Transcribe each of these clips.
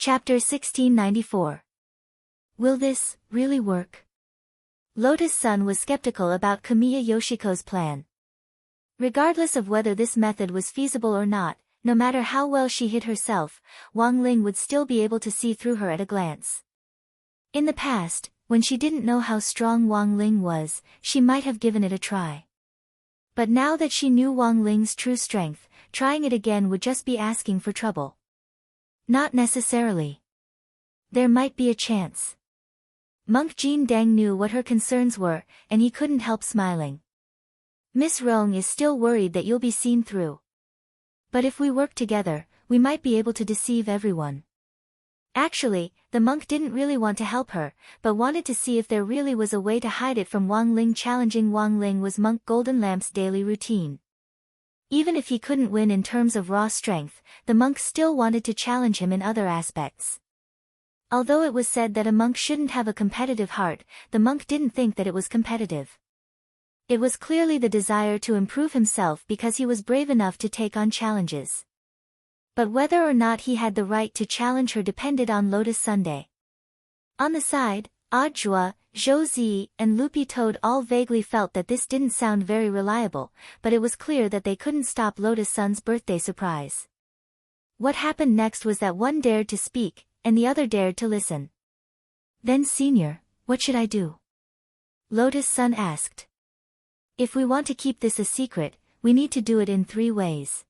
Chapter 1694. Will this really work? Lotus Sun was skeptical about Kamiya Yoshiko's plan. Regardless of whether this method was feasible or not, no matter how well she hid herself, Wang Ling would still be able to see through her at a glance. In the past, when she didn't know how strong Wang Ling was, she might have given it a try. But now that she knew Wang Ling's true strength, trying it again would just be asking for trouble. Not necessarily. There might be a chance. Monk Jin Dang knew what her concerns were, and he couldn't help smiling. Miss Rong is still worried that you'll be seen through. But if we work together, we might be able to deceive everyone. Actually, the monk didn't really want to help her, but wanted to see if there really was a way to hide it from Wang Ling. Challenging Wang Ling was Monk Golden Lamp's daily routine. Even if he couldn't win in terms of raw strength, the monk still wanted to challenge him in other aspects. Although it was said that a monk shouldn't have a competitive heart, the monk didn't think that it was competitive. It was clearly the desire to improve himself because he was brave enough to take on challenges. But whether or not he had the right to challenge her depended on Lotus Sunday. On the side, Audjua, Zhou Zi, and Lupi Toad all vaguely felt that this didn't sound very reliable, but it was clear that they couldn't stop Lotus Sun's birthday surprise. What happened next was that one dared to speak, and the other dared to listen. Then Senior, what should I do? Lotus Sun asked. If we want to keep this a secret, we need to do it in 3 ways.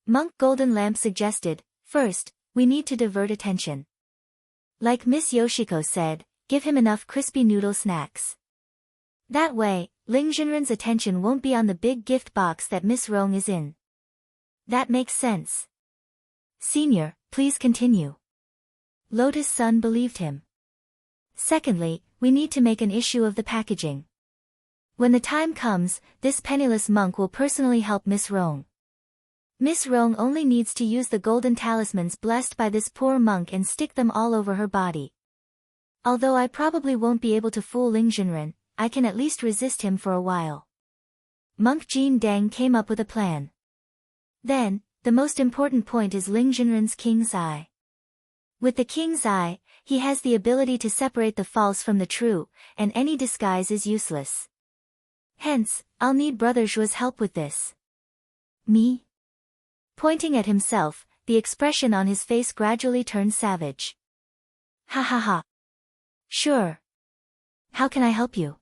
Monk Golden Lamp suggested, first, we need to divert attention. Like Miss Yoshiko said, give him enough crispy noodle snacks. That way, Ling Jinren's attention won't be on the big gift box that Miss Rong is in. That makes sense. Senior, please continue. Lotus Sun believed him. Secondly, we need to make an issue of the packaging. When the time comes, this penniless monk will personally help Miss Rong. Miss Rong only needs to use the golden talismans blessed by this poor monk and stick them all over her body. Although I probably won't be able to fool Ling Jinren, I can at least resist him for a while. Monk Jin Dang came up with a plan. Then, the most important point is Ling Jinren's King's Eye. With the King's Eye, he has the ability to separate the false from the true, and any disguise is useless. Hence, I'll need Brother Zhua's help with this. Me? Pointing at himself, the expression on his face gradually turned savage. Ha ha ha. Sure. How can I help you?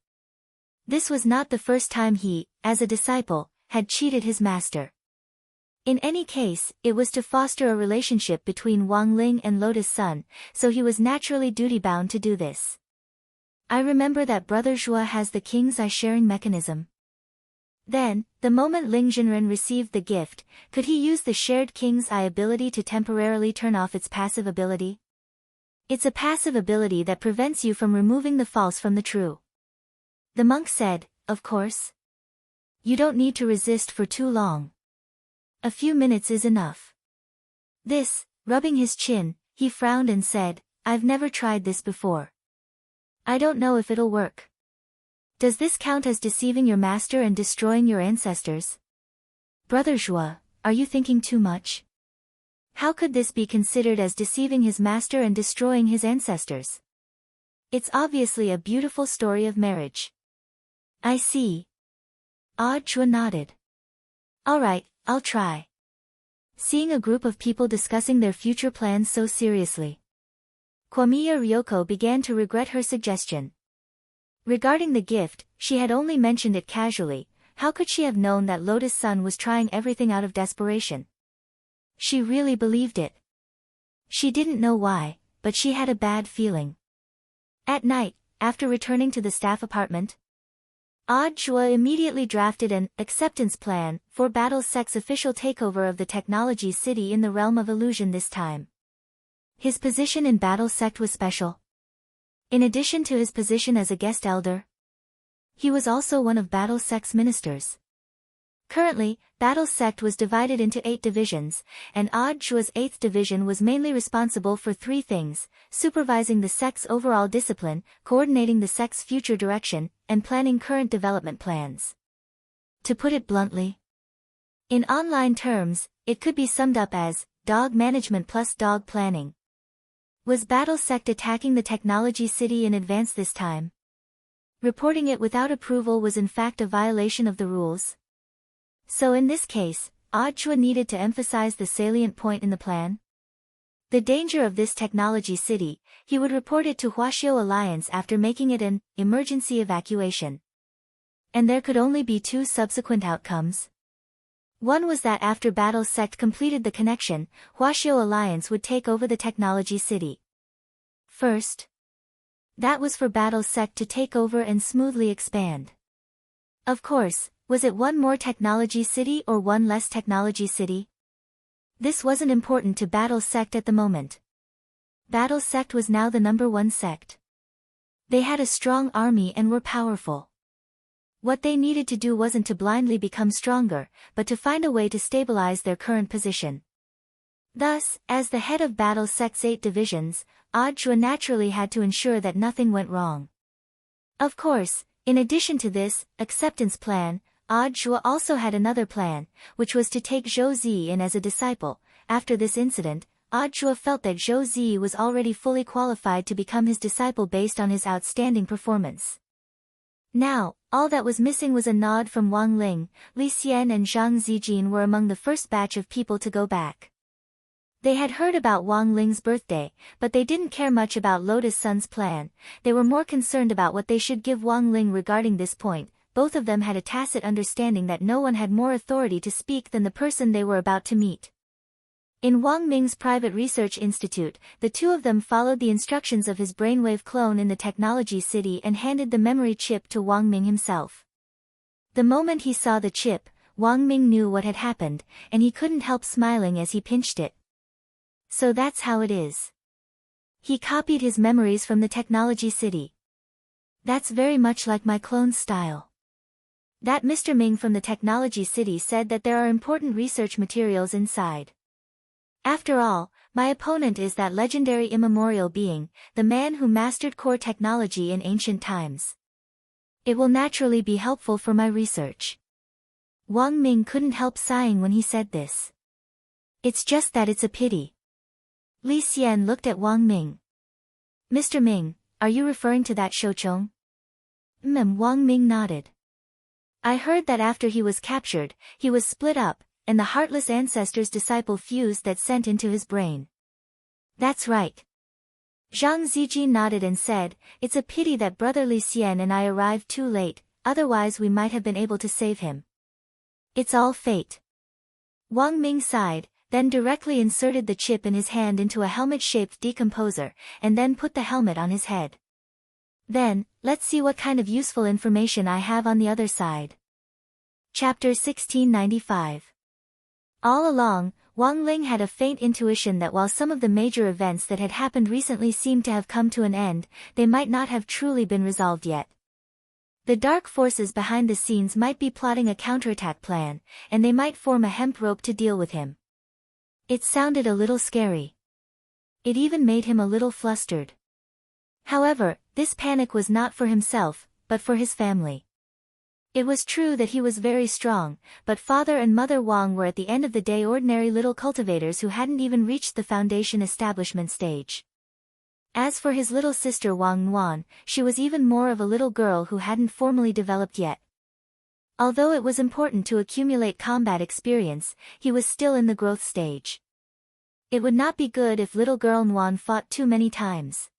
This was not the first time he, as a disciple, had cheated his master. In any case, it was to foster a relationship between Wang Ling and Lotus Sun, so he was naturally duty-bound to do this. I remember that Brother Zhua has the King's Eye sharing mechanism. Then, the moment Ling Jinren received the gift, could he use the shared King's Eye ability to temporarily turn off its passive ability? It's a passive ability that prevents you from removing the false from the true. The monk said, of course. You don't need to resist for too long. A few minutes is enough. This, rubbing his chin, he frowned and said, I've never tried this before. I don't know if it'll work. Does this count as deceiving your master and destroying your ancestors? Brother Zhua, are you thinking too much? How could this be considered as deceiving his master and destroying his ancestors? It's obviously a beautiful story of marriage. I see. Zhua nodded. Alright, I'll try. Seeing a group of people discussing their future plans so seriously, Kwamiya Ryoko began to regret her suggestion. Regarding the gift, she had only mentioned it casually. How could she have known that Lotus Sun was trying everything out of desperation? She really believed it. She didn't know why, but she had a bad feeling. At night, after returning to the staff apartment, Zhua immediately drafted an acceptance plan for Battle Sect's official takeover of the technology city in the realm of illusion this time. His position in Battle Sect was special. In addition to his position as a guest elder, he was also one of Battle Sect's ministers. Currently, Battle Sect was divided into 8 divisions, and Zhua's 8th division was mainly responsible for 3 things: supervising the sect's overall discipline, coordinating the sect's future direction, and planning current development plans. To put it bluntly, in online terms, it could be summed up as dog management plus dog planning. Was Battle Sect attacking the technology city in advance this time? Reporting it without approval was in fact a violation of the rules. So in this case, Audiobook needed to emphasize the salient point in the plan. The danger of this technology city, he would report it to Huaxiao Alliance after making it an emergency evacuation. And there could only be two subsequent outcomes. One was that after Battle Sect completed the connection, Huaxiao Alliance would take over the technology city. First, that was for Battle Sect to take over and smoothly expand. Of course, was it one more technology city or one less technology city? This wasn't important to Battle Sect at the moment. Battle Sect was now the #1 sect. They had a strong army and were powerful. What they needed to do wasn't to blindly become stronger, but to find a way to stabilize their current position. Thus, as the head of Battle Sect's 8 divisions, Audiobook naturally had to ensure that nothing went wrong. Of course, in addition to this acceptance plan, Audiobook also had another plan, which was to take Zhou Zi in as a disciple. After this incident, Audiobook felt that Zhou Zi was already fully qualified to become his disciple based on his outstanding performance. Now, all that was missing was a nod from Wang Ling. Li Xian and Zhang Zijin were among the first batch of people to go back. They had heard about Wang Ling's birthday, but they didn't care much about Lotus Sun's plan. They were more concerned about what they should give Wang Ling regarding this point. Both of them had a tacit understanding that no one had more authority to speak than the person they were about to meet. In Wang Ming's private research institute, the two of them followed the instructions of his brainwave clone in the technology city and handed the memory chip to Wang Ming himself. The moment he saw the chip, Wang Ming knew what had happened, and he couldn't help smiling as he pinched it. So that's how it is. He copied his memories from the technology city. That's very much like my clone's style. That Mr. Ming from the technology city said that there are important research materials inside. After all, my opponent is that legendary immemorial being, the man who mastered core technology in ancient times. It will naturally be helpful for my research. Wang Ming couldn't help sighing when he said this. It's just that it's a pity. Li Xian looked at Wang Ming. Mr. Ming, are you referring to that Shouchong? Wang Ming nodded. I heard that after he was captured, he was split up, and the heartless ancestor's disciple fused that sent into his brain. That's right. Zhang Zijin nodded and said, it's a pity that Brother Li Xian and I arrived too late, otherwise we might have been able to save him. It's all fate. Wang Ming sighed, then directly inserted the chip in his hand into a helmet-shaped decomposer, and then put the helmet on his head. Then, let's see what kind of useful information I have on the other side. Chapter 1695. All along, Wang Ling had a faint intuition that while some of the major events that had happened recently seemed to have come to an end, they might not have truly been resolved yet. The dark forces behind the scenes might be plotting a counterattack plan, and they might form a hemp rope to deal with him. It sounded a little scary. It even made him a little flustered. However, this panic was not for himself, but for his family. It was true that he was very strong, but Father and Mother Wang were at the end of the day ordinary little cultivators who hadn't even reached the foundation establishment stage. As for his little sister Wang Nuan, she was even more of a little girl who hadn't formally developed yet. Although it was important to accumulate combat experience, he was still in the growth stage. It would not be good if little girl Nuan fought too many times.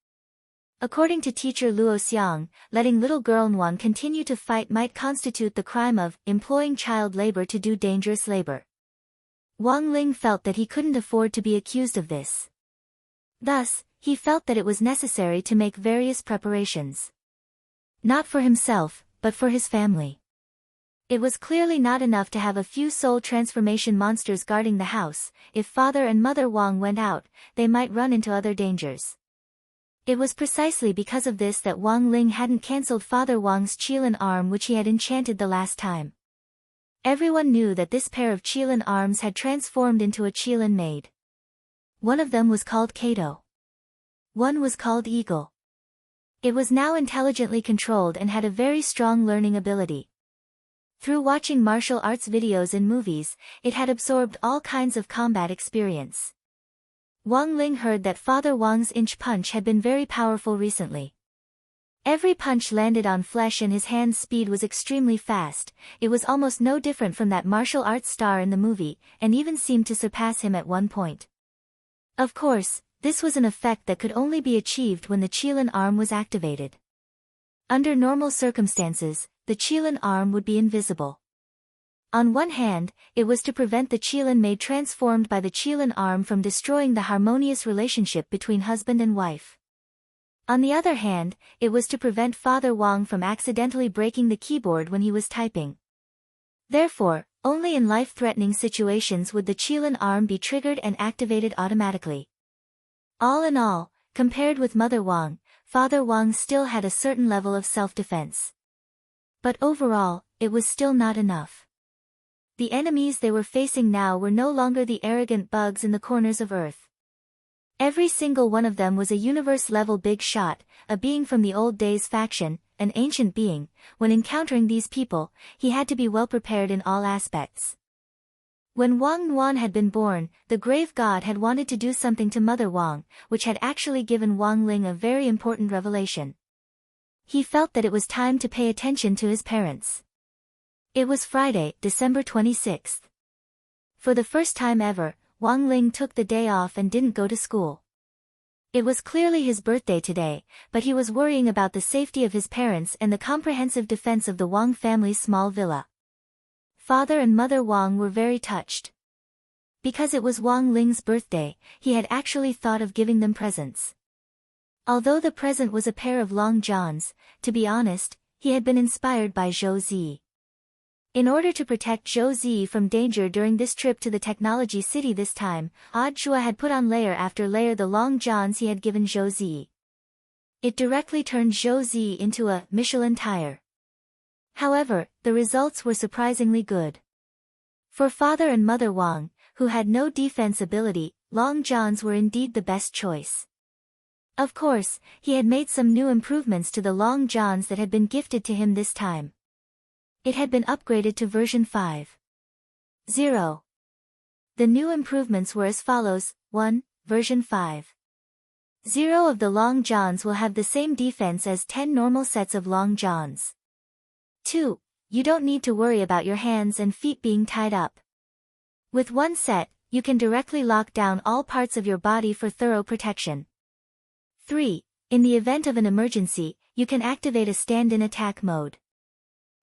According to teacher Luo Xiang, letting little girl Nuan continue to fight might constitute the crime of employing child labor to do dangerous labor. Wang Ling felt that he couldn't afford to be accused of this. Thus, he felt that it was necessary to make various preparations. Not for himself, but for his family. It was clearly not enough to have a few soul transformation monsters guarding the house. If Father and Mother Wang went out, they might run into other dangers. It was precisely because of this that Wang Ling hadn't cancelled Father Wang's Qilin arm which he had enchanted the last time. Everyone knew that this pair of Qilin arms had transformed into a Qilin maid. One of them was called Kato. One was called Eagle. It was now intelligently controlled and had a very strong learning ability. Through watching martial arts videos and movies, it had absorbed all kinds of combat experience. Wang Ling heard that Father Wang's inch punch had been very powerful recently. Every punch landed on flesh and his hand's speed was extremely fast. It was almost no different from that martial arts star in the movie, and even seemed to surpass him at one point. Of course, this was an effect that could only be achieved when the Qilin arm was activated. Under normal circumstances, the Qilin arm would be invisible. On one hand, it was to prevent the Qilin maid transformed by the Qilin arm from destroying the harmonious relationship between husband and wife. On the other hand, it was to prevent Father Wang from accidentally breaking the keyboard when he was typing. Therefore, only in life-threatening situations would the Qilin arm be triggered and activated automatically. All in all, compared with Mother Wang, Father Wang still had a certain level of self-defense. But overall, it was still not enough. The enemies they were facing now were no longer the arrogant bugs in the corners of Earth. Every single one of them was a universe-level big shot, a being from the old days faction, an ancient being. When encountering these people, he had to be well prepared in all aspects. When Wang Nuan had been born, the grave god had wanted to do something to Mother Wang, which had actually given Wang Ling a very important revelation. He felt that it was time to pay attention to his parents. It was Friday, December 26th. For the first time ever, Wang Ling took the day off and didn't go to school. It was clearly his birthday today, but he was worrying about the safety of his parents and the comprehensive defense of the Wang family's small villa. Father and Mother Wang were very touched. Because it was Wang Ling's birthday, he had actually thought of giving them presents. Although the present was a pair of long johns, to be honest, he had been inspired by Zhou Zi. In order to protect Zhou Zi from danger during this trip to the technology city this time, Odd Shua had put on layer after layer the long johns he had given Zhou Zi. It directly turned Zhou Zi into a Michelin tire. However, the results were surprisingly good. For Father and Mother Wang, who had no defense ability, long johns were indeed the best choice. Of course, he had made some new improvements to the long johns that had been gifted to him this time. It had been upgraded to version 5.0. The new improvements were as follows: 1. Version 5.0 of the long johns will have the same defense as 10 normal sets of long johns. 2. You don't need to worry about your hands and feet being tied up. With one set, you can directly lock down all parts of your body for thorough protection. 3. In the event of an emergency, you can activate a stand-in attack mode.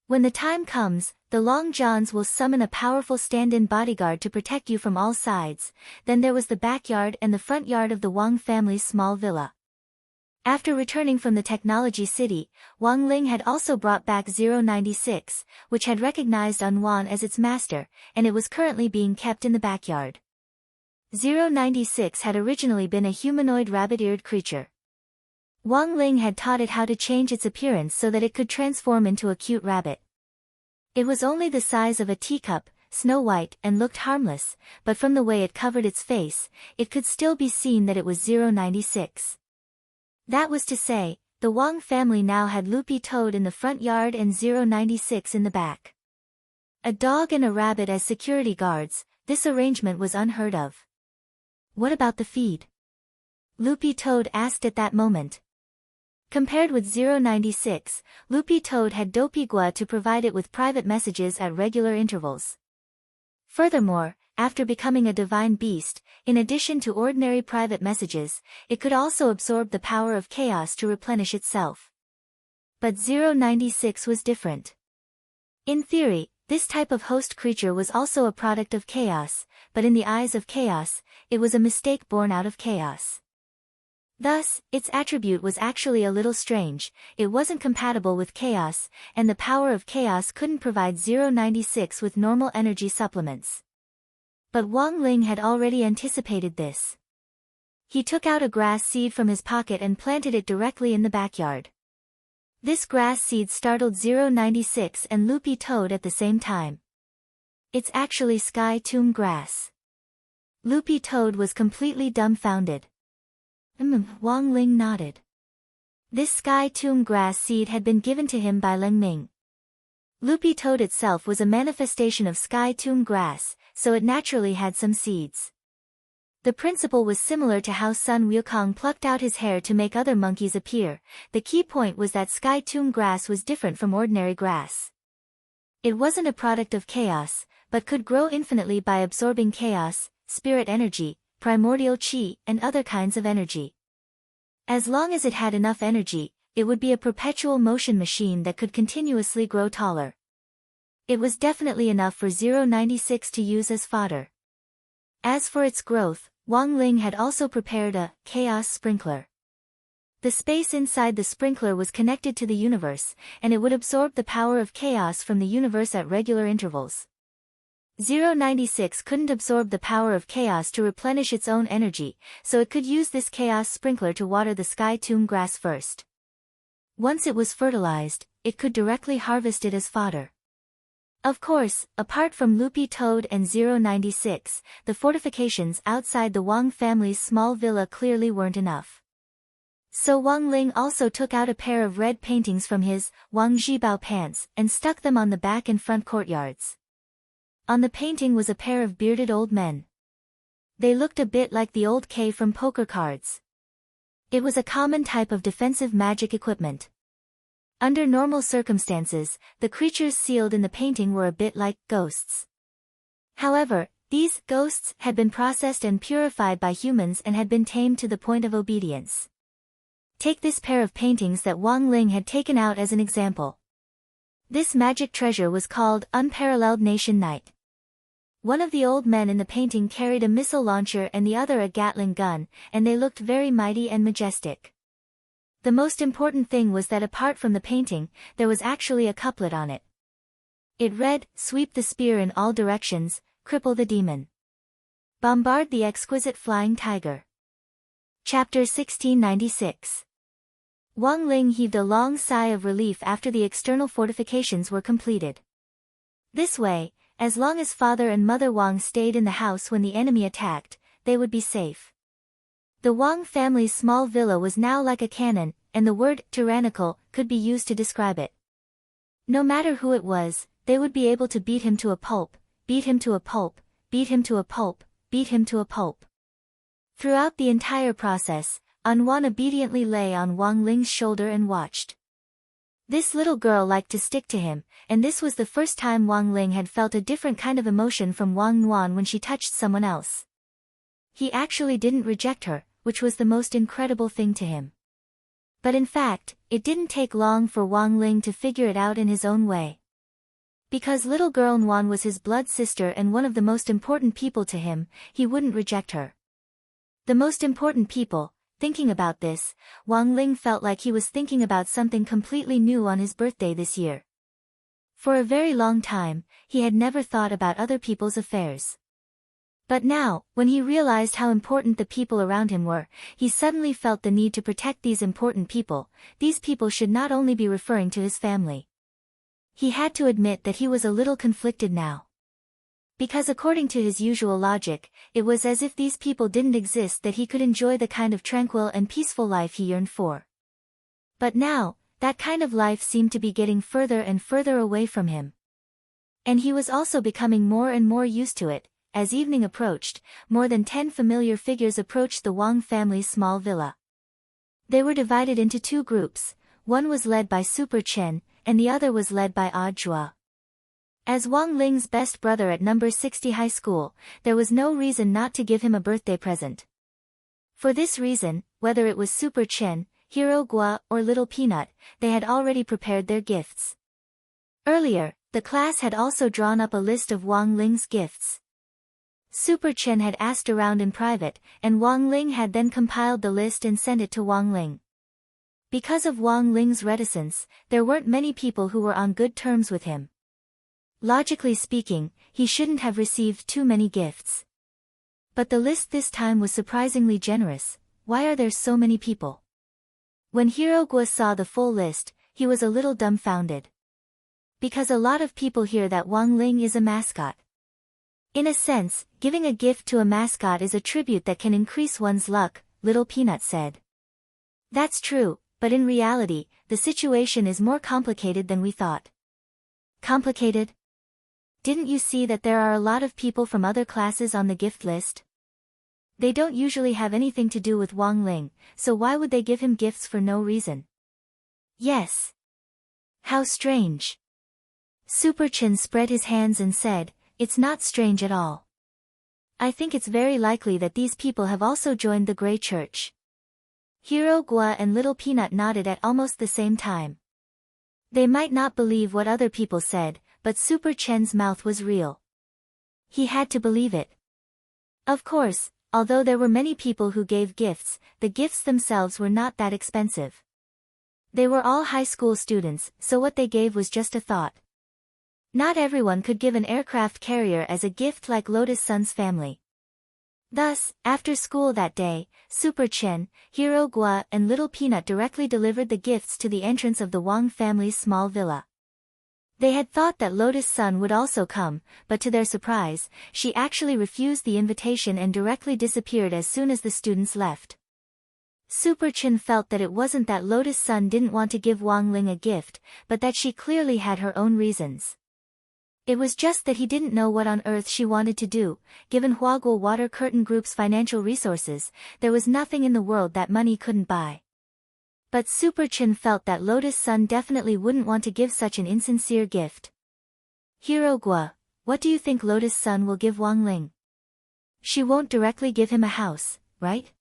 When the time comes, the long johns will summon a powerful stand-in bodyguard to protect you from all sides. Then there was the backyard and the front yard of the Wang family's small villa. After returning from the technology city, Wang Ling had also brought back 096, which had recognized Unwan as its master, and it was currently being kept in the backyard. 096 had originally been a humanoid rabbit-eared creature. Wang Ling had taught it how to change its appearance so that it could transform into a cute rabbit. It was only the size of a teacup, snow white, and looked harmless, but from the way it covered its face, it could still be seen that it was 096. That was to say, the Wang family now had Loopy Toad in the front yard and 096 in the back. A dog and a rabbit as security guards, this arrangement was unheard of. What about the feed? Loopy Toad asked at that moment. Compared with 096, Loopy Toad had Dopigua to provide it with private messages at regular intervals. Furthermore, after becoming a divine beast, in addition to ordinary private messages, it could also absorb the power of chaos to replenish itself. But 096 was different. In theory, this type of host creature was also a product of chaos, but in the eyes of chaos, it was a mistake born out of chaos. Thus, its attribute was actually a little strange. It wasn't compatible with chaos, and the power of chaos couldn't provide 096 with normal energy supplements. But Wang Ling had already anticipated this. He took out a grass seed from his pocket and planted it directly in the backyard. This grass seed startled 096 and Loopy Toad at the same time. It's actually sky tomb grass. Loopy Toad was completely dumbfounded. Wang Ling nodded. This sky tomb grass seed had been given to him by Leng Ming. Loopy Toad itself was a manifestation of sky tomb grass, so it naturally had some seeds. The principle was similar to how Sun Wukong plucked out his hair to make other monkeys appear. The key point was that Sky Tomb grass was different from ordinary grass. It wasn't a product of chaos, but could grow infinitely by absorbing chaos, spirit energy, primordial chi, and other kinds of energy. As long as it had enough energy, it would be a perpetual motion machine that could continuously grow taller. It was definitely enough for 096 to use as fodder. As for its growth, Wang Ling had also prepared a chaos sprinkler. The space inside the sprinkler was connected to the universe, and it would absorb the power of chaos from the universe at regular intervals. 096 couldn't absorb the power of chaos to replenish its own energy, so it could use this chaos sprinkler to water the Sky Tomb grass first. Once it was fertilized, it could directly harvest it as fodder. Of course, apart from Loopy Toad and 096, the fortifications outside the Wang family's small villa clearly weren't enough. So Wang Ling also took out a pair of red paintings from his Wang Zhibao pants and stuck them on the back and front courtyards. On the painting was a pair of bearded old men. They looked a bit like the old K from poker cards. It was a common type of defensive magic equipment. Under normal circumstances, the creatures sealed in the painting were a bit like ghosts. However, these ghosts had been processed and purified by humans and had been tamed to the point of obedience. Take this pair of paintings that Wang Ling had taken out as an example. This magic treasure was called Unparalleled Nation Knight. One of the old men in the painting carried a missile launcher and the other a Gatling gun, and they looked very mighty and majestic. The most important thing was that apart from the painting, there was actually a couplet on it. It read, "Sweep the spear in all directions, cripple the demon. Bombard the exquisite flying tiger." Chapter 1696. Wang Ling heaved a long sigh of relief after the external fortifications were completed. This way, as long as Father and Mother Wang stayed in the house when the enemy attacked, they would be safe. The Wang family's small villa was now like a cannon, and the word tyrannical could be used to describe it. No matter who it was, they would be able to beat him to a pulp, beat him to a pulp, beat him to a pulp, beat him to a pulp. Throughout the entire process, Anwan obediently lay on Wang Ling's shoulder and watched. This little girl liked to stick to him, and this was the first time Wang Ling had felt a different kind of emotion from Wang Nuan when she touched someone else. He actually didn't reject her, which was the most incredible thing to him. But in fact, it didn't take long for Wang Ling to figure it out in his own way. Because little girl Nuan was his blood sister and one of the most important people to him, he wouldn't reject her. The most important people. Thinking about this, Wang Ling felt like he was thinking about something completely new on his birthday this year. For a very long time, he had never thought about other people's affairs. But now, when he realized how important the people around him were, he suddenly felt the need to protect these important people. These people should not only be referring to his family. He had to admit that he was a little conflicted now. Because according to his usual logic, it was as if these people didn't exist that he could enjoy the kind of tranquil and peaceful life he yearned for. But now, that kind of life seemed to be getting further and further away from him. And he was also becoming more and more used to it. As evening approached, more than 10 familiar figures approached the Wang family's small villa. They were divided into two groups, one was led by Super Chen, and the other was led by Odd Zhua. As Wang Ling's best brother at number 60 high school, there was no reason not to give him a birthday present. For this reason, whether it was Super Chen, Hero Gua, or Little Peanut, they had already prepared their gifts. Earlier, the class had also drawn up a list of Wang Ling's gifts. Super Chen had asked around in private, and Wang Ling had then compiled the list and sent it to Wang Ling. Because of Wang Ling's reticence, there weren't many people who were on good terms with him. Logically speaking, he shouldn't have received too many gifts. But the list this time was surprisingly generous. Why are there so many people? When Hero Gua saw the full list, he was a little dumbfounded. Because a lot of people hear that Wang Ling is a mascot. In a sense, giving a gift to a mascot is a tribute that can increase one's luck, Little Peanut said. That's true, but in reality, the situation is more complicated than we thought. Complicated? Didn't you see that there are a lot of people from other classes on the gift list? They don't usually have anything to do with Wang Ling, so why would they give him gifts for no reason? Yes. How strange. Super Chen spread his hands and said, "It's not strange at all. I think it's very likely that these people have also joined the Grey Church." Hero Gua and Little Peanut nodded at almost the same time. They might not believe what other people said, but Super Chen's mouth was real. He had to believe it. Of course, although there were many people who gave gifts, the gifts themselves were not that expensive. They were all high school students, so what they gave was just a thought. Not everyone could give an aircraft carrier as a gift like Lotus Sun's family. Thus, after school that day, Super Chen, Hero Gua and Little Peanut directly delivered the gifts to the entrance of the Wang family's small villa. They had thought that Lotus Sun would also come, but to their surprise, she actually refused the invitation and directly disappeared as soon as the students left. Super Chen felt that it wasn't that Lotus Sun didn't want to give Wang Ling a gift, but that she clearly had her own reasons. It was just that he didn't know what on earth she wanted to do. Given Huaguo Water Curtain Group's financial resources, there was nothing in the world that money couldn't buy. But Super Chen felt that Lotus Sun definitely wouldn't want to give such an insincere gift. Hero Gua, what do you think Lotus Sun will give Wang Ling? She won't directly give him a house, right?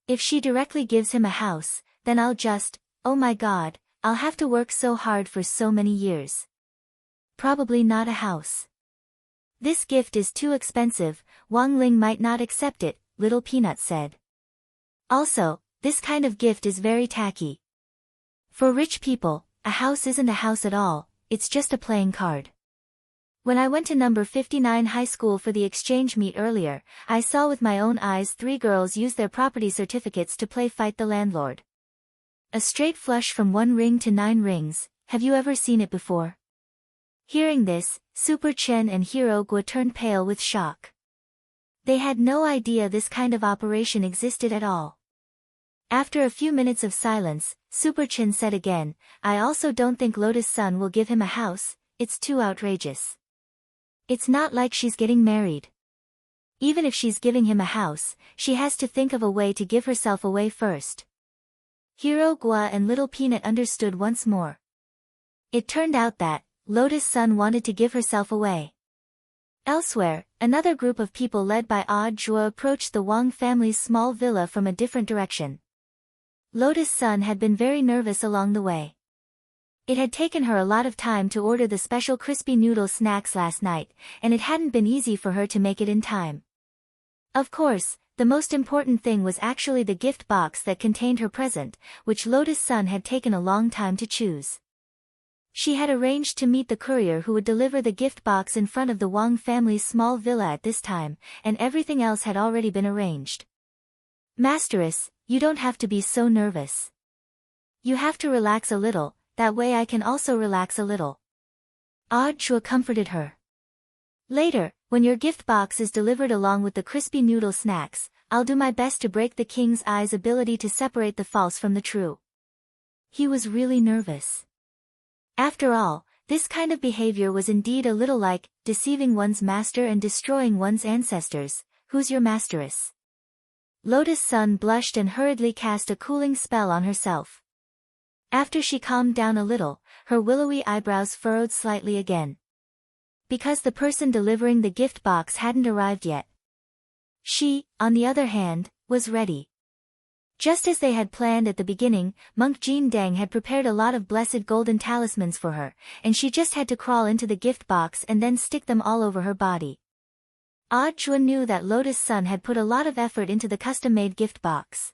If she directly gives him a house, then oh my god, I'll have to work so hard for so many years. Probably not a house. This gift is too expensive, Wang Ling might not accept it, Little Peanut said. Also, this kind of gift is very tacky. For rich people, a house isn't a house at all, it's just a playing card. When I went to number 59 high school for the exchange meet earlier, I saw with my own eyes 3 girls use their property certificates to play fight the landlord. A straight flush from 1 ring to 9 rings, have you ever seen it before? Hearing this, Super Chen and Hero Gua turned pale with shock. They had no idea this kind of operation existed at all. After a few minutes of silence, Super Chen said again, I also don't think Lotus Sun will give him a house, it's too outrageous. It's not like she's getting married. Even if she's giving him a house, she has to think of a way to give herself away first. Hero Gua and Little Peanut understood once more. It turned out that Lotus Sun wanted to give herself away. Elsewhere, another group of people led by Zhuo approached the Wang family's small villa from a different direction. Lotus Sun had been very nervous along the way. It had taken her a lot of time to order the special crispy noodle snacks last night, and it hadn't been easy for her to make it in time. Of course, the most important thing was actually the gift box that contained her present, which Lotus Sun had taken a long time to choose. She had arranged to meet the courier who would deliver the gift box in front of the Wang family's small villa at this time, and everything else had already been arranged. Masteress, you don't have to be so nervous. You have to relax a little, that way I can also relax a little. Chua comforted her. Later, when your gift box is delivered along with the crispy noodle snacks, I'll do my best to break the king's eye's ability to separate the false from the true. He was really nervous. After all, this kind of behavior was indeed a little like deceiving one's master and destroying one's ancestors. Who's your masteress? Lotus Sun blushed and hurriedly cast a cooling spell on herself. After she calmed down a little, her willowy eyebrows furrowed slightly again. Because the person delivering the gift box hadn't arrived yet. She, on the other hand, was ready. Just as they had planned at the beginning, Monk Jean Deng had prepared a lot of blessed golden talismans for her, and she just had to crawl into the gift box and then stick them all over her body. Chua knew that Lotus Sun had put a lot of effort into the custom-made gift box.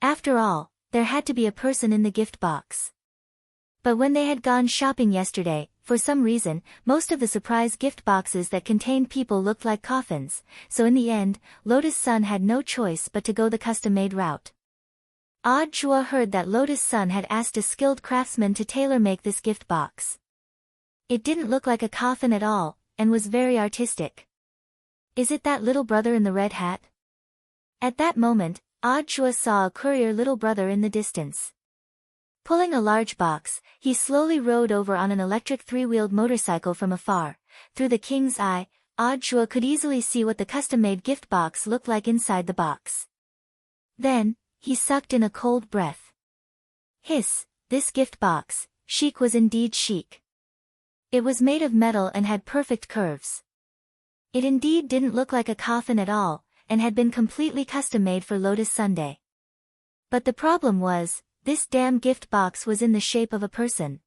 After all, there had to be a person in the gift box. But when they had gone shopping yesterday, for some reason, most of the surprise gift boxes that contained people looked like coffins, so in the end, Lotus Sun had no choice but to go the custom-made route. Chua heard that Lotus Sun had asked a skilled craftsman to tailor-make this gift box. It didn't look like a coffin at all, and was very artistic. Is it that little brother in the red hat? At that moment, Chua saw a courier little brother in the distance. Pulling a large box, he slowly rode over on an electric 3-wheeled motorcycle from afar. Through the king's eye, Audiobook could easily see what the custom-made gift box looked like inside the box. Then, he sucked in a cold breath. Hiss, this gift box, chic was indeed chic. It was made of metal and had perfect curves. It indeed didn't look like a coffin at all, and had been completely custom-made for Lotus Sunday. But the problem was, this damn gift box was in the shape of a person.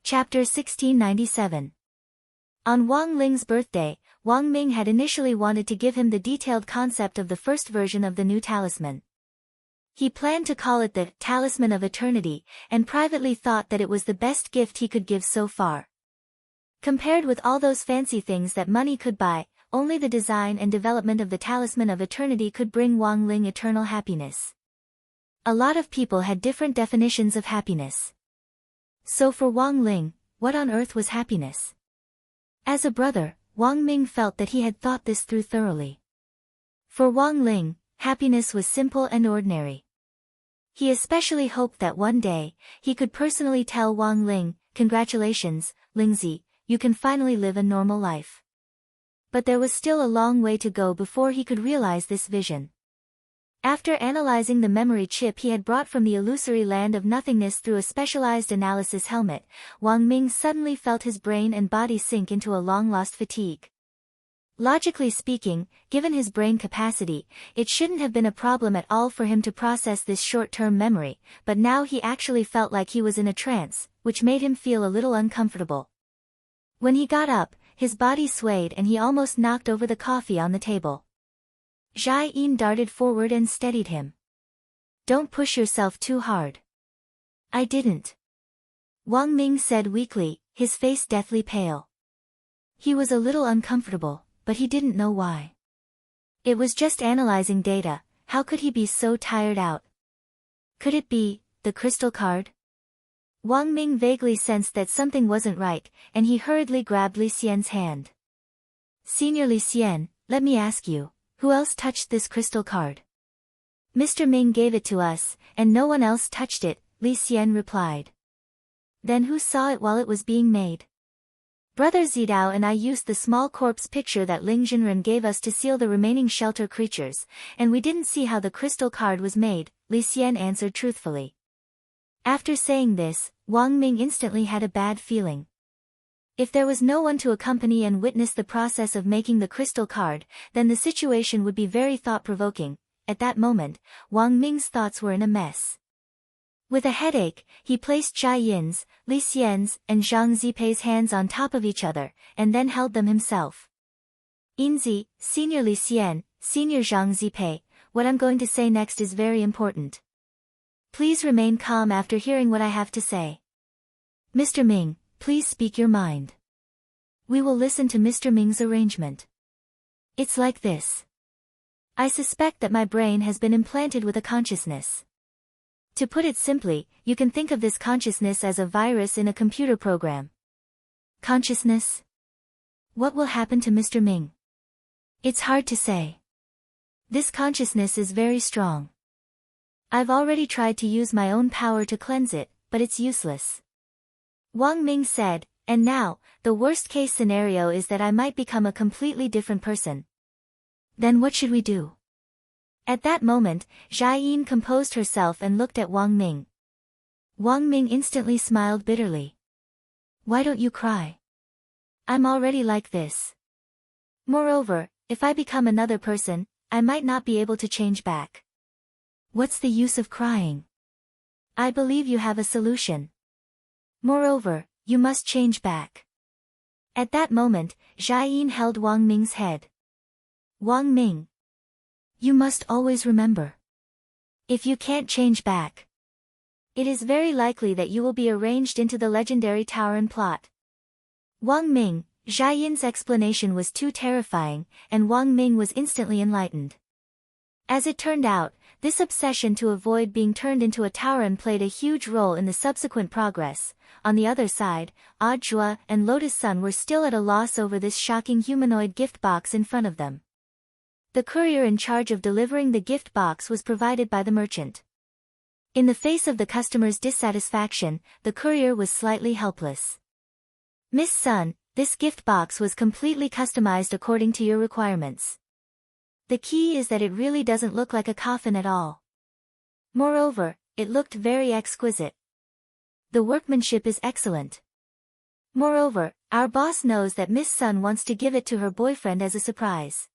Chapter 1697. On Wang Ling's birthday, Wang Ming had initially wanted to give him the detailed concept of the first version of the new talisman. He planned to call it the Talisman of Eternity, and privately thought that it was the best gift he could give so far. Compared with all those fancy things that money could buy, only the design and development of the Talisman of Eternity could bring Wang Ling eternal happiness. A lot of people had different definitions of happiness. So for Wang Ling, what on earth was happiness? As a brother, Wang Ming felt that he had thought this through thoroughly. For Wang Ling, happiness was simple and ordinary. He especially hoped that one day, he could personally tell Wang Ling, "Congratulations, Lingzi, you can finally live a normal life." But there was still a long way to go before he could realize this vision. After analyzing the memory chip he had brought from the illusory land of nothingness through a specialized analysis helmet, Wang Ming suddenly felt his brain and body sink into a long-lost fatigue. Logically speaking, given his brain capacity, it shouldn't have been a problem at all for him to process this short-term memory, but now he actually felt like he was in a trance, which made him feel a little uncomfortable. When he got up, his body swayed and he almost knocked over the coffee on the table. Jia Yin darted forward and steadied him. "Don't push yourself too hard." "I didn't." Wang Ming said weakly, his face deathly pale. He was a little uncomfortable, but he didn't know why. It was just analyzing data, how could he be so tired out? Could it be the crystal card? Wang Ming vaguely sensed that something wasn't right, and he hurriedly grabbed Li Xian's hand. "Senior Li Xian, let me ask you, who else touched this crystal card?" "Mr. Ming gave it to us, and no one else touched it," Li Xian replied. "Then who saw it while it was being made?" "Brother Zidao and I used the small corpse picture that Ling Jinren gave us to seal the remaining shelter creatures, and we didn't see how the crystal card was made," Li Xian answered truthfully. After saying this, Wang Ming instantly had a bad feeling. If there was no one to accompany and witness the process of making the crystal card, then the situation would be very thought-provoking. At that moment, Wang Ming's thoughts were in a mess. With a headache, he placed Jia Yin's, Li Xian's, and Zhang Zipei's hands on top of each other, and then held them himself. "Yinzi, Senior Li Xian, Senior Zhang Zipei, what I'm going to say next is very important. Please remain calm after hearing what I have to say. Mr. Ming, please speak your mind. We will listen to Mr. Ming's arrangement. It's like this. I suspect that my brain has been implanted with a consciousness. To put it simply, you can think of this consciousness as a virus in a computer program." "Consciousness? What will happen to Mr. Ming?" "It's hard to say. This consciousness is very strong. I've already tried to use my own power to cleanse it, but it's useless." Wang Ming said, "And now, the worst-case scenario is that I might become a completely different person. Then what should we do?" At that moment, Jia Yin composed herself and looked at Wang Ming. Wang Ming instantly smiled bitterly. "Why don't you cry? I'm already like this. Moreover, if I become another person, I might not be able to change back. What's the use of crying? I believe you have a solution. Moreover, you must change back." At that moment, Jia Yin held Wang Ming's head. "Wang Ming, you must always remember. If you can't change back, it is very likely that you will be arranged into the legendary Taoran plot." Wang Ming, Jia Yin's explanation was too terrifying, and Wang Ming was instantly enlightened. As it turned out, this obsession to avoid being turned into a Taoran played a huge role in the subsequent progress. On the other side, Audiobook and Lotus Sun were still at a loss over this shocking humanoid gift box in front of them. The courier in charge of delivering the gift box was provided by the merchant. In the face of the customer's dissatisfaction, the courier was slightly helpless. "Miss Sun, this gift box was completely customized according to your requirements. The key is that it really doesn't look like a coffin at all. Moreover, it looked very exquisite. The workmanship is excellent. Moreover, our boss knows that Miss Sun wants to give it to her boyfriend as a surprise.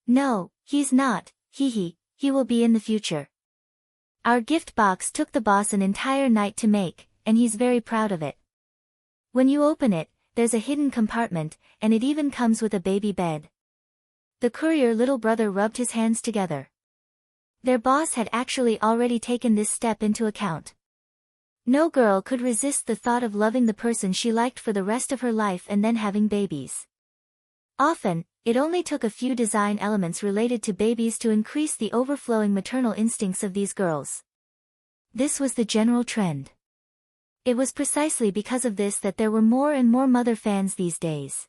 No, he's not, he will be in the future. Our gift box took the boss an entire night to make, and he's very proud of it. When you open it, there's a hidden compartment, and it even comes with a baby bed. The courier little brother rubbed his hands together. Their boss had actually already taken this step into account. No girl could resist the thought of loving the person she liked for the rest of her life and then having babies. Often, it only took a few design elements related to babies to increase the overflowing maternal instincts of these girls. This was the general trend. It was precisely because of this that there were more and more mother fans these days.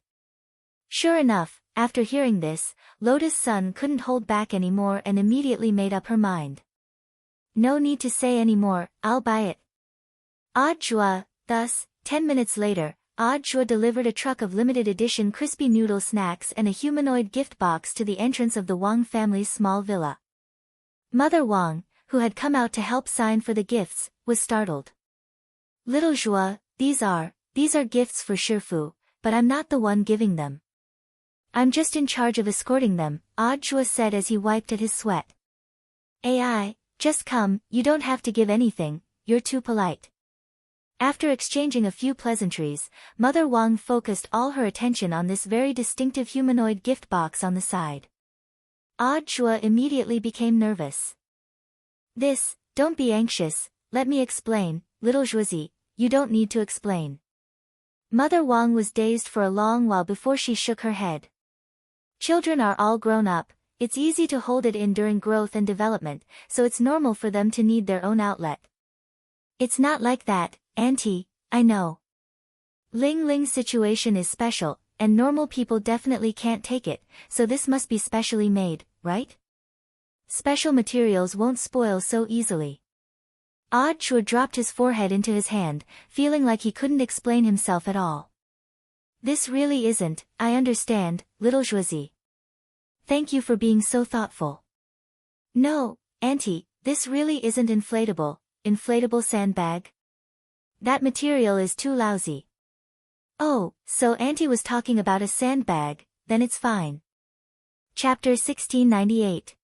Sure enough, after hearing this, Lotus Sun couldn't hold back anymore and immediately made up her mind. No need to say any more, I'll buy it. Thus, 10 minutes later, Jua delivered a truck of limited edition crispy noodle snacks and a humanoid gift box to the entrance of the Wang family's small villa. Mother Wang, who had come out to help sign for the gifts, was startled. Little Jua, these are gifts for Shifu, but I'm not the one giving them. I'm just in charge of escorting them, Jua said as he wiped at his sweat. Ai, just come, you don't have to give anything, you're too polite. After exchanging a few pleasantries, Mother Wang focused all her attention on this very distinctive humanoid gift box on the side. Jua immediately became nervous. Don't be anxious, let me explain, little Juazi, you don't need to explain. Mother Wang was dazed for a long while before she shook her head. Children are all grown up, it's easy to hold it in during growth and development, so it's normal for them to need their own outlet. It's not like that, Auntie, I know. Ling Ling's situation is special, and normal people definitely can't take it, so this must be specially made, right? Special materials won't spoil so easily. Chua dropped his forehead into his hand, feeling like he couldn't explain himself at all. This really isn't, I understand, little Juazi. Thank you for being so thoughtful. No, Auntie, this really isn't inflatable sandbag? That material is too lousy. Oh, so Auntie was talking about a sandbag, then it's fine. Chapter 1698.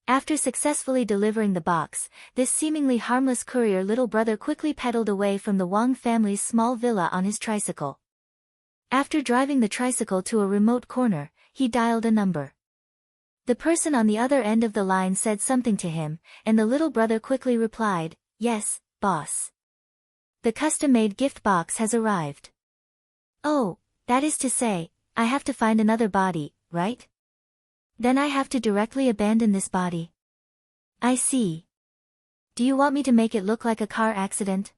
After successfully delivering the box, this seemingly harmless courier little brother quickly pedaled away from the Wang family's small villa on his tricycle. After driving the tricycle to a remote corner, he dialed a number. The person on the other end of the line said something to him, and the little brother quickly replied, "Yes, boss. The custom-made gift box has arrived." Oh, that is to say, I have to find another body, right? Then I have to directly abandon this body. I see. Do you want me to make it look like a car accident?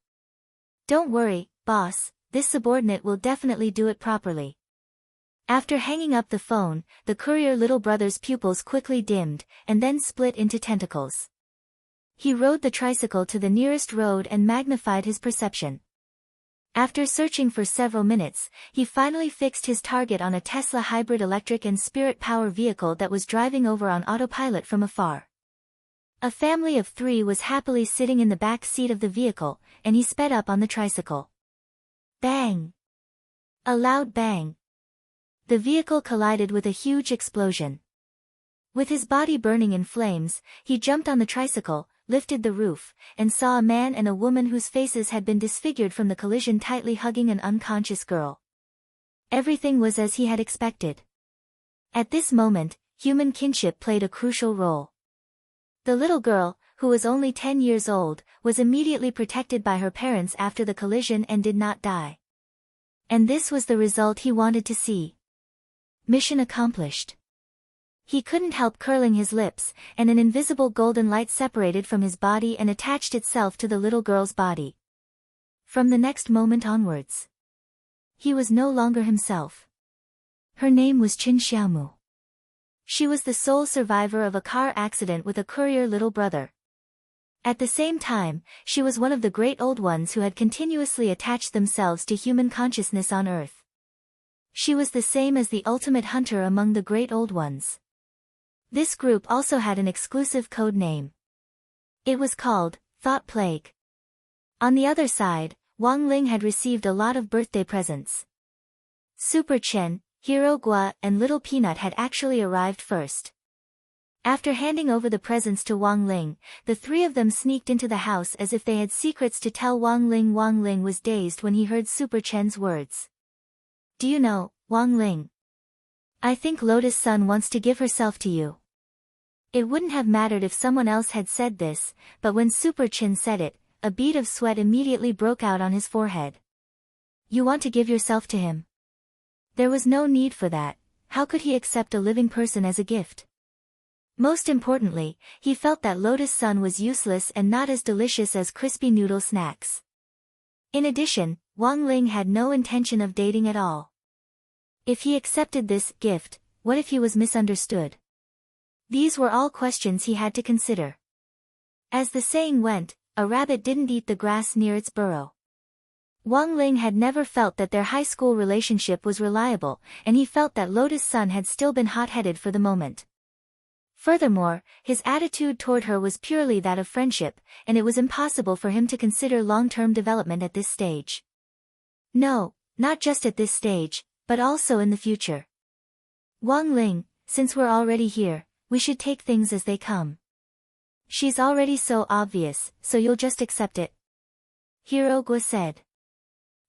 Don't worry, boss, this subordinate will definitely do it properly. After hanging up the phone, the courier little brother's pupils quickly dimmed, and then split into tentacles. He rode the tricycle to the nearest road and magnified his perception. After searching for several minutes, he finally fixed his target on a Tesla hybrid electric and spirit power vehicle that was driving over on autopilot from afar. A family of 3 was happily sitting in the back seat of the vehicle, and he sped up on the tricycle. Bang! A loud bang. The vehicle collided with a huge explosion. With his body burning in flames, he jumped on the tricycle, lifted the roof, and saw a man and a woman whose faces had been disfigured from the collision tightly hugging an unconscious girl. Everything was as he had expected. At this moment, human kinship played a crucial role. The little girl, who was only 10 years old, was immediately protected by her parents after the collision and did not die. And this was the result he wanted to see. Mission accomplished. He couldn't help curling his lips, and an invisible golden light separated from his body and attached itself to the little girl's body. From the next moment onwards, he was no longer himself. Her name was Qin Xiaomu. She was the sole survivor of a car accident with a courier little brother. At the same time, she was one of the great old ones who had continuously attached themselves to human consciousness on Earth. She was the same as the ultimate hunter among the great old ones. This group also had an exclusive code name. It was called Thought Plague. On the other side, Wang Ling had received a lot of birthday presents. Super Chen, Hero Gua, and Little Peanut had actually arrived first. After handing over the presents to Wang Ling, the three of them sneaked into the house as if they had secrets to tell Wang Ling. Wang Ling was dazed when he heard Super Chen's words. Do you know, Wang Ling? I think Lotus Sun wants to give herself to you. It wouldn't have mattered if someone else had said this, but when Super Chen said it, a bead of sweat immediately broke out on his forehead. You want to give yourself to him? There was no need for that. How could he accept a living person as a gift? Most importantly, he felt that Lotus Sun was useless and not as delicious as crispy noodle snacks. In addition, Wang Ling had no intention of dating at all. If he accepted this gift, what if he was misunderstood? These were all questions he had to consider. As the saying went, a rabbit didn't eat the grass near its burrow. Wang Ling had never felt that their high school relationship was reliable, and he felt that Lotus Sun had still been hot-headed for the moment. Furthermore, his attitude toward her was purely that of friendship, and it was impossible for him to consider long-term development at this stage. No, not just at this stage, but also in the future. Wang Ling, since we're already here, we should take things as they come. She's already so obvious, so you'll just accept it. Hero Gua said.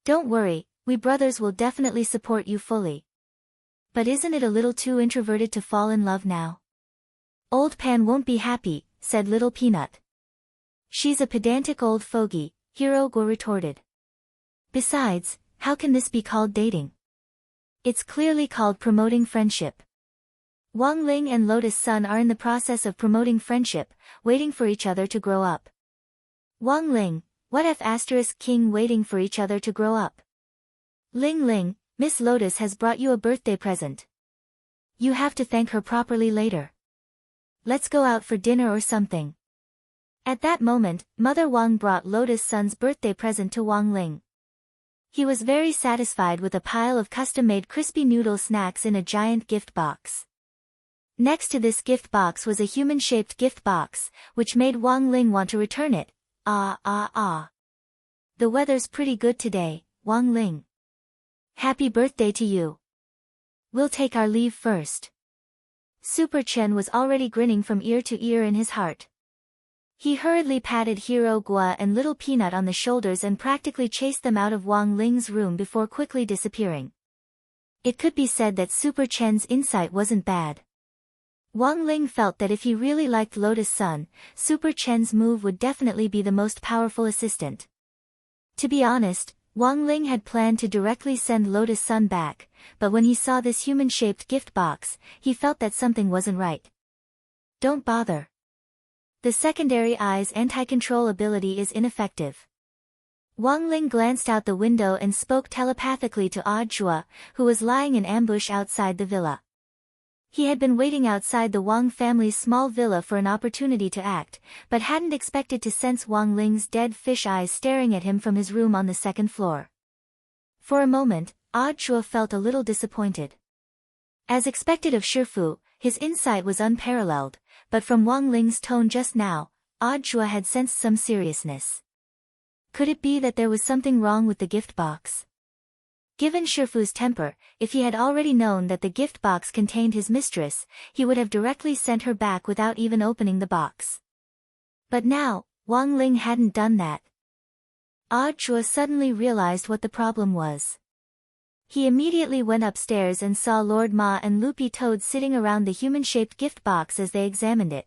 Don't worry, we brothers will definitely support you fully. But isn't it a little too introverted to fall in love now? Old Pan won't be happy, said Little Peanut. She's a pedantic old fogey, Hero Gua retorted. Besides, how can this be called dating? It's clearly called promoting friendship. Wang Ling and Lotus Sun are in the process of promoting friendship, waiting for each other to grow up. Wang Ling, what if *King waiting for each other to grow up? Ling Ling, Miss Lotus has brought you a birthday present. You have to thank her properly later. Let's go out for dinner or something. At that moment, Mother Wang brought Lotus Sun's birthday present to Wang Ling. He was very satisfied with a pile of custom-made crispy noodle snacks in a giant gift box. Next to this gift box was a human-shaped gift box, which made Wang Ling want to return it. Ah. The weather's pretty good today, Wang Ling. Happy birthday to you. We'll take our leave first. Super Chen was already grinning from ear to ear in his heart. He hurriedly patted Hero Gua and Little Peanut on the shoulders and practically chased them out of Wang Ling's room before quickly disappearing. It could be said that Super Chen's insight wasn't bad. Wang Ling felt that if he really liked Lotus Sun, Super Chen's move would definitely be the most powerful assistant. To be honest, Wang Ling had planned to directly send Lotus Sun back, but when he saw this human-shaped gift box, he felt that something wasn't right. Don't bother. The secondary eye's anti-control ability is ineffective. Wang Ling glanced out the window and spoke telepathically to Audiobook, who was lying in ambush outside the villa. He had been waiting outside the Wang family's small villa for an opportunity to act, but hadn't expected to sense Wang Ling's dead fish eyes staring at him from his room on the second floor. For a moment, Audiobook felt a little disappointed. As expected of Shifu, his insight was unparalleled, but from Wang Ling's tone just now, Audiobook had sensed some seriousness. Could it be that there was something wrong with the gift box? Given Shifu's temper, if he had already known that the gift box contained his mistress, he would have directly sent her back without even opening the box. But now, Wang Ling hadn't done that. Audiobook suddenly realized what the problem was. He immediately went upstairs and saw Lord Ma and Loopy Toad sitting around the human-shaped gift box as they examined it.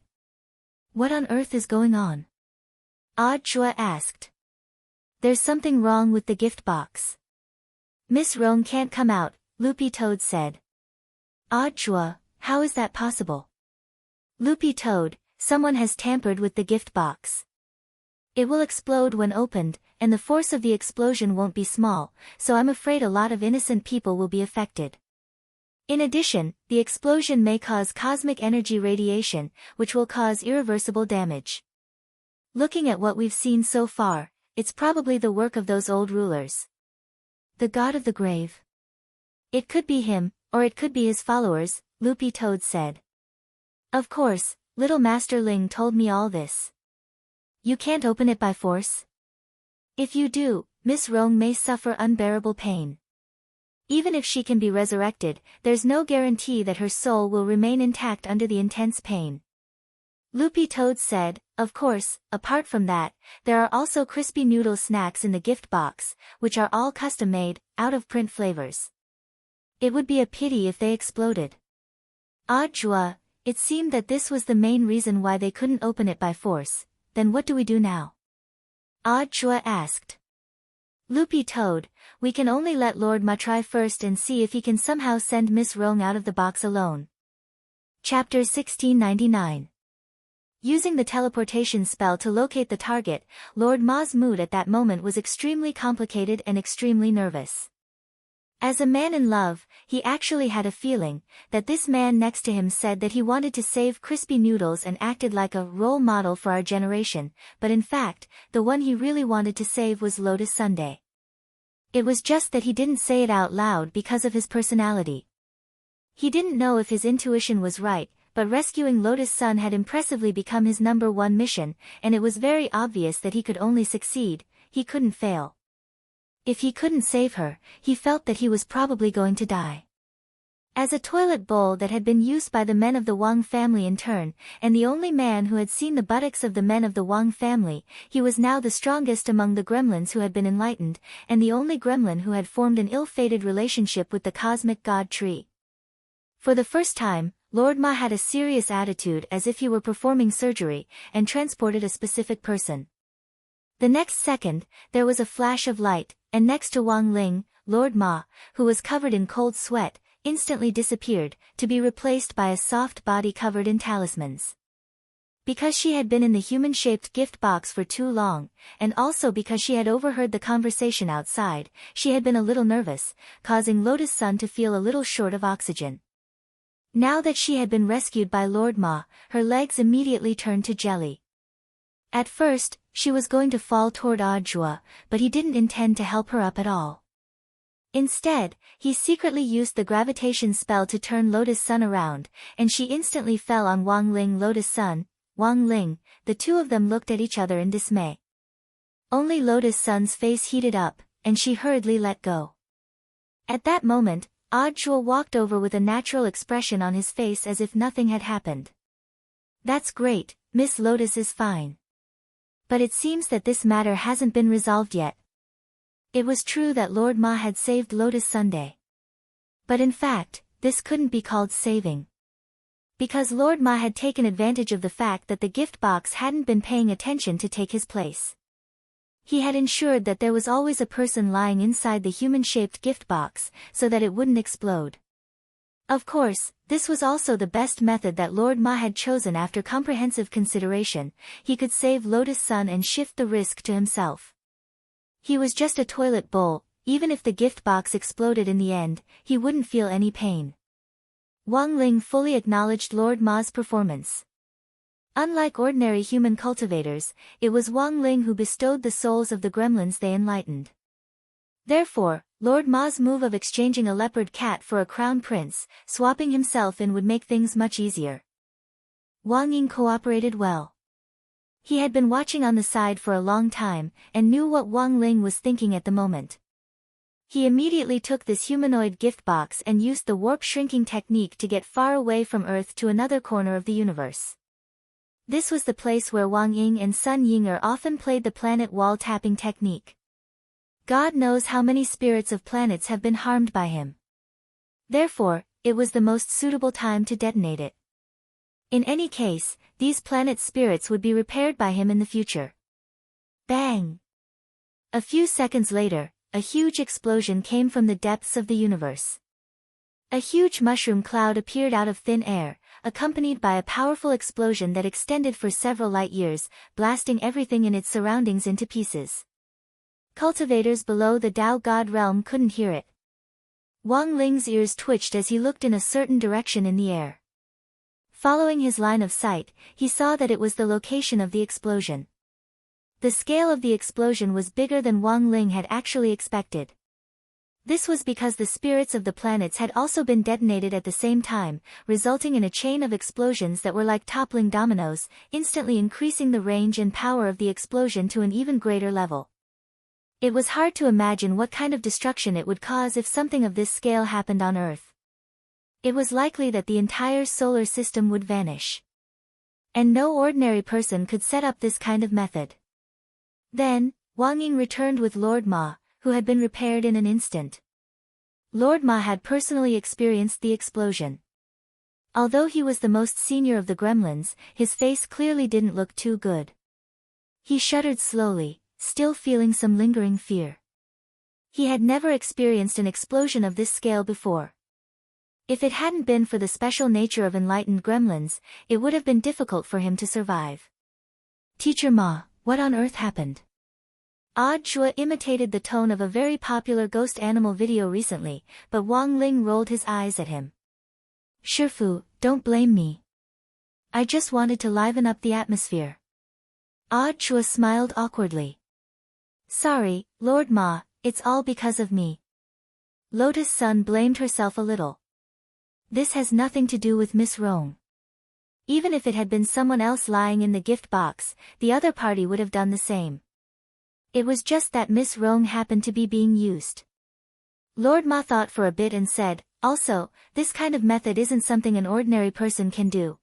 What on earth is going on? Audiobook asked. There's something wrong with the gift box. Miss Rong can't come out, Loopy Toad said. Audiobook, how is that possible? Loopy Toad, someone has tampered with the gift box. It will explode when opened, and the force of the explosion won't be small, so I'm afraid a lot of innocent people will be affected. In addition, the explosion may cause cosmic energy radiation, which will cause irreversible damage. Looking at what we've seen so far, it's probably the work of those old rulers. The god of the grave. It could be him, or it could be his followers, Loopy Toad said. Of course, little Master Ling told me all this. You can't open it by force? If you do, Miss Rong may suffer unbearable pain. Even if she can be resurrected, there's no guarantee that her soul will remain intact under the intense pain. Loopy Toad said, of course, apart from that, there are also crispy noodle snacks in the gift box, which are all custom-made, out-of-print flavors. It would be a pity if they exploded. Jua, it seemed that this was the main reason why they couldn't open it by force. Then what do we do now? Jua asked. Loopy Toad, we can only let Lord Ma try first and see if he can somehow send Miss Rong out of the box alone. Chapter 1699. Using the teleportation spell to locate the target, Lord Ma's mood at that moment was extremely complicated and extremely nervous. As a man in love, he actually had a feeling that this man next to him said that he wanted to save crispy noodles and acted like a role model for our generation, but in fact, the one he really wanted to save was Lotus Sundae. It was just that he didn't say it out loud because of his personality. He didn't know if his intuition was right, but rescuing Lotus Sun had impressively become his #1 mission, and it was very obvious that he could only succeed, he couldn't fail. If he couldn't save her, he felt that he was probably going to die. As a toilet bowl that had been used by the men of the Wang family in turn, and the only man who had seen the buttocks of the men of the Wang family, he was now the strongest among the gremlins who had been enlightened, and the only gremlin who had formed an ill-fated relationship with the cosmic god tree. For the first time, Lord Ma had a serious attitude as if he were performing surgery, and transported a specific person. The next second, there was a flash of light, and next to Wang Ling, Lord Ma, who was covered in cold sweat, instantly disappeared, to be replaced by a soft body covered in talismans. Because she had been in the human-shaped gift box for too long, and also because she had overheard the conversation outside, she had been a little nervous, causing Lotus Sun to feel a little short of oxygen. Now that she had been rescued by Lord Ma, her legs immediately turned to jelly. At first, she was going to fall toward Jua, but he didn't intend to help her up at all. Instead, he secretly used the gravitation spell to turn Lotus Sun around, and she instantly fell on Wang Ling. Lotus Sun, Wang Ling, the two of them looked at each other in dismay. Only Lotus Sun's face heated up, and she hurriedly let go. At that moment, Jua walked over with a natural expression on his face as if nothing had happened. That's great, Miss Lotus is fine. But it seems that this matter hasn't been resolved yet. It was true that Lord Ma had saved Lotus Sundae. But in fact, this couldn't be called saving. Because Lord Ma had taken advantage of the fact that the gift box hadn't been paying attention to take his place. He had ensured that there was always a person lying inside the human-shaped gift box, so that it wouldn't explode. Of course, this was also the best method that Lord Ma had chosen after comprehensive consideration. He could save Lotus Sun and shift the risk to himself. He was just a toilet bowl, even if the gift box exploded in the end, he wouldn't feel any pain. Wang Ling fully acknowledged Lord Ma's performance. Unlike ordinary human cultivators, it was Wang Ling who bestowed the souls of the gremlins they enlightened. Therefore, Lord Ma's move of exchanging a leopard cat for a crown prince, swapping himself in would make things much easier. Wang Ying cooperated well. He had been watching on the side for a long time, and knew what Wang Ling was thinking at the moment. He immediately took this humanoid gift box and used the warp shrinking technique to get far away from Earth to another corner of the universe. This was the place where Wang Ying and Sun Yinger often played the planet wall tapping technique. God knows how many spirits of planets have been harmed by him. Therefore, it was the most suitable time to detonate it. In any case, these planet spirits would be repaired by him in the future. Bang! A few seconds later, a huge explosion came from the depths of the universe. A huge mushroom cloud appeared out of thin air, accompanied by a powerful explosion that extended for several light years, blasting everything in its surroundings into pieces. Cultivators below the Dao God realm couldn't hear it. Wang Ling's ears twitched as he looked in a certain direction in the air. Following his line of sight, he saw that it was the location of the explosion. The scale of the explosion was bigger than Wang Ling had actually expected. This was because the spirits of the planets had also been detonated at the same time, resulting in a chain of explosions that were like toppling dominoes, instantly increasing the range and power of the explosion to an even greater level. It was hard to imagine what kind of destruction it would cause if something of this scale happened on Earth. It was likely that the entire solar system would vanish. And no ordinary person could set up this kind of method. Then, Wang Ying returned with Lord Ma, who had been repaired in an instant. Lord Ma had personally experienced the explosion. Although he was the most senior of the gremlins, his face clearly didn't look too good. He shuddered slowly, still feeling some lingering fear. He had never experienced an explosion of this scale before. If it hadn't been for the special nature of enlightened gremlins, it would have been difficult for him to survive. Teacher Ma, what on earth happened? Odd Shua imitated the tone of a very popular ghost animal video recently, but Wang Ling rolled his eyes at him. Shifu, don't blame me. I just wanted to liven up the atmosphere. Odd Shua smiled awkwardly. Sorry, Lord Ma, it's all because of me. Lotus Sun blamed herself a little. This has nothing to do with Miss Rong. Even if it had been someone else lying in the gift box, the other party would have done the same. It was just that Miss Rong happened to be being used. Lord Ma thought for a bit and said, also, this kind of method isn't something an ordinary person can do.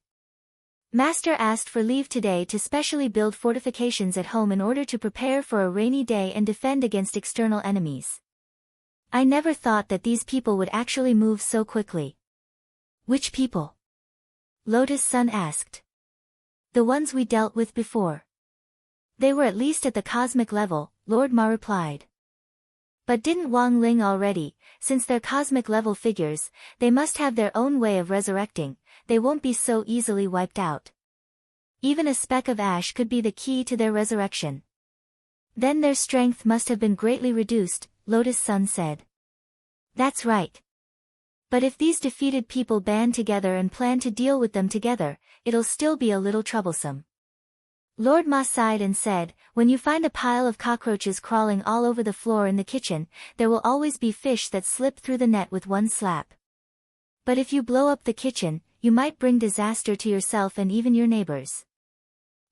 Master asked for leave today to specially build fortifications at home in order to prepare for a rainy day and defend against external enemies. I never thought that these people would actually move so quickly. Which people? Lotus Sun asked. The ones we dealt with before. They were at least at the cosmic level, Lord Ma replied. But didn't Wang Ling already, since they're cosmic level figures, they must have their own way of resurrecting, they won't be so easily wiped out. Even a speck of ash could be the key to their resurrection. Then their strength must have been greatly reduced, Lotus Sun said. That's right. But if these defeated people band together and plan to deal with them together, it'll still be a little troublesome. Lord Ma sighed and said, when you find a pile of cockroaches crawling all over the floor in the kitchen, there will always be fish that slip through the net with one slap. But if you blow up the kitchen, you might bring disaster to yourself and even your neighbors.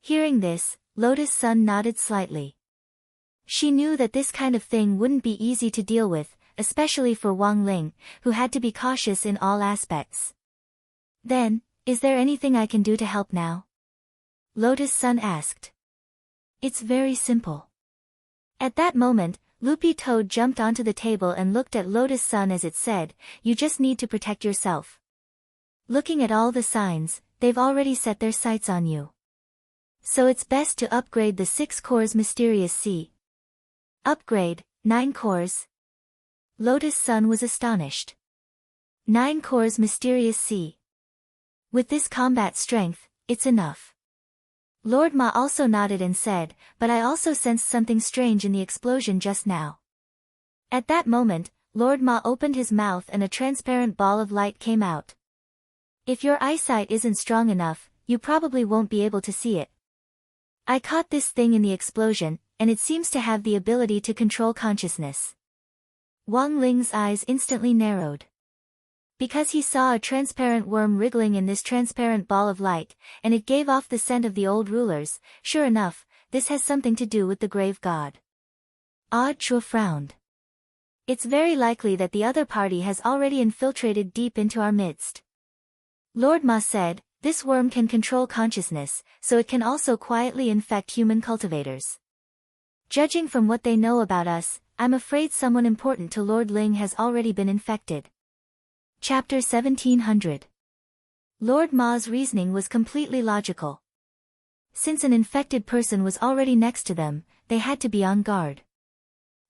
Hearing this, Lotus Sun nodded slightly. She knew that this kind of thing wouldn't be easy to deal with, especially for Wang Ling, who had to be cautious in all aspects. Then, is there anything I can do to help now? Lotus Sun asked. It's very simple. At that moment, Loopy Toad jumped onto the table and looked at Lotus Sun as it said, you just need to protect yourself. Looking at all the signs, they've already set their sights on you. So it's best to upgrade the 6 cores Mysterious Sea. Upgrade, 9 cores. Lotus Sun was astonished. 9 cores Mysterious Sea. With this combat strength, it's enough. Lord Ma also nodded and said, but I also sensed something strange in the explosion just now. At that moment, Lord Ma opened his mouth and a transparent ball of light came out. If your eyesight isn't strong enough, you probably won't be able to see it. I caught this thing in the explosion, and it seems to have the ability to control consciousness. Wang Ling's eyes instantly narrowed. Because he saw a transparent worm wriggling in this transparent ball of light, and it gave off the scent of the old rulers, sure enough, this has something to do with the grave god. Odd Chua frowned. It's very likely that the other party has already infiltrated deep into our midst. Lord Ma said, this worm can control consciousness, so it can also quietly infect human cultivators. Judging from what they know about us, I'm afraid someone important to Lord Ling has already been infected. Chapter 1700. Lord Ma's reasoning was completely logical. Since an infected person was already next to them, they had to be on guard.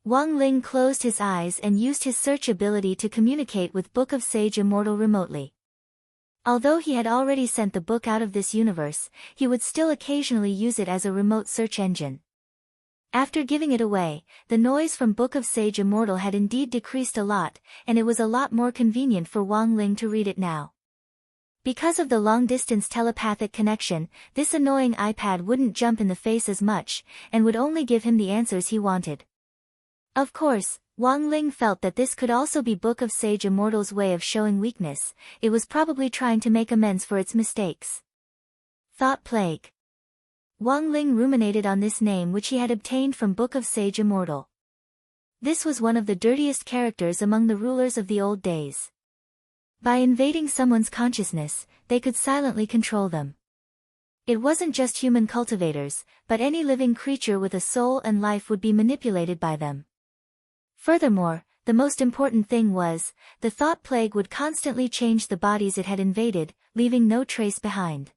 Wang Ling closed his eyes and used his search ability to communicate with Book of Sage Immortal remotely. Although he had already sent the book out of this universe, he would still occasionally use it as a remote search engine. After giving it away, the noise from Book of Sage Immortal had indeed decreased a lot, and it was a lot more convenient for Wang Ling to read it now. Because of the long-distance telepathic connection, this annoying iPad wouldn't jump in the face as much, and would only give him the answers he wanted. Of course, Wang Ling felt that this could also be Book of Sage Immortal's way of showing weakness. It was probably trying to make amends for its mistakes. Thought Plague. Wang Ling ruminated on this name which he had obtained from Book of Sage Immortal. This was one of the dirtiest characters among the rulers of the old days. By invading someone's consciousness, they could silently control them. It wasn't just human cultivators, but any living creature with a soul and life would be manipulated by them. Furthermore, the most important thing was, the thought plague would constantly change the bodies it had invaded, leaving no trace behind.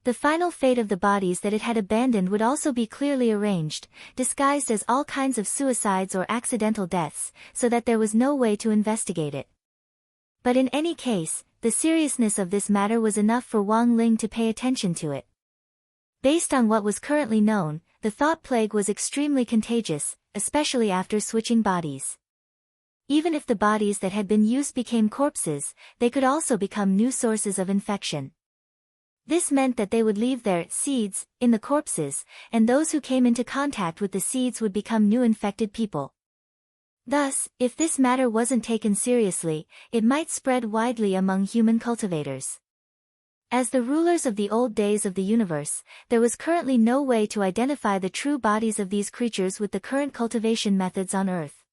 The final fate of the bodies that it had abandoned would also be clearly arranged, disguised as all kinds of suicides or accidental deaths, so that there was no way to investigate it. But in any case, the seriousness of this matter was enough for Wang Ling to pay attention to it. Based on what was currently known, the thought plague was extremely contagious, especially after switching bodies. Even if the bodies that had been used became corpses, they could also become new sources of infection. This meant that they would leave their seeds in the corpses, and those who came into contact with the seeds would become new infected people. Thus, if this matter wasn't taken seriously, it might spread widely among human cultivators. As the rulers of the old days of the universe, there was currently no way to identify the true bodies of these creatures with the current cultivation methods on Earth.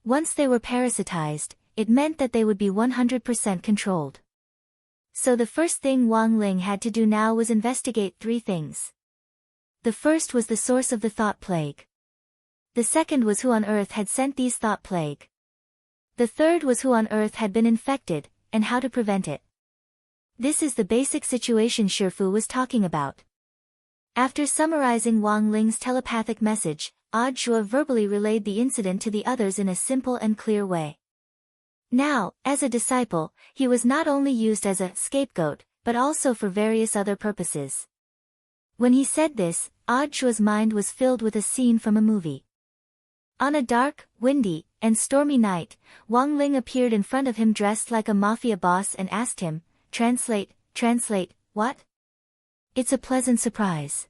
Once they were parasitized, it meant that they would be 100% controlled. So the first thing Wang Ling had to do now was investigate three things. The first was the source of the thought plague. The second was who on earth had sent these thought plague. The third was who on earth had been infected, and how to prevent it. This is the basic situation Shifu was talking about. After summarizing Wang Ling's telepathic message, Zhuo verbally relayed the incident to the others in a simple and clear way. Now, as a disciple, he was not only used as a scapegoat, but also for various other purposes. When he said this, Zhuo's mind was filled with a scene from a movie. On a dark, windy, and stormy night, Wang Ling appeared in front of him dressed like a mafia boss and asked him, translate, what? It's a pleasant surprise.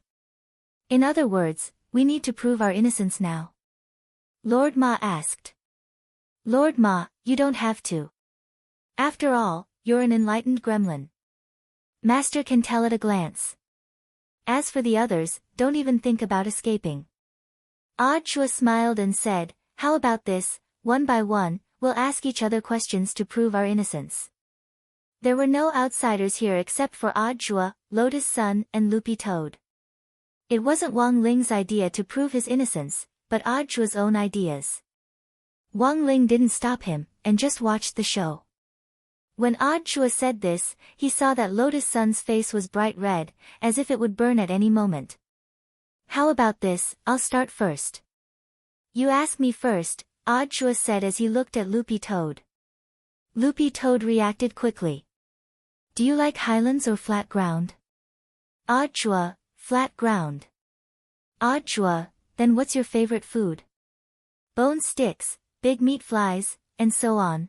In other words, we need to prove our innocence now. Lord Ma asked. Lord Ma, you don't have to. After all, you're an enlightened gremlin. Master can tell at a glance. As for the others, don't even think about escaping. Zhuo smiled and said, how about this, one by one, we'll ask each other questions to prove our innocence. There were no outsiders here except for Zhuo, Lotus Sun, and Loopy Toad. It wasn't Wang Ling's idea to prove his innocence, but Zhuo's own ideas. Wang Ling didn't stop him, and just watched the show. When Zhuo said this, he saw that Lotus Sun's face was bright red, as if it would burn at any moment. How about this, I'll start first. You ask me first, Zhuo said as he looked at Loopy Toad. Loopy Toad reacted quickly. Do you like highlands or flat ground? Zhuo, flat ground. Zhuo, then what's your favorite food? Bone sticks, big meat flies, and so on.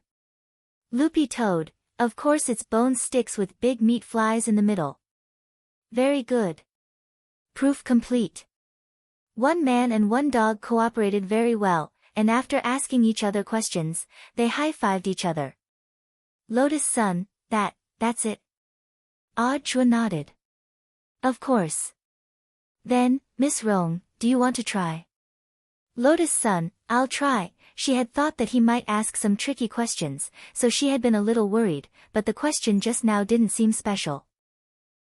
Loopy Toad, of course it's bone sticks with big meat flies in the middle. Very good. Proof complete. One man and one dog cooperated very well, and after asking each other questions, they high-fived each other. Lotus Sun, that's it. Zhuo nodded. Of course. Then, Miss Rong, do you want to try? Lotus Sun, I'll try. She had thought that he might ask some tricky questions, so she had been a little worried, but the question just now didn't seem special.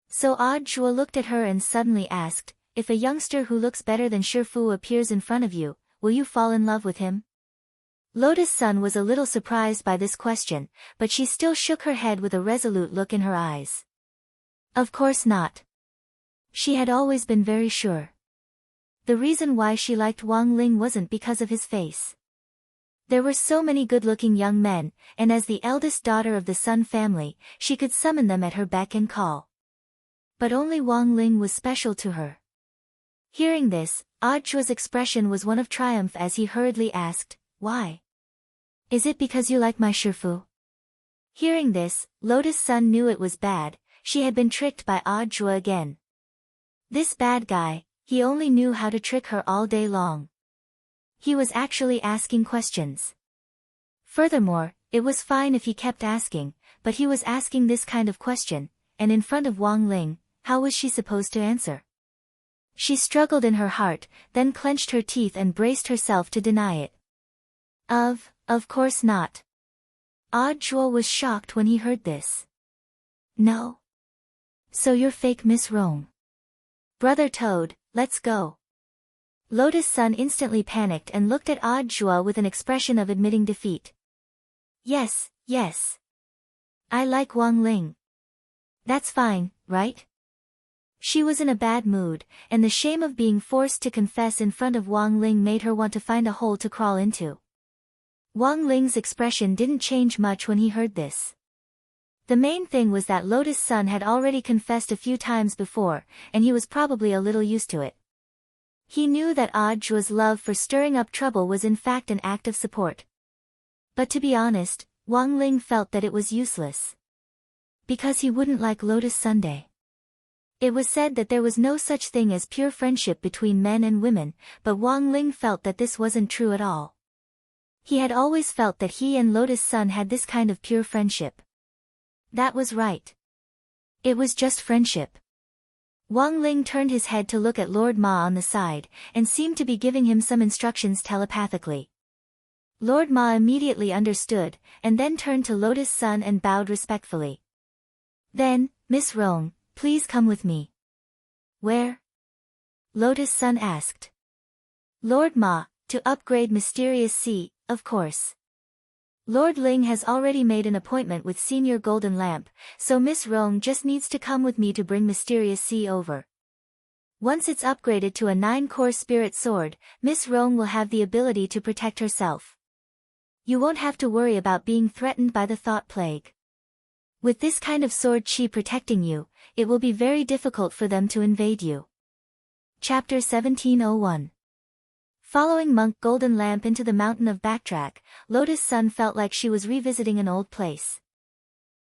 So Zhuo looked at her and suddenly asked, if a youngster who looks better than Shifu appears in front of you, will you fall in love with him? Lotus Sun was a little surprised by this question, but she still shook her head with a resolute look in her eyes. Of course not. She had always been very sure. The reason why she liked Wang Ling wasn't because of his face. There were so many good-looking young men, and as the eldest daughter of the Sun family, she could summon them at her beck and call. But only Wang Ling was special to her. Hearing this, Zhuo's expression was one of triumph as he hurriedly asked, why? Is it because you like my Shifu? Hearing this, Lotus Sun knew it was bad. She had been tricked by Zhuo again. This bad guy, he only knew how to trick her all day long. He was actually asking questions. Furthermore, it was fine if he kept asking, but he was asking this kind of question, and in front of Wang Ling, how was she supposed to answer? She struggled in her heart, then clenched her teeth and braced herself to deny it. Of course not. Zhuo was shocked when he heard this. No. So you're fake Miss Rong. Brother Toad, let's go. Lotus Sun instantly panicked and looked at Zhuo with an expression of admitting defeat. Yes. I like Wang Ling. That's fine, right? She was in a bad mood, and the shame of being forced to confess in front of Wang Ling made her want to find a hole to crawl into. Wang Ling's expression didn't change much when he heard this. The main thing was that Lotus Sun had already confessed a few times before, and he was probably a little used to it. He knew that Zhuo's love for stirring up trouble was in fact an act of support. But to be honest, Wang Ling felt that it was useless. Because he wouldn't like Lotus Sunday. It was said that there was no such thing as pure friendship between men and women, but Wang Ling felt that this wasn't true at all. He had always felt that he and Lotus Sun had this kind of pure friendship. That was right. It was just friendship. Wang Ling turned his head to look at Lord Ma on the side, and seemed to be giving him some instructions telepathically. Lord Ma immediately understood, and then turned to Lotus Sun and bowed respectfully. Then, Miss Rong, please come with me. Where? Lotus Sun asked. Lord Ma, to upgrade Mysterious Sea, of course. Lord Ling has already made an appointment with Senior Golden Lamp, so Miss Rong just needs to come with me to bring Mysterious Sea over. Once it's upgraded to a 9-core spirit sword, Miss Rong will have the ability to protect herself. You won't have to worry about being threatened by the thought plague. With this kind of sword chi protecting you, it will be very difficult for them to invade you. Chapter 1701. Following Monk Golden Lamp into the mountain of Backtrack, Lotus Sun felt like she was revisiting an old place.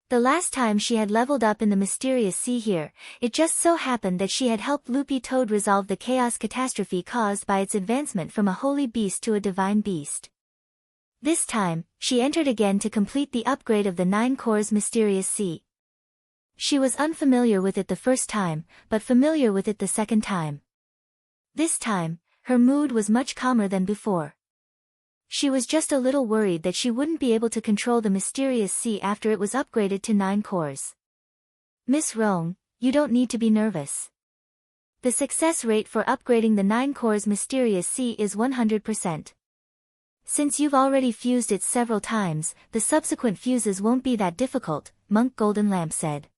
The last time she had leveled up in the Mysterious Sea here, it just so happened that she had helped Loopy Toad resolve the chaos catastrophe caused by its advancement from a holy beast to a divine beast. This time, she entered again to complete the upgrade of the 9 cores Mysterious Sea. She was unfamiliar with it the first time, but familiar with it the second time. This time, her mood was much calmer than before. She was just a little worried that she wouldn't be able to control the Mysterious Sea after it was upgraded to 9 cores. Miss Rong, you don't need to be nervous. The success rate for upgrading the 9 cores Mysterious Sea is 100%. Since you've already fused it several times, the subsequent fuses won't be that difficult, Monk Golden Lamp said.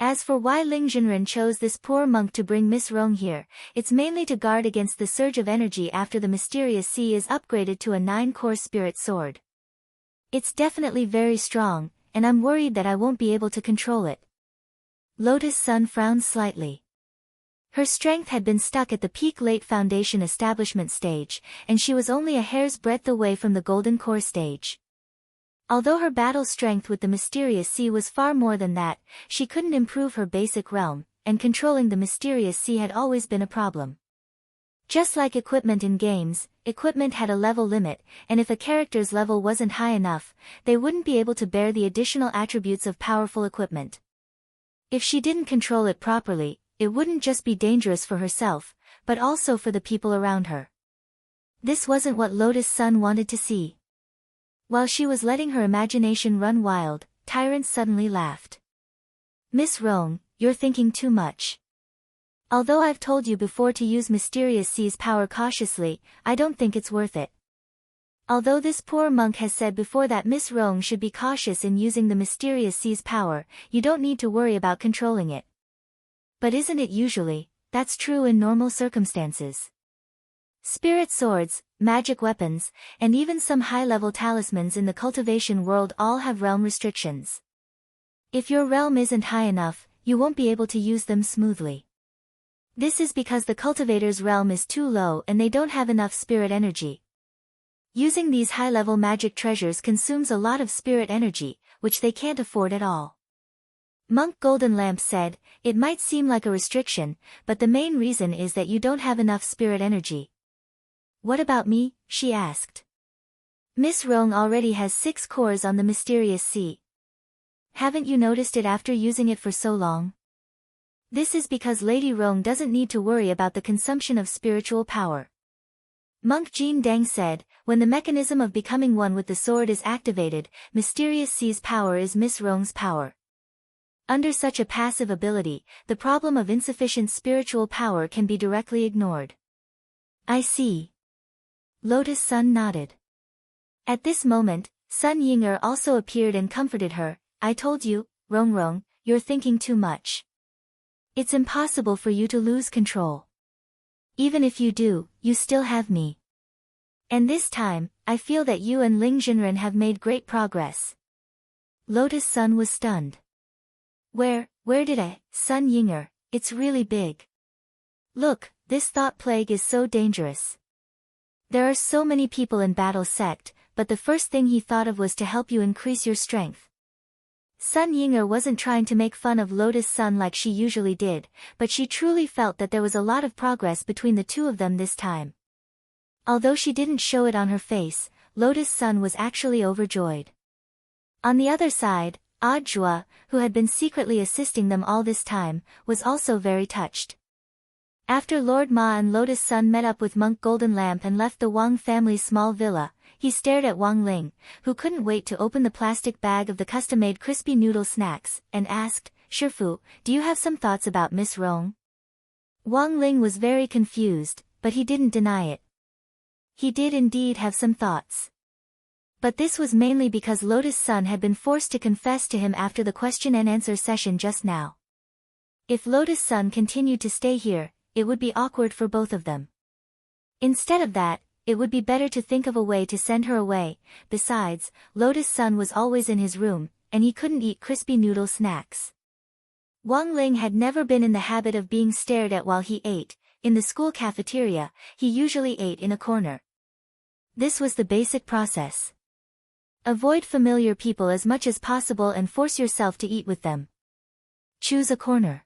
As for why Ling Jinren chose this poor monk to bring Miss Rong here, it's mainly to guard against the surge of energy after the Mysterious Sea is upgraded to a 9-core spirit sword. It's definitely very strong, and I'm worried that I won't be able to control it. Lotus Sun frowned slightly. Her strength had been stuck at the peak late foundation establishment stage, and she was only a hair's breadth away from the golden core stage. Although her battle strength with the Mysterious Sea was far more than that, she couldn't improve her basic realm, and controlling the Mysterious Sea had always been a problem. Just like equipment in games, equipment had a level limit, and if a character's level wasn't high enough, they wouldn't be able to bear the additional attributes of powerful equipment. If she didn't control it properly, it wouldn't just be dangerous for herself, but also for the people around her. This wasn't what Lotus Sun wanted to see. While she was letting her imagination run wild, Tyrant suddenly laughed. Miss Rong, you're thinking too much. Although I've told you before to use Mysterious Sea's power cautiously, I don't think it's worth it. Although this poor monk has said before that Miss Rong should be cautious in using the Mysterious Sea's power, you don't need to worry about controlling it. But isn't it usually, that's true in normal circumstances? Spirit swords, magic weapons, and even some high-level talismans in the cultivation world all have realm restrictions. If your realm isn't high enough, you won't be able to use them smoothly. This is because the cultivator's realm is too low and they don't have enough spirit energy. Using these high-level magic treasures consumes a lot of spirit energy, which they can't afford at all. Monk Golden Lamp said, it might seem like a restriction, but the main reason is that you don't have enough spirit energy. What about me? She asked. Miss Rong already has 6 cores on the mysterious sea. Haven't you noticed it after using it for so long? This is because Lady Rong doesn't need to worry about the consumption of spiritual power. Monk Jin Deng said, when the mechanism of becoming one with the sword is activated, Mysterious Sea's power is Miss Rong's power. Under such a passive ability, the problem of insufficient spiritual power can be directly ignored. I see. Lotus Sun nodded. At this moment, Sun Yinger also appeared and comforted her. I told you, Rong, you're thinking too much. It's impossible for you to lose control. Even if you do, you still have me. And this time, I feel that you and Ling Jinren have made great progress. Lotus Sun was stunned. Where did I? Sun Yinger, it's really big. Look, this thought plague is so dangerous. There are so many people in Battle Sect, but the first thing he thought of was to help you increase your strength. Sun Yinger wasn't trying to make fun of Lotus Sun like she usually did, but she truly felt that there was a lot of progress between the two of them this time. Although she didn't show it on her face, Lotus Sun was actually overjoyed. On the other side, Odd Jua, who had been secretly assisting them all this time, was also very touched. After Lord Ma and Lotus Sun met up with Monk Golden Lamp and left the Wang family's small villa, he stared at Wang Ling, who couldn't wait to open the plastic bag of the custom-made crispy noodle snacks, and asked, Shifu, do you have some thoughts about Miss Rong? Wang Ling was very confused, but he didn't deny it. He did indeed have some thoughts. But this was mainly because Lotus Sun had been forced to confess to him after the question and answer session just now. If Lotus Sun continued to stay here, it would be awkward for both of them. Instead of that, it would be better to think of a way to send her away. Besides, Lotus Sun was always in his room, and he couldn't eat crispy noodle snacks. Wang Ling had never been in the habit of being stared at while he ate. In the school cafeteria, he usually ate in a corner. This was the basic process. Avoid familiar people as much as possible and force yourself to eat with them. Choose a corner.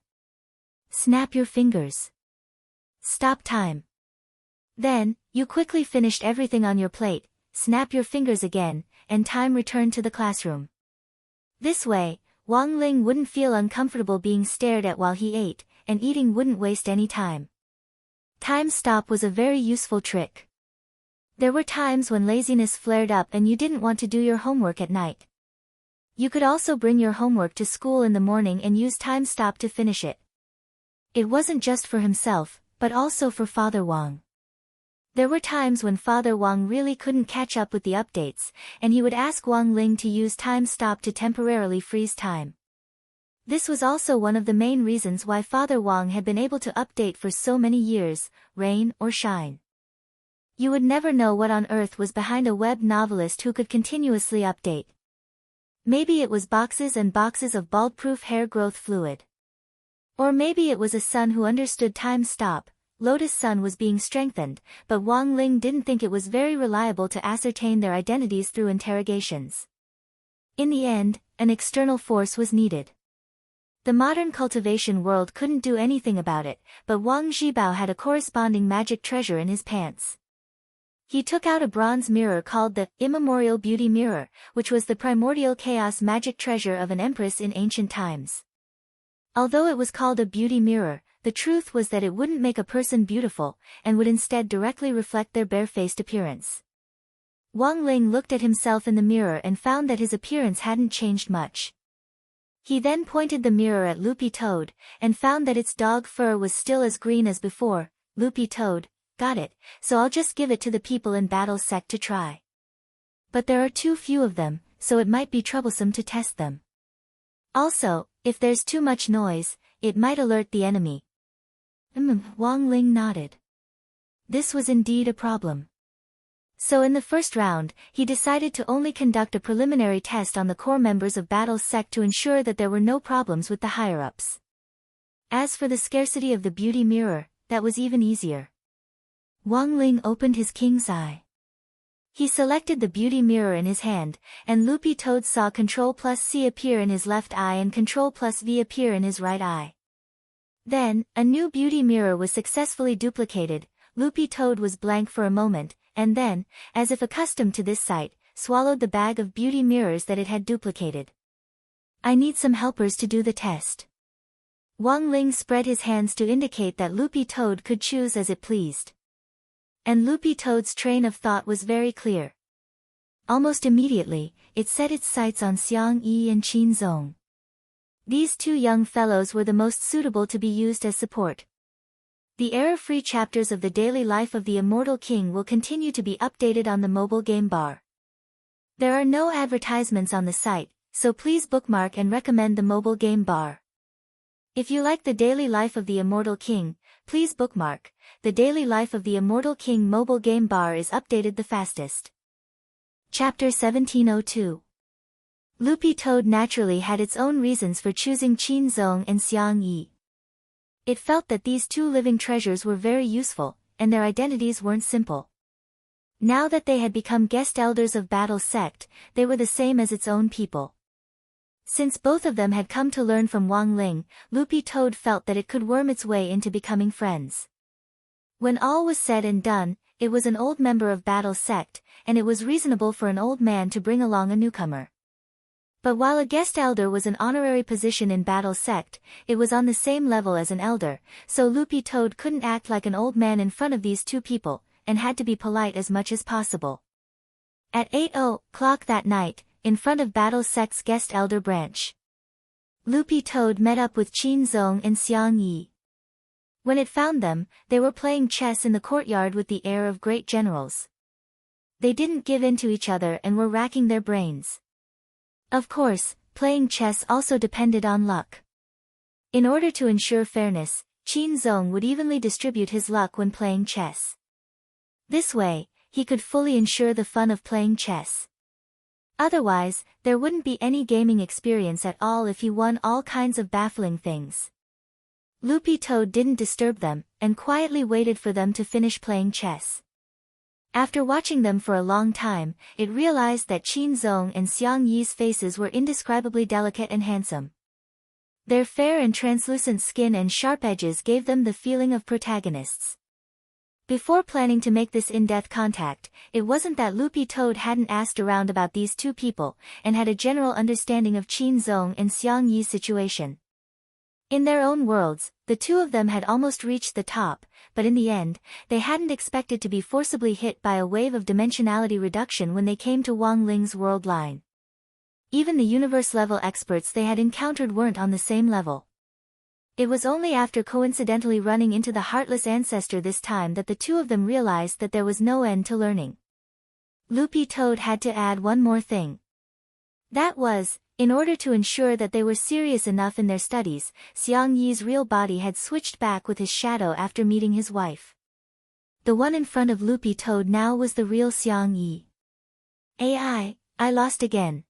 Snap your fingers. Stop time. Then, you quickly finished everything on your plate, snap your fingers again, and time returned to the classroom. This way, Wang Ling wouldn't feel uncomfortable being stared at while he ate, and eating wouldn't waste any time. Time stop was a very useful trick. There were times when laziness flared up and you didn't want to do your homework at night. You could also bring your homework to school in the morning and use time stop to finish it. It wasn't just for himself, but also for Father Wang. There were times when Father Wang really couldn't catch up with the updates, and he would ask Wang Ling to use time stop to temporarily freeze time. This was also one of the main reasons why Father Wang had been able to update for so many years, rain or shine. You would never know what on earth was behind a web novelist who could continuously update. Maybe it was boxes and boxes of bald-proof hair growth fluid. Or maybe it was a son who understood time stop. Lotus Sun was being strengthened, but Wang Ling didn't think it was very reliable to ascertain their identities through interrogations. In the end, an external force was needed. The modern cultivation world couldn't do anything about it, but Wang Zhibao had a corresponding magic treasure in his pants. He took out a bronze mirror called the Immemorial Beauty Mirror, which was the primordial chaos magic treasure of an empress in ancient times. Although it was called a beauty mirror, the truth was that it wouldn't make a person beautiful, and would instead directly reflect their barefaced appearance. Wang Ling looked at himself in the mirror and found that his appearance hadn't changed much. He then pointed the mirror at Loopy Toad, and found that its dog fur was still as green as before. Loopy Toad, got it, so I'll just give it to the people in Battle Sect to try. But there are too few of them, so it might be troublesome to test them. Also, if there's too much noise, it might alert the enemy. Wang Ling nodded. This was indeed a problem. So in the first round, he decided to only conduct a preliminary test on the core members of Battle Sect to ensure that there were no problems with the higher-ups. As for the scarcity of the beauty mirror, that was even easier. Wang Ling opened his king's eye. He selected the beauty mirror in his hand, and Loopy Toad saw Ctrl+C appear in his left eye and Ctrl+V appear in his right eye. Then, a new beauty mirror was successfully duplicated. Loopy Toad was blank for a moment, and then, as if accustomed to this sight, swallowed the bag of beauty mirrors that it had duplicated. I need some helpers to do the test. Wang Ling spread his hands to indicate that Loopy Toad could choose as it pleased. And Loopy Toad's train of thought was very clear. Almost immediately, it set its sights on Xiang Yi and Qin Zong. These two young fellows were the most suitable to be used as support. The error-free chapters of the daily life of the Immortal King will continue to be updated on the mobile game bar. There are no advertisements on the site, so please bookmark and recommend the mobile game bar. If you like the daily life of the Immortal King, please bookmark. The daily life of the Immortal King mobile game bar is updated the fastest. Chapter 1702. Loopy Toad naturally had its own reasons for choosing Qin Zong and Xiang Yi. It felt that these two living treasures were very useful, and their identities weren't simple. Now that they had become guest elders of Battle Sect, they were the same as its own people. Since both of them had come to learn from Wang Ling, Loopy Toad felt that it could worm its way into becoming friends. When all was said and done, it was an old member of Battle Sect, and it was reasonable for an old man to bring along a newcomer. But while a guest elder was an honorary position in Battle Sect, it was on the same level as an elder, so Loopy Toad couldn't act like an old man in front of these two people, and had to be polite as much as possible. At 8:00 that night, in front of Battle Sect's guest elder branch, Loopy Toad met up with Qin Zong and Xiang Yi. When it found them, they were playing chess in the courtyard with the air of great generals. They didn't give in to each other and were racking their brains. Of course, playing chess also depended on luck. In order to ensure fairness, Qin Zong would evenly distribute his luck when playing chess. This way, he could fully ensure the fun of playing chess. Otherwise, there wouldn't be any gaming experience at all if he won all kinds of baffling things. Loopy Toad didn't disturb them, and quietly waited for them to finish playing chess. After watching them for a long time, it realized that Qin Zong and Xiang Yi's faces were indescribably delicate and handsome. Their fair and translucent skin and sharp edges gave them the feeling of protagonists. Before planning to make this in-depth contact, it wasn't that Loopy Toad hadn't asked around about these two people, and had a general understanding of Qin Zong and Xiang Yi's situation. In their own worlds, the two of them had almost reached the top, but in the end, they hadn't expected to be forcibly hit by a wave of dimensionality reduction when they came to Wang Ling's world line. Even the universe-level experts they had encountered weren't on the same level. It was only after coincidentally running into the heartless ancestor this time that the two of them realized that there was no end to learning. Loopy Toad had to add one more thing. That was, in order to ensure that they were serious enough in their studies, Xiang Yi's real body had switched back with his shadow after meeting his wife. The one in front of Loopy Toad now was the real Xiang Yi. I lost again.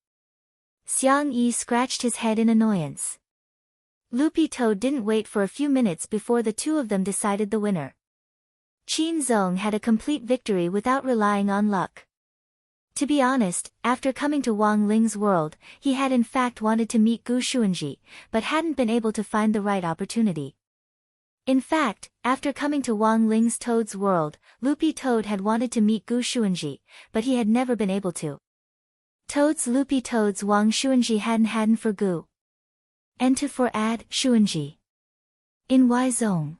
Xiang Yi scratched his head in annoyance. Loopy Toad didn't wait for a few minutes before the two of them decided the winner. Qin Zong had a complete victory without relying on luck. To be honest, after coming to Wang Ling's world, he had in fact wanted to meet Gu Xuanji, but hadn't been able to find the right opportunity. In fact, after coming to Wang Ling's Toad's world, Loopy Toad had wanted to meet Gu Xuanji, but he had never been able to. Loopy Toad's Wang Xuanji hadn't for Gu. And to for Ad Xuanji. In Y zone.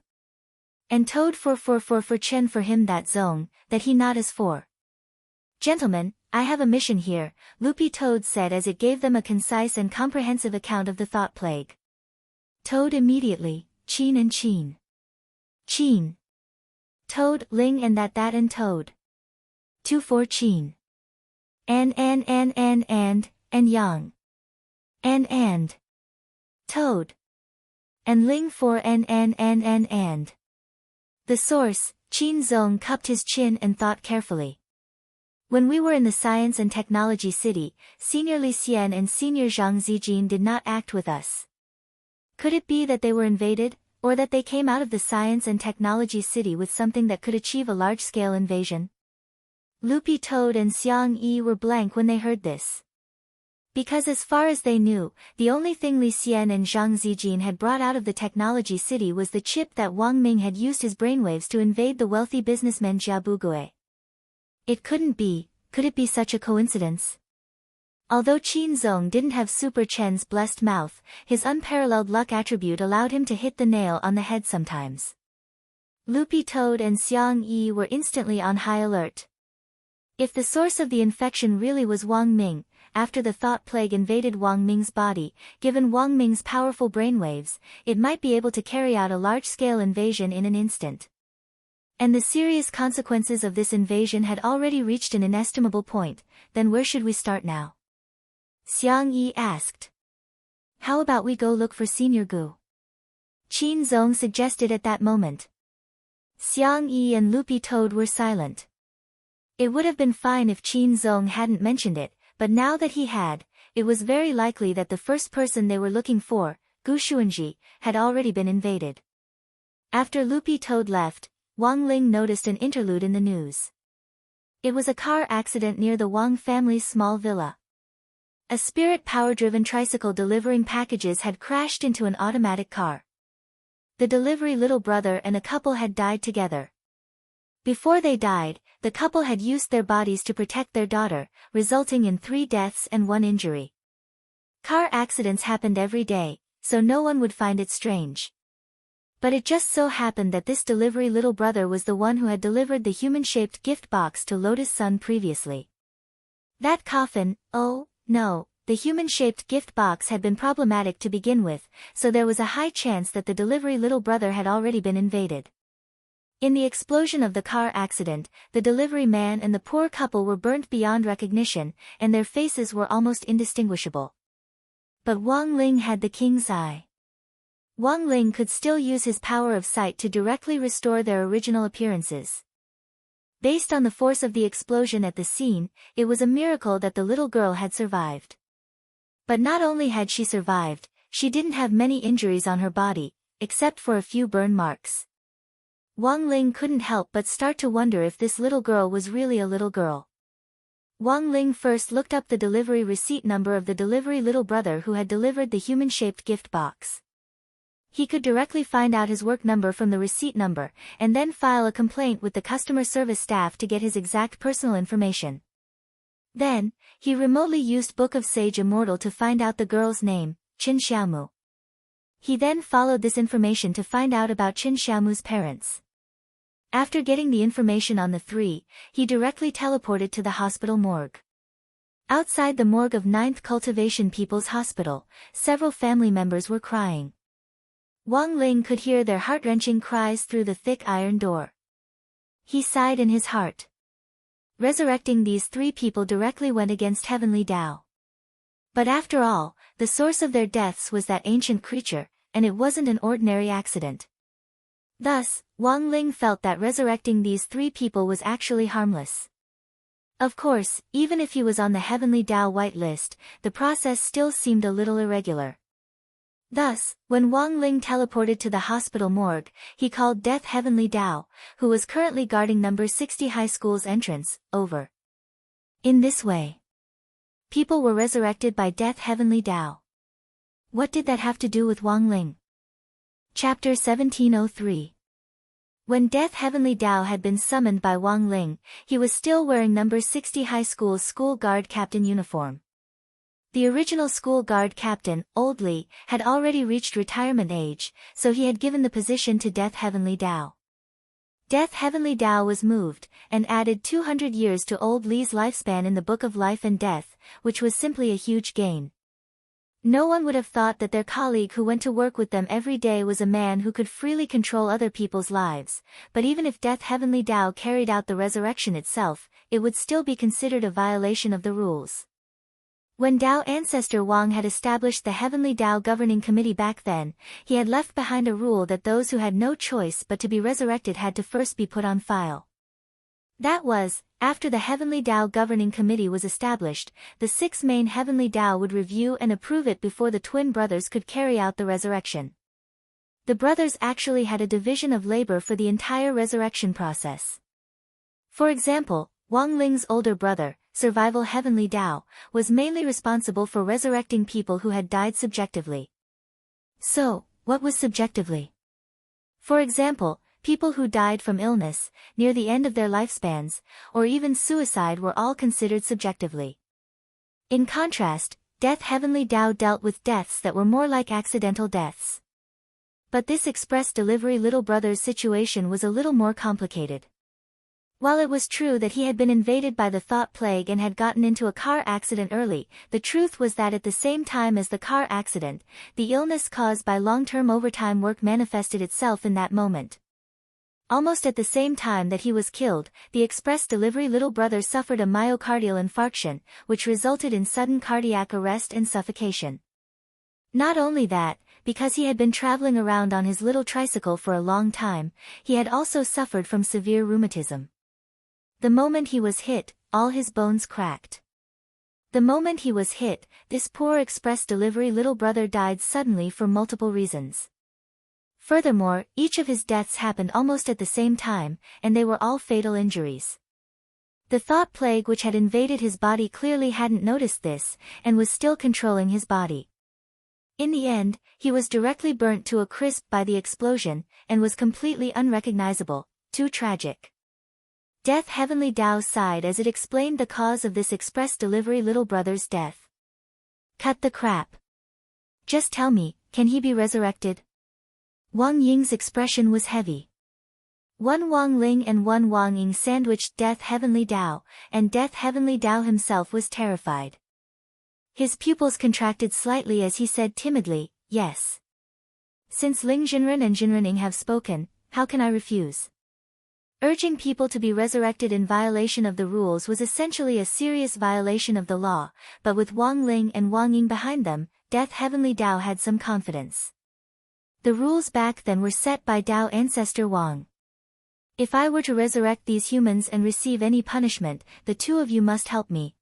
And Toad for Chen for him that zone, that he not as for. Gentlemen, I have a mission here, Loopy Toad said as it gave them a concise and comprehensive account of the thought plague. Toad immediately, Qin and Qin. Qin. Toad, Ling and that and Toad. 2 for Qin. And Yang. And. Toad. And Ling for and. The source, Qin Zong cupped his chin and thought carefully. When we were in the Science and Technology City, Senior Li Xian and Senior Zhang Zijin did not act with us. Could it be that they were invaded, or that they came out of the Science and Technology City with something that could achieve a large-scale invasion? Loopy Toad and Xiang Yi were blank when they heard this. Because as far as they knew, the only thing Li Xian and Zhang Zijin had brought out of the technology city was the chip that Wang Ming had used his brainwaves to invade the wealthy businessman Jia Bugui. It couldn't be, could it be such a coincidence? Although Qin Zong didn't have Super Chen's blessed mouth, his unparalleled luck attribute allowed him to hit the nail on the head sometimes. Lupi Toad and Xiang Yi were instantly on high alert. If the source of the infection really was Wang Ming, after the thought plague invaded Wang Ming's body, given Wang Ming's powerful brainwaves, it might be able to carry out a large-scale invasion in an instant. And the serious consequences of this invasion had already reached an inestimable point. Then where should we start now? Xiang Yi asked. How about we go look for Senior Gu? Qin Zong suggested at that moment. Xiang Yi and Lupi Toad were silent. It would have been fine if Qin Zong hadn't mentioned it, but now that he had, it was very likely that the first person they were looking for, Gu Xuanji, had already been invaded. After Lupi Toad left, Wang Ling noticed an interlude in the news. It was a car accident near the Wang family's small villa. A spirit power-driven tricycle delivering packages had crashed into an automatic car. The delivery little brother and a couple had died together. Before they died, the couple had used their bodies to protect their daughter, resulting in 3 deaths and 1 injury. Car accidents happened every day, so no one would find it strange. But it just so happened that this delivery little brother was the one who had delivered the human-shaped gift box to Lotus Sun previously. That coffin, oh, no, the human-shaped gift box had been problematic to begin with, so there was a high chance that the delivery little brother had already been invaded. In the explosion of the car accident, the delivery man and the poor couple were burnt beyond recognition, and their faces were almost indistinguishable. But Wang Ling had the king's eye. Wang Ling could still use his power of sight to directly restore their original appearances. Based on the force of the explosion at the scene, it was a miracle that the little girl had survived. But not only had she survived, she didn't have many injuries on her body, except for a few burn marks. Wang Ling couldn't help but start to wonder if this little girl was really a little girl. Wang Ling first looked up the delivery receipt number of the delivery little brother who had delivered the human-shaped gift box. He could directly find out his work number from the receipt number, and then file a complaint with the customer service staff to get his exact personal information. Then, he remotely used Book of Sage Immortal to find out the girl's name, Qin Xiaomu. He then followed this information to find out about Qin Xiaomu's parents. After getting the information on the 3, he directly teleported to the hospital morgue. Outside the morgue of 9th Cultivation People's Hospital, several family members were crying. Wang Ling could hear their heart-wrenching cries through the thick iron door. He sighed in his heart. Resurrecting these 3 people directly went against Heavenly Tao. But after all, the source of their deaths was that ancient creature, and it wasn't an ordinary accident. Thus, Wang Ling felt that resurrecting these 3 people was actually harmless. Of course, even if he was on the Heavenly Tao white list, the process still seemed a little irregular. Thus, when Wang Ling teleported to the hospital morgue, he called Death Heavenly Tao, who was currently guarding number 60 high school's entrance, over. In this way, people were resurrected by Death Heavenly Tao. What did that have to do with Wang Ling? Chapter 1703. When Death Heavenly Tao had been summoned by Wang Ling, he was still wearing number 60 high school's school guard captain uniform. The original school guard captain, Old Li, had already reached retirement age, so he had given the position to Death Heavenly Tao. Death Heavenly Tao was moved, and added 200 years to Old Li's lifespan in the Book of Life and Death, which was simply a huge gain. No one would have thought that their colleague who went to work with them every day was a man who could freely control other people's lives, but even if Death Heavenly Tao carried out the resurrection itself, it would still be considered a violation of the rules. When Tao ancestor Wang had established the Heavenly Tao Governing Committee back then, he had left behind a rule that those who had no choice but to be resurrected had to first be put on file. That was, after the Heavenly Tao Governing Committee was established, the 6 main Heavenly Tao would review and approve it before the twin brothers could carry out the resurrection. The brothers actually had a division of labor for the entire resurrection process. For example, Wang Ling's older brother, survival heavenly Tao, was mainly responsible for resurrecting people who had died subjectively. So, what was subjectively? For example, people who died from illness, near the end of their lifespans, or even suicide were all considered subjectively. In contrast, death heavenly Tao dealt with deaths that were more like accidental deaths. But this express delivery little brother's situation was a little more complicated. While it was true that he had been invaded by the thought plague and had gotten into a car accident early, the truth was that at the same time as the car accident, the illness caused by long-term overtime work manifested itself in that moment. Almost at the same time that he was killed, the express delivery little brother suffered a myocardial infarction, which resulted in sudden cardiac arrest and suffocation. Not only that, because he had been traveling around on his little tricycle for a long time, he had also suffered from severe rheumatism. The moment he was hit, all his bones cracked. The moment he was hit, this poor express delivery little brother died suddenly for multiple reasons. Furthermore, each of his deaths happened almost at the same time, and they were all fatal injuries. The thought plague which had invaded his body clearly hadn't noticed this, and was still controlling his body. In the end, he was directly burnt to a crisp by the explosion, and was completely unrecognizable. Too tragic. Death heavenly Tao sighed as it explained the cause of this express delivery little brother's death. Cut the crap. Just tell me, can he be resurrected? Wang Ying's expression was heavy. One Wang Ling and one Wang Ying sandwiched Death heavenly Tao, and Death heavenly Tao himself was terrified. His pupils contracted slightly as he said timidly, yes. Since Ling Jinren and Jinrening have spoken, how can I refuse? Urging people to be resurrected in violation of the rules was essentially a serious violation of the law, but with Wang Ling and Wang Ying behind them, Death heavenly Tao had some confidence. The rules back then were set by Tao ancestor Wang. If I were to resurrect these humans and receive any punishment, the two of you must help me.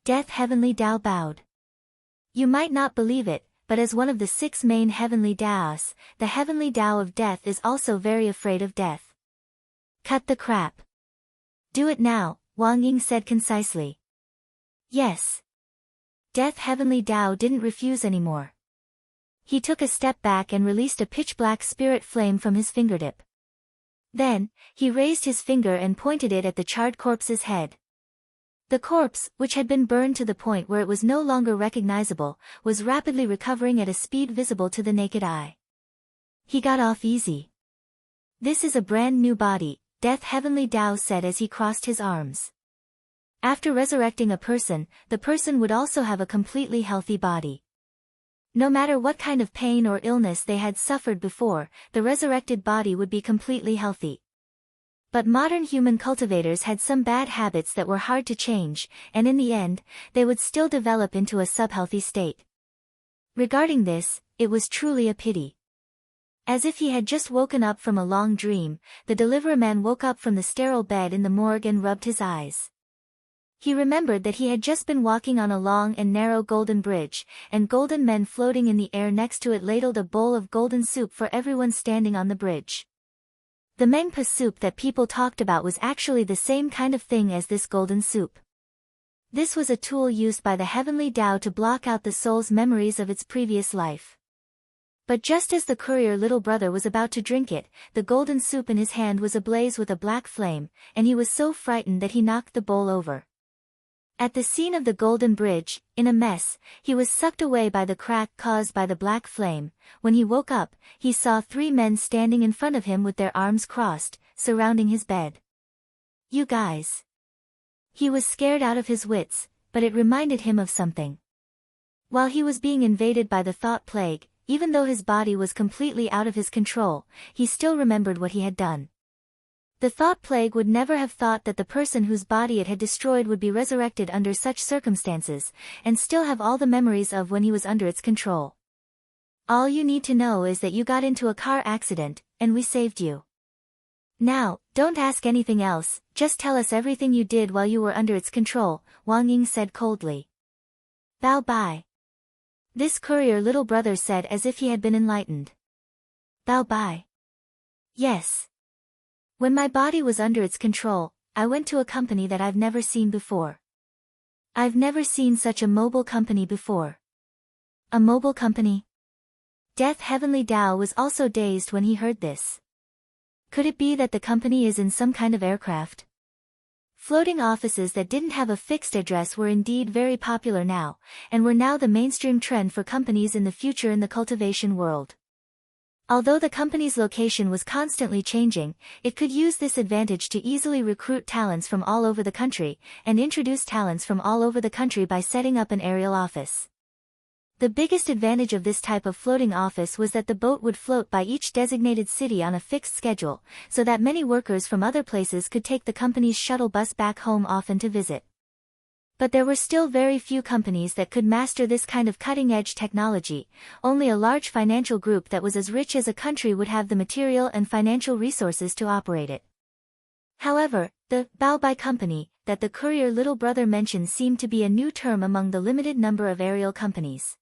Death heavenly Tao bowed. You might not believe it, but as one of the 6 main heavenly Taos, the heavenly Tao of death is also very afraid of death. Cut the crap. Do it now, Wang Ying said concisely. Yes. Death heavenly Tao didn't refuse anymore. He took a step back and released a pitch-black spirit flame from his fingertip. Then, he raised his finger and pointed it at the charred corpse's head. The corpse, which had been burned to the point where it was no longer recognizable, was rapidly recovering at a speed visible to the naked eye. He got off easy. This is a brand new body, Death heavenly Tao said as he crossed his arms. After resurrecting a person, the person would also have a completely healthy body. No matter what kind of pain or illness they had suffered before, the resurrected body would be completely healthy. But modern human cultivators had some bad habits that were hard to change, and in the end, they would still develop into a subhealthy state. Regarding this, it was truly a pity. As if he had just woken up from a long dream, the deliverer man woke up from the sterile bed in the morgue and rubbed his eyes. He remembered that he had just been walking on a long and narrow golden bridge, and golden men floating in the air next to it ladled a bowl of golden soup for everyone standing on the bridge. The mengpa soup that people talked about was actually the same kind of thing as this golden soup. This was a tool used by the heavenly Tao to block out the soul's memories of its previous life. But just as the courier little brother was about to drink it, the golden soup in his hand was ablaze with a black flame, and he was so frightened that he knocked the bowl over. At the scene of the golden bridge, in a mess, he was sucked away by the crack caused by the black flame. When he woke up, he saw 3 men standing in front of him with their arms crossed, surrounding his bed. You guys. He was scared out of his wits, but it reminded him of something. While he was being invaded by the thought plague, even though his body was completely out of his control, he still remembered what he had done. The thought plague would never have thought that the person whose body it had destroyed would be resurrected under such circumstances, and still have all the memories of when he was under its control. All you need to know is that you got into a car accident, and we saved you. Now, don't ask anything else, just tell us everything you did while you were under its control, Wang Ying said coldly. Bow bye. This courier little brother said as if he had been enlightened. Bow bye. Yes. When my body was under its control, I went to a company that I've never seen before. I've never seen such a mobile company before. A mobile company? Death Heavenly Tao was also dazed when he heard this. Could it be that the company is in some kind of aircraft? Floating offices that didn't have a fixed address were indeed very popular now, and were now the mainstream trend for companies in the future in the cultivation world. Although the company's location was constantly changing, it could use this advantage to easily recruit talents from all over the country, and introduce talents from all over the country by setting up an aerial office. The biggest advantage of this type of floating office was that the boat would float by each designated city on a fixed schedule, so that many workers from other places could take the company's shuttle bus back home often to visit. But there were still very few companies that could master this kind of cutting-edge technology. Only a large financial group that was as rich as a country would have the material and financial resources to operate it. However, the Bao company that the courier little brother mentioned seemed to be a new term among the limited number of aerial companies.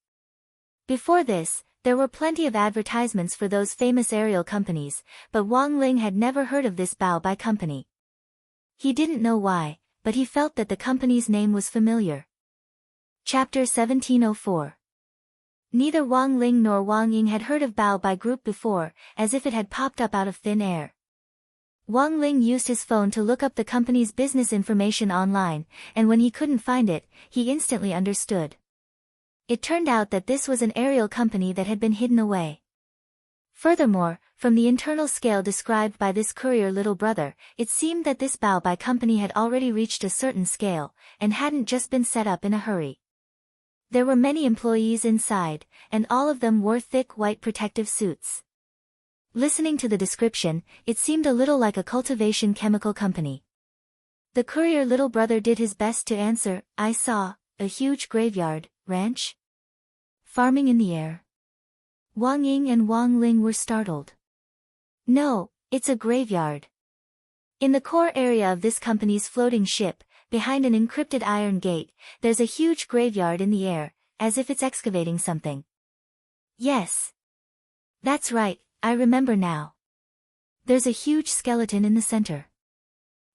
Before this, there were plenty of advertisements for those famous aerial companies, but Wang Ling had never heard of this Bao company. He didn't know why, but he felt that the company's name was familiar. Chapter 1704. Neither Wang Ling nor Wang Ying had heard of Bao Group before, as if it had popped up out of thin air. Wang Ling used his phone to look up the company's business information online, and when he couldn't find it, he instantly understood. It turned out that this was an aerial company that had been hidden away. Furthermore, from the internal scale described by this courier little brother, it seemed that this Bao company had already reached a certain scale, and hadn't just been set up in a hurry. There were many employees inside, and all of them wore thick white protective suits. Listening to the description, it seemed a little like a cultivation chemical company. The courier little brother did his best to answer, "I saw a huge graveyard, ranch? Farming in the air." Wang Ying and Wang Ling were startled. "No, it's a graveyard. In the core area of this company's floating ship, behind an encrypted iron gate, there's a huge graveyard in the air, as if it's excavating something." "Yes. That's right, I remember now. There's a huge skeleton in the center.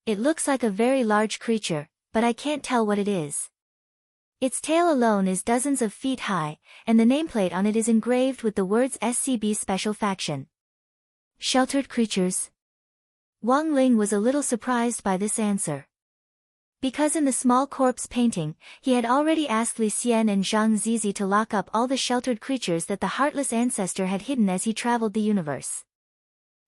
It looks like a very large creature, but I can't tell what it is. Its tail alone is dozens of feet high, and the nameplate on it is engraved with the words SCB Special Faction. Sheltered creatures?" Wang Ling was a little surprised by this answer. Because in the small corpse painting, he had already asked Li Xian and Zhang Zizi to lock up all the sheltered creatures that the heartless ancestor had hidden as he traveled the universe.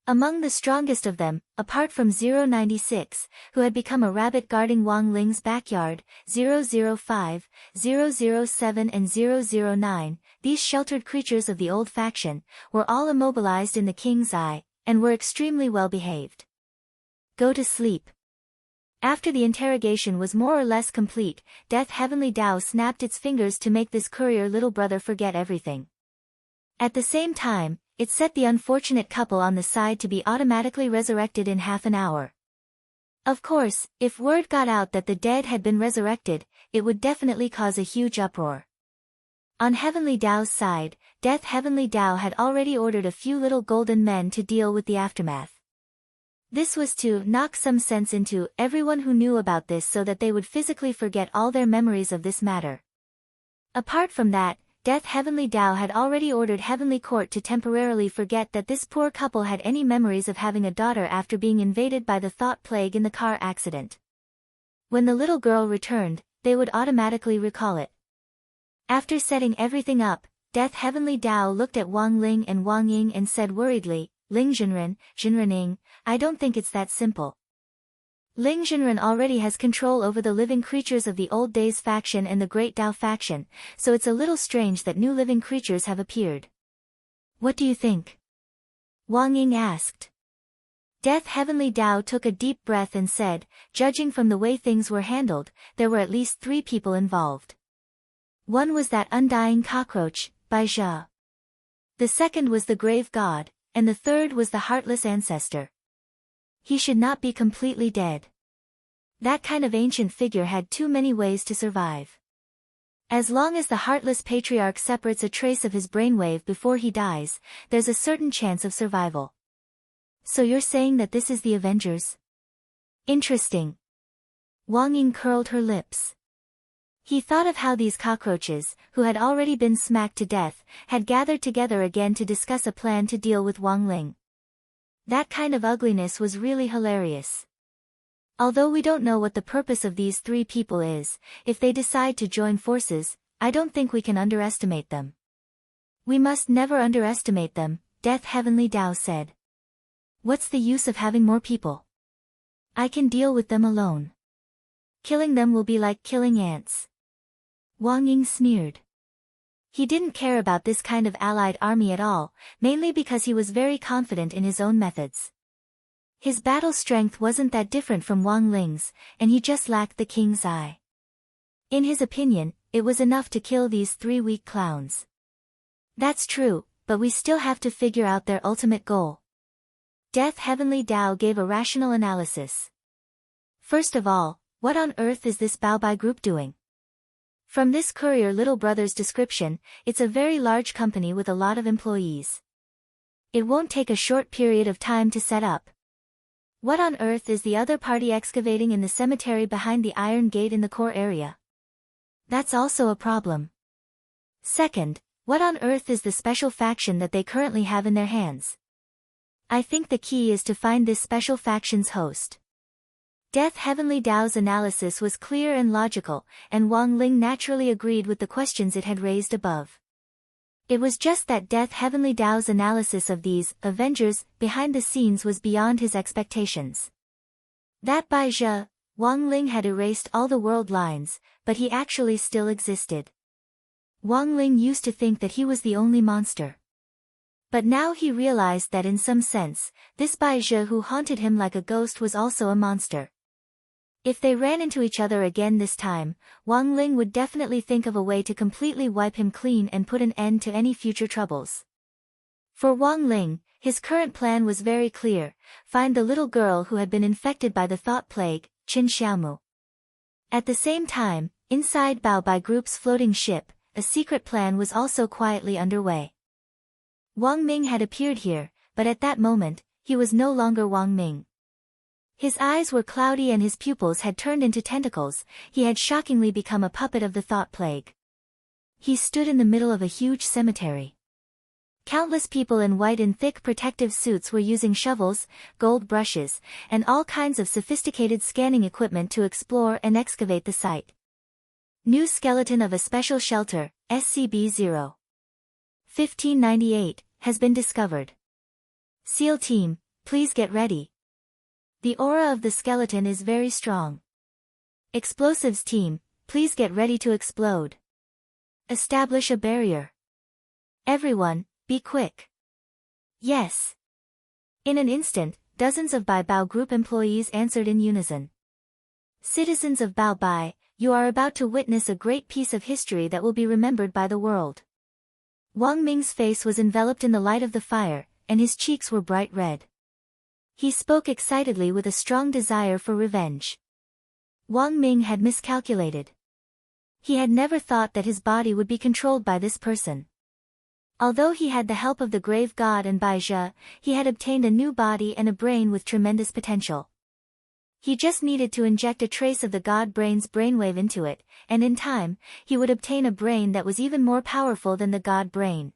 Among the strongest of them, apart from 096, who had become a rabbit guarding Wang Ling's backyard, 005, 007 and 009, these sheltered creatures of the old faction, were all immobilized in the king's eye, and were extremely well behaved. "Go to sleep." After the interrogation was more or less complete, Death Heavenly Tao snapped its fingers to make this courier little brother forget everything. At the same time, it set the unfortunate couple on the side to be automatically resurrected in half an hour. Of course, if word got out that the dead had been resurrected, it would definitely cause a huge uproar. On Heavenly Tao's side, Death Heavenly Tao had already ordered a few little golden men to deal with the aftermath. This was to knock some sense into everyone who knew about this so that they would physically forget all their memories of this matter. Apart from that, Death Heavenly Tao had already ordered Heavenly Court to temporarily forget that this poor couple had any memories of having a daughter after being invaded by the thought plague in the car accident. When the little girl returned, they would automatically recall it. After setting everything up, Death Heavenly Tao looked at Wang Ling and Wang Ying and said worriedly, "Ling Jinrening, I don't think it's that simple. Ling Jinren already has control over the living creatures of the Old Days faction and the Great Dao faction, so it's a little strange that new living creatures have appeared." "What do you think?" Wang Ying asked. Death Heavenly Tao took a deep breath and said, "Judging from the way things were handled, there were at least 3 people involved. One was that undying cockroach, Bai Jia. The second was the grave god, and the third was the heartless ancestor. He should not be completely dead. That kind of ancient figure had too many ways to survive. As long as the heartless patriarch separates a trace of his brainwave before he dies, there's a certain chance of survival." "So you're saying that this is the Avengers?" "Interesting." Wang Ying curled her lips. He thought of how these cockroaches, who had already been smacked to death, had gathered together again to discuss a plan to deal with Wang Ling. That kind of ugliness was really hilarious. Although we don't know what the purpose of these three people is, if they decide to join forces, I don't think we can underestimate them. We must never underestimate them, Death Heavenly Tao said. What's the use of having more people? I can deal with them alone. Killing them will be like killing ants. Wang Ying sneered. He didn't care about this kind of allied army at all, mainly because he was very confident in his own methods. His battle strength wasn't that different from Wang Ling's, and he just lacked the king's eye. In his opinion, it was enough to kill these three weak clowns. That's true, but we still have to figure out their ultimate goal. Death Heavenly Tao gave a rational analysis. First of all, what on earth is this Baobai group doing? From this courier little brother's description, it's a very large company with a lot of employees. It won't take a short period of time to set up. What on earth is the other party excavating in the cemetery behind the iron gate in the core area? That's also a problem. Second, what on earth is the special faction that they currently have in their hands? I think the key is to find this special faction's host. Death Heavenly Tao's analysis was clear and logical, and Wang Ling naturally agreed with the questions it had raised above. It was just that Death Heavenly Tao's analysis of these Avengers behind the scenes was beyond his expectations. That by Zhe, Wang Ling had erased all the world lines, but he actually still existed. Wang Ling used to think that he was the only monster. But now he realized that in some sense, this Bai Zhe who haunted him like a ghost was also a monster. If they ran into each other again this time, Wang Ling would definitely think of a way to completely wipe him clean and put an end to any future troubles. For Wang Ling, his current plan was very clear: find the little girl who had been infected by the thought plague, Qin Xiaomu. At the same time, inside Baobai Group's floating ship, a secret plan was also quietly underway. Wang Ming had appeared here, but at that moment, he was no longer Wang Ming. His eyes were cloudy and his pupils had turned into tentacles. He had shockingly become a puppet of the thought plague. He stood in the middle of a huge cemetery. Countless people in white and thick protective suits were using shovels, gold brushes, and all kinds of sophisticated scanning equipment to explore and excavate the site. New skeleton of a special shelter, SCB-0. 1598, has been discovered. SEAL team, please get ready. The aura of the skeleton is very strong. Explosives team, please get ready to explode. Establish a barrier. Everyone, be quick. Yes. In an instant, dozens of Bai Bao Group employees answered in unison. Citizens of Bao Bai, you are about to witness a great piece of history that will be remembered by the world. Wang Ming's face was enveloped in the light of the fire, and his cheeks were bright red. He spoke excitedly with a strong desire for revenge. Wang Ming had miscalculated. He had never thought that his body would be controlled by this person. Although he had the help of the grave god and Bai Zhe, he had obtained a new body and a brain with tremendous potential. He just needed to inject a trace of the god brain's brainwave into it, and in time, he would obtain a brain that was even more powerful than the god brain.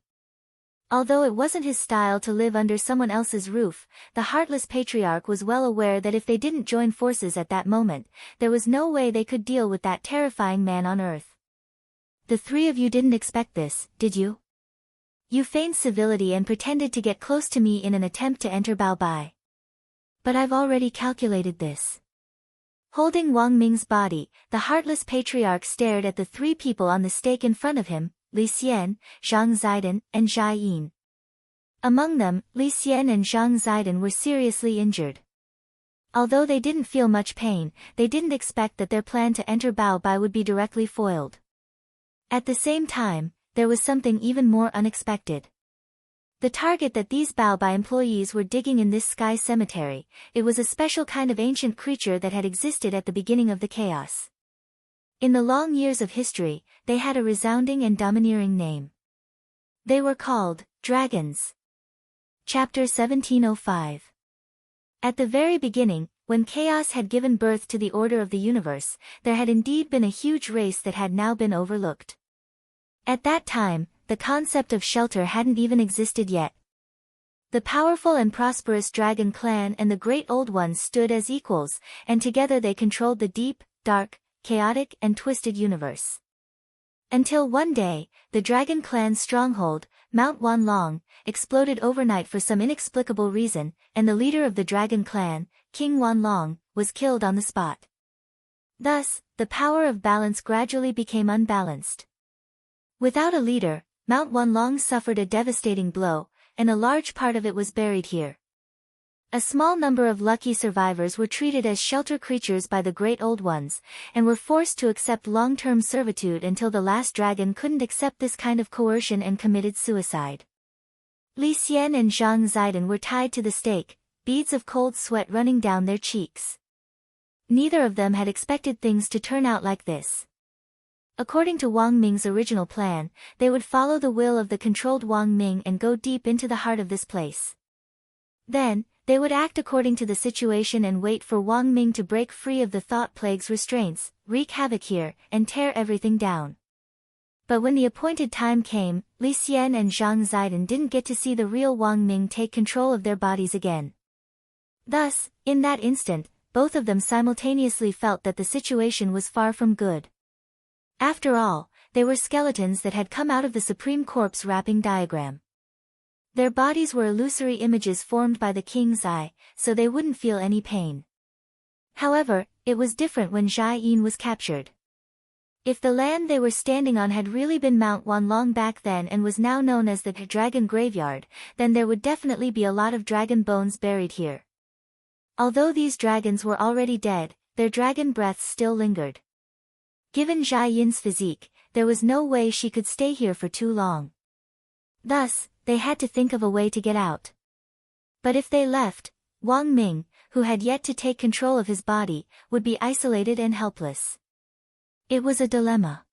Although it wasn't his style to live under someone else's roof, the heartless patriarch was well aware that if they didn't join forces at that moment, there was no way they could deal with that terrifying man on earth. The three of you didn't expect this, did you? You feigned civility and pretended to get close to me in an attempt to enter Bao Bai. But I've already calculated this. Holding Wang Ming's body, the heartless patriarch stared at the three people on the stake in front of him: Li Xian, Zhang Zaidan, and Zhai Yin. Among them, Li Xian and Zhang Zaidan were seriously injured. Although they didn't feel much pain, they didn't expect that their plan to enter Bao Bai would be directly foiled. At the same time, there was something even more unexpected. The target that these Bao Bai employees were digging in this sky cemetery, it was a special kind of ancient creature that had existed at the beginning of the chaos. In the long years of history, they had a resounding and domineering name. They were called dragons. Chapter 1705. At the very beginning, when chaos had given birth to the order of the universe, there had indeed been a huge race that had now been overlooked. At that time, the concept of shelter hadn't even existed yet. The powerful and prosperous dragon clan and the great old ones stood as equals, and together they controlled the deep, dark, chaotic and twisted universe. Until one day, the dragon clan's stronghold, Mount Wanlong, exploded overnight for some inexplicable reason, and the leader of the dragon clan, King Wanlong, was killed on the spot. Thus, the power of balance gradually became unbalanced. Without a leader, Mount Wanlong suffered a devastating blow, and a large part of it was buried here. A small number of lucky survivors were treated as shelter creatures by the great old ones, and were forced to accept long-term servitude until the last dragon couldn't accept this kind of coercion and committed suicide. Li Xian and Zhang Zidong were tied to the stake, beads of cold sweat running down their cheeks. Neither of them had expected things to turn out like this. According to Wang Ming's original plan, they would follow the will of the controlled Wang Ming and go deep into the heart of this place. Then, they would act according to the situation and wait for Wang Ming to break free of the thought plague's restraints, wreak havoc here, and tear everything down. But when the appointed time came, Li Xian and Zhang Zidong didn't get to see the real Wang Ming take control of their bodies again. Thus, in that instant, both of them simultaneously felt that the situation was far from good. After all, they were skeletons that had come out of the Supreme Corpse wrapping diagram. Their bodies were illusory images formed by the king's eye, so they wouldn't feel any pain. However, it was different when Jia Yin was captured. If the land they were standing on had really been Mount Wanlong back then and was now known as the Dragon Graveyard, then there would definitely be a lot of dragon bones buried here. Although these dragons were already dead, their dragon breaths still lingered. Given Jia Yin's physique, there was no way she could stay here for too long. Thus, they had to think of a way to get out. But if they left, Wang Ming, who had yet to take control of his body, would be isolated and helpless. It was a dilemma.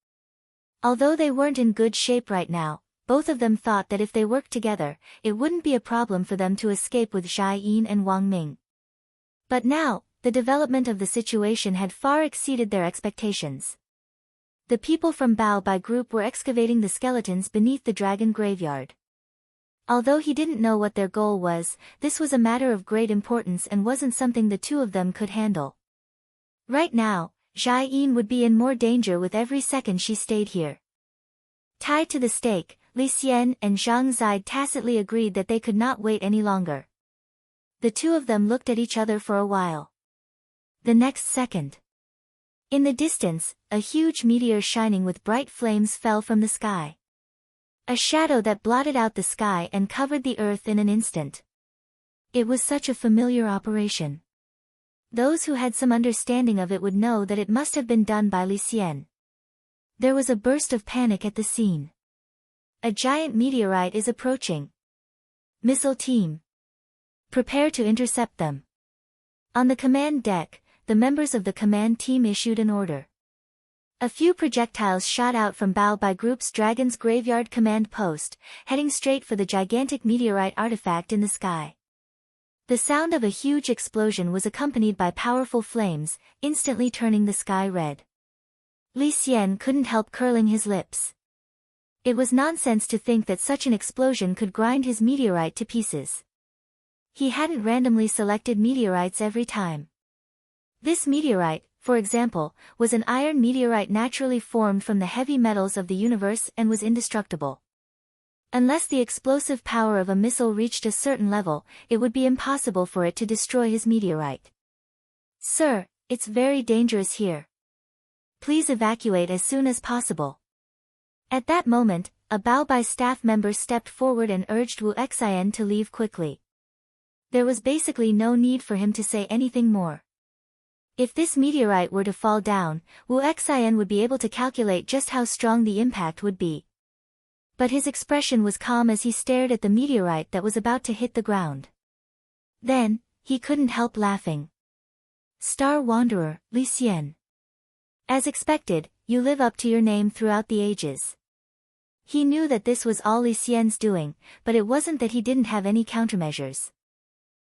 Although they weren't in good shape right now, both of them thought that if they worked together, it wouldn't be a problem for them to escape with Jia Yin and Wang Ming. But now, the development of the situation had far exceeded their expectations. The people from Bao Bai group were excavating the skeletons beneath the dragon graveyard. Although he didn't know what their goal was, this was a matter of great importance and wasn't something the two of them could handle. Right now, Jia Yin would be in more danger with every second she stayed here. Tied to the stake, Li Xian and Zhang Zidong tacitly agreed that they could not wait any longer. The two of them looked at each other for a while. The next second. In the distance, a huge meteor shining with bright flames fell from the sky. A shadow that blotted out the sky and covered the earth in an instant. It was such a familiar operation. Those who had some understanding of it would know that it must have been done by Li Xian. There was a burst of panic at the scene. A giant meteorite is approaching. Missile team. Prepare to intercept them. On the command deck, the members of the command team issued an order. A few projectiles shot out from Bao Bai Group's Dragon's Graveyard command post, heading straight for the gigantic meteorite artifact in the sky. The sound of a huge explosion was accompanied by powerful flames, instantly turning the sky red. Li Xian couldn't help curling his lips. It was nonsense to think that such an explosion could grind his meteorite to pieces. He hadn't randomly selected meteorites every time. This meteorite, for example, was an iron meteorite naturally formed from the heavy metals of the universe and was indestructible. Unless the explosive power of a missile reached a certain level, it would be impossible for it to destroy his meteorite. Sir, it's very dangerous here. Please evacuate as soon as possible. At that moment, a Bao Bai staff member stepped forward and urged Wu Xian to leave quickly. There was basically no need for him to say anything more. If this meteorite were to fall down, Wu Xian would be able to calculate just how strong the impact would be. But his expression was calm as he stared at the meteorite that was about to hit the ground. Then, he couldn't help laughing. Star Wanderer, Li Xian. As expected, you live up to your name throughout the ages. He knew that this was all Li Xian's doing, but it wasn't that he didn't have any countermeasures.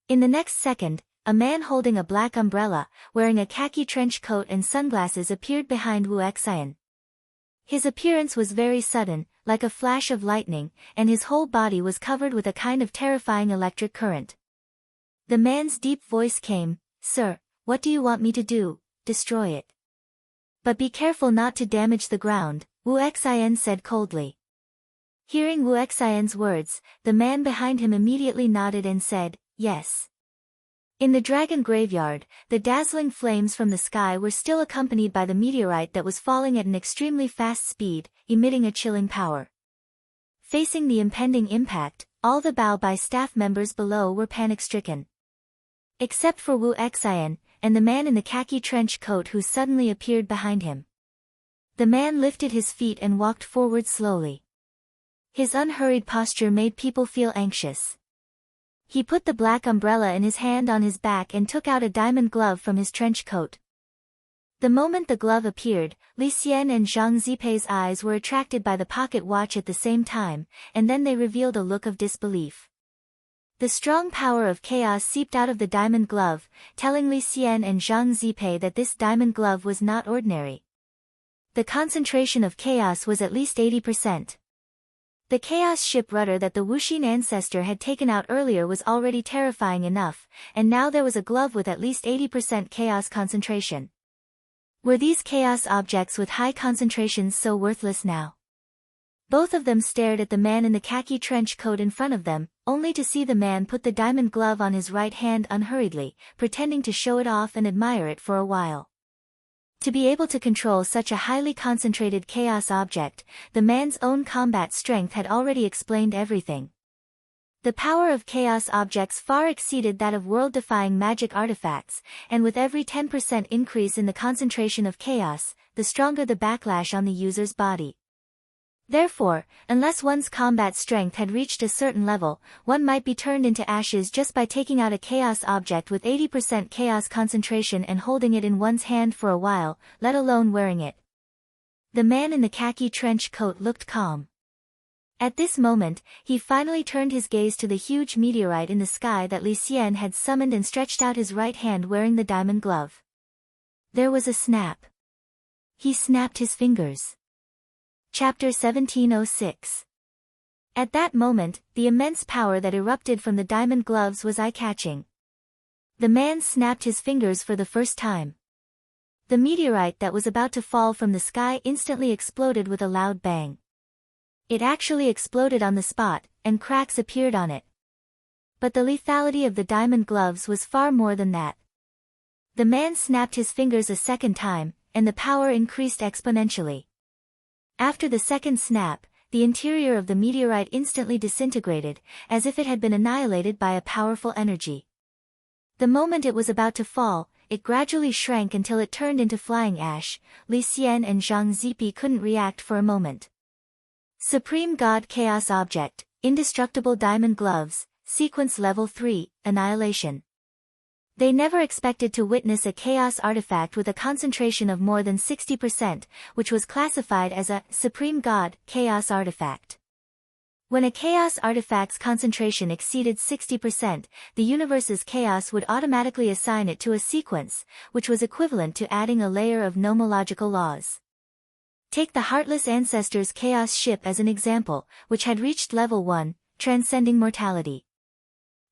In the next second, a man holding a black umbrella, wearing a khaki trench coat and sunglasses appeared behind Wu Excian. His appearance was very sudden, like a flash of lightning, and his whole body was covered with a kind of terrifying electric current. The man's deep voice came, "Sir, what do you want me to do? Destroy it. But be careful not to damage the ground," Wu Excian said coldly. Hearing Wu Excian's words, the man behind him immediately nodded and said, "Yes." In the dragon graveyard, the dazzling flames from the sky were still accompanied by the meteorite that was falling at an extremely fast speed, emitting a chilling power. Facing the impending impact, all the Bao Bai staff members below were panic-stricken. Except for Wu Excian, and the man in the khaki trench coat who suddenly appeared behind him. The man lifted his feet and walked forward slowly. His unhurried posture made people feel anxious. He put the black umbrella in his hand on his back and took out a diamond glove from his trench coat. The moment the glove appeared, Li Xian and Zhang Zipei's eyes were attracted by the pocket watch at the same time, and then they revealed a look of disbelief. The strong power of chaos seeped out of the diamond glove, telling Li Xian and Zhang Zipei that this diamond glove was not ordinary. The concentration of chaos was at least 80%. The chaos ship rudder that the Wuxin ancestor had taken out earlier was already terrifying enough, and now there was a glove with at least 80% chaos concentration. Were these chaos objects with high concentrations so worthless now? Both of them stared at the man in the khaki trench coat in front of them, only to see the man put the diamond glove on his right hand unhurriedly, pretending to show it off and admire it for a while. To be able to control such a highly concentrated chaos object, the man's own combat strength had already explained everything. The power of chaos objects far exceeded that of world-defying magic artifacts, and with every 10% increase in the concentration of chaos, the stronger the backlash on the user's body. Therefore, unless one's combat strength had reached a certain level, one might be turned into ashes just by taking out a chaos object with 80% chaos concentration and holding it in one's hand for a while, let alone wearing it. The man in the khaki trench coat looked calm. At this moment, he finally turned his gaze to the huge meteorite in the sky that Li Xian had summoned and stretched out his right hand wearing the diamond glove. There was a snap. He snapped his fingers. Chapter 1706. At that moment, the immense power that erupted from the diamond gloves was eye-catching. The man snapped his fingers for the first time. The meteorite that was about to fall from the sky instantly exploded with a loud bang. It actually exploded on the spot, and cracks appeared on it. But the lethality of the diamond gloves was far more than that. The man snapped his fingers a second time, and the power increased exponentially. After the second snap, the interior of the meteorite instantly disintegrated, as if it had been annihilated by a powerful energy. The moment it was about to fall, it gradually shrank until it turned into flying ash. Li Xian and Zhang Zipei couldn't react for a moment. Supreme God Chaos Object, Indestructible Diamond Gloves, Sequence Level 3, Annihilation. They never expected to witness a chaos artifact with a concentration of more than 60%, which was classified as a Supreme God Chaos Artifact. When a chaos artifact's concentration exceeded 60%, the universe's chaos would automatically assign it to a sequence, which was equivalent to adding a layer of nomological laws. Take the Heartless Ancestors Chaos Ship as an example, which had reached Level 1, Transcending Mortality.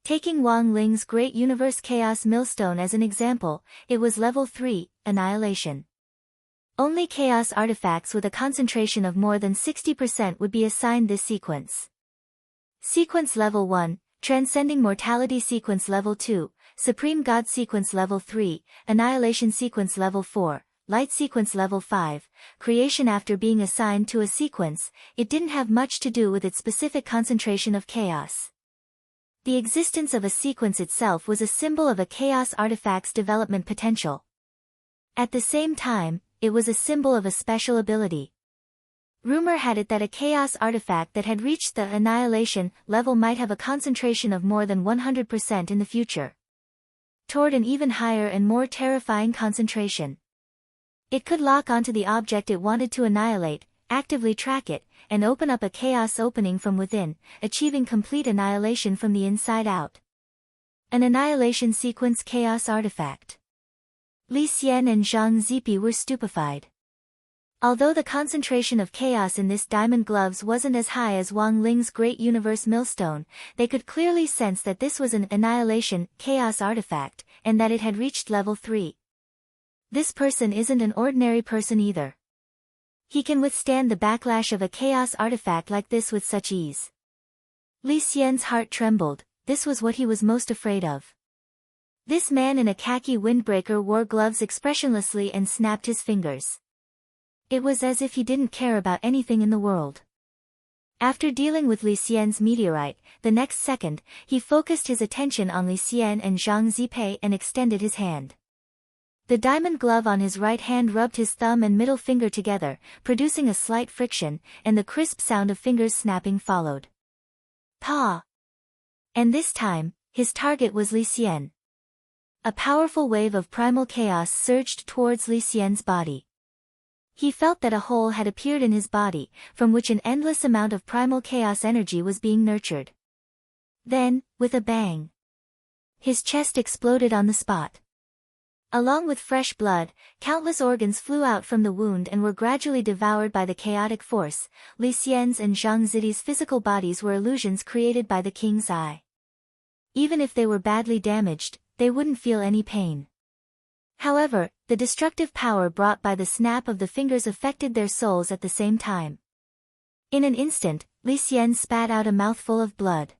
Taking Wang Ling's Great Universe Chaos Millstone as an example, it was Level 3, Annihilation. Only chaos artifacts with a concentration of more than 60% would be assigned this sequence. Sequence Level 1, Transcending Mortality. Sequence Level 2, Supreme God. Sequence Level 3, Annihilation. Sequence Level 4, Light. Sequence Level 5, Creation. After being assigned to a sequence, it didn't have much to do with its specific concentration of chaos. The existence of a sequence itself was a symbol of a chaos artifact's development potential. At the same time, it was a symbol of a special ability. Rumor had it that a chaos artifact that had reached the annihilation level might have a concentration of more than 100% in the future. Toward an even higher and more terrifying concentration. It could lock onto the object it wanted to annihilate, actively track it, and open up a chaos opening from within, achieving complete annihilation from the inside out. An annihilation sequence chaos artifact. Li Xian and Zhang Zipi were stupefied. Although the concentration of chaos in this diamond gloves wasn't as high as Wang Ling's Great Universe Millstone, they could clearly sense that this was an annihilation chaos artifact, and that it had reached level 3. This person isn't an ordinary person either. He can withstand the backlash of a chaos artifact like this with such ease. Li Xian's heart trembled. This was what he was most afraid of. This man in a khaki windbreaker wore gloves expressionlessly and snapped his fingers. It was as if he didn't care about anything in the world. After dealing with Li Xian's meteorite, the next second, he focused his attention on Li Xian and Zhang Zipei and extended his hand. The diamond glove on his right hand rubbed his thumb and middle finger together, producing a slight friction, and the crisp sound of fingers snapping followed. Pa! And this time, his target was Li Xian. A powerful wave of primal chaos surged towards Li Xian's body. He felt that a hole had appeared in his body, from which an endless amount of primal chaos energy was being nurtured. Then, with a bang, his chest exploded on the spot. Along with fresh blood, countless organs flew out from the wound and were gradually devoured by the chaotic force. Li Xian's and Zhang Zidi's physical bodies were illusions created by the king's eye. Even if they were badly damaged, they wouldn't feel any pain. However, the destructive power brought by the snap of the fingers affected their souls at the same time. In an instant, Li Xian spat out a mouthful of blood.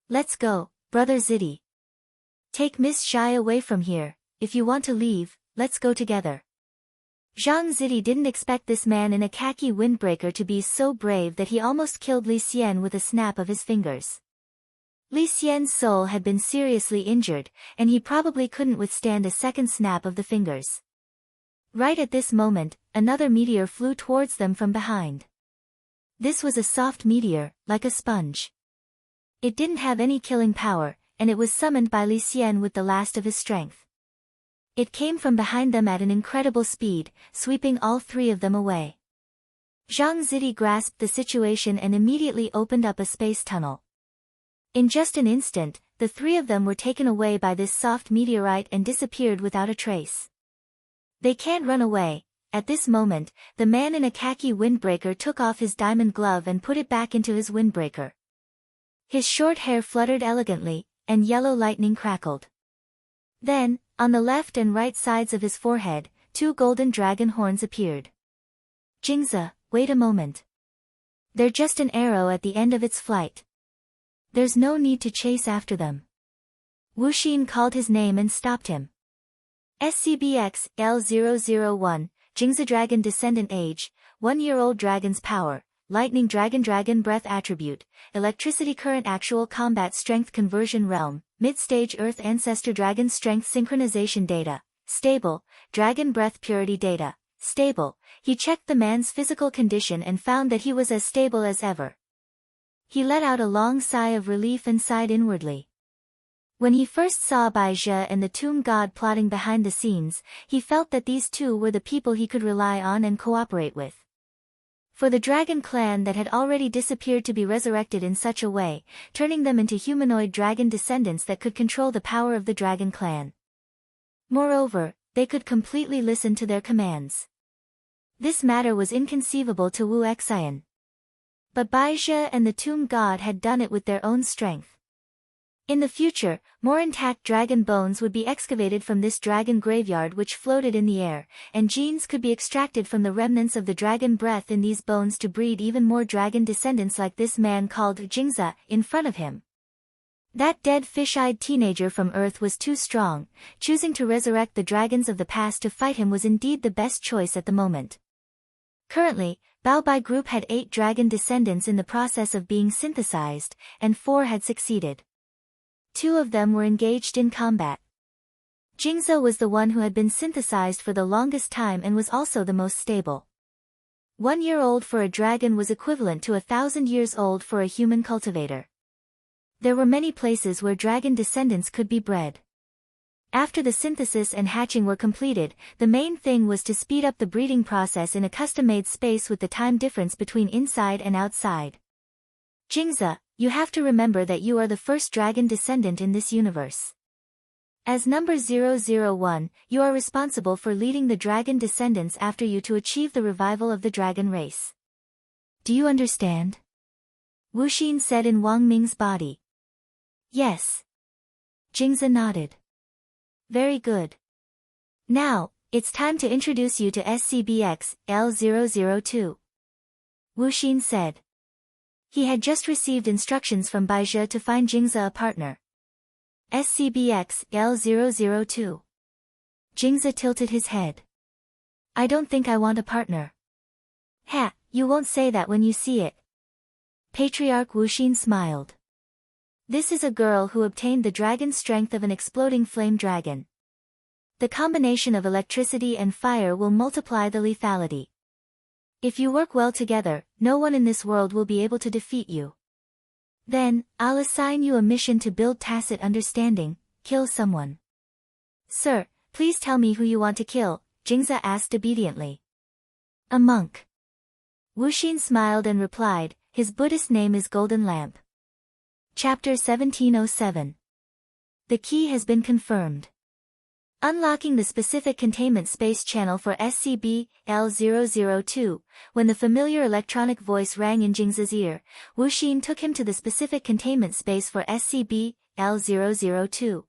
"Let's go, Brother Zidi. Take Miss Shai away from here. If you want to leave, let's go together." Zhang Zidi didn't expect this man in a khaki windbreaker to be so brave that he almost killed Li Xian with a snap of his fingers. Li Xian's soul had been seriously injured, and he probably couldn't withstand a second snap of the fingers. Right at this moment, another meteor flew towards them from behind. This was a soft meteor, like a sponge. It didn't have any killing power, and it was summoned by Li Xian with the last of his strength. It came from behind them at an incredible speed, sweeping all three of them away. Zhang Zidi grasped the situation and immediately opened up a space tunnel. In just an instant, the three of them were taken away by this soft meteorite and disappeared without a trace. They can't run away. At this moment, the man in a khaki windbreaker took off his diamond glove and put it back into his windbreaker. His short hair fluttered elegantly, and yellow lightning crackled. Then, on the left and right sides of his forehead, 2 golden dragon horns appeared. "Jingzi, wait a moment. They're just an arrow at the end of its flight. There's no need to chase after them." Wu Xin called his name and stopped him. SCBX L001, Jingzi Dragon Descendant Age, 1-year-old Dragon's Power, Lightning Dragon Breath Attribute, Electricity Current Actual Combat Strength Conversion Realm, Mid-Stage Earth Ancestor Dragon Strength Synchronization Data, Stable, Dragon Breath Purity Data, Stable. He checked the man's physical condition and found that he was as stable as ever. He let out a long sigh of relief and sighed inwardly. When he first saw Bai Zhe and the tomb god plotting behind the scenes, he felt that these two were the people he could rely on and cooperate with. For the dragon clan that had already disappeared to be resurrected in such a way, turning them into humanoid dragon descendants that could control the power of the dragon clan. Moreover, they could completely listen to their commands. This matter was inconceivable to Wu Xian. But Bai Zhe and the tomb god had done it with their own strength. In the future, more intact dragon bones would be excavated from this dragon graveyard which floated in the air, and genes could be extracted from the remnants of the dragon breath in these bones to breed even more dragon descendants like this man called Jingzi in front of him. That dead fish-eyed teenager from Earth was too strong. Choosing to resurrect the dragons of the past to fight him was indeed the best choice at the moment. Currently, Bao Bai Group had 8 dragon descendants in the process of being synthesized, and 4 had succeeded. 2 of them were engaged in combat. Jingzi was the one who had been synthesized for the longest time and was also the most stable. 1 year old for a dragon was equivalent to 1,000 years old for a human cultivator. There were many places where dragon descendants could be bred. After the synthesis and hatching were completed, the main thing was to speed up the breeding process in a custom-made space with the time difference between inside and outside. Jingzi, You have to remember that you are the first dragon descendant in this universe. As number 001, you are responsible for leading the dragon descendants after you to achieve the revival of the dragon race. Do you understand? Wu Xin said in Wang Ming's body. Yes. Jingza nodded. Very good. Now, it's time to introduce you to SCBX L002. Wu Xin said. He had just received instructions from Baizhe to find Jingza a partner. SCBX L002. Jingza tilted his head. I don't think I want a partner. Ha, you won't say that when you see it. Patriarch Wu Xin smiled. This is a girl who obtained the dragon strength of an exploding flame dragon. The combination of electricity and fire will multiply the lethality. If you work well together, no one in this world will be able to defeat you. Then, I'll assign you a mission to build tacit understanding, kill someone. Sir, please tell me who you want to kill, Jingza asked obediently. A monk. Wu Xin smiled and replied, his Buddhist name is Golden Lamp. Chapter 1707. The key has been confirmed. Unlocking the specific containment space channel for SCB-L002, when the familiar electronic voice rang in Jingza's ear, Wu Xin took him to the specific containment space for SCB-L002.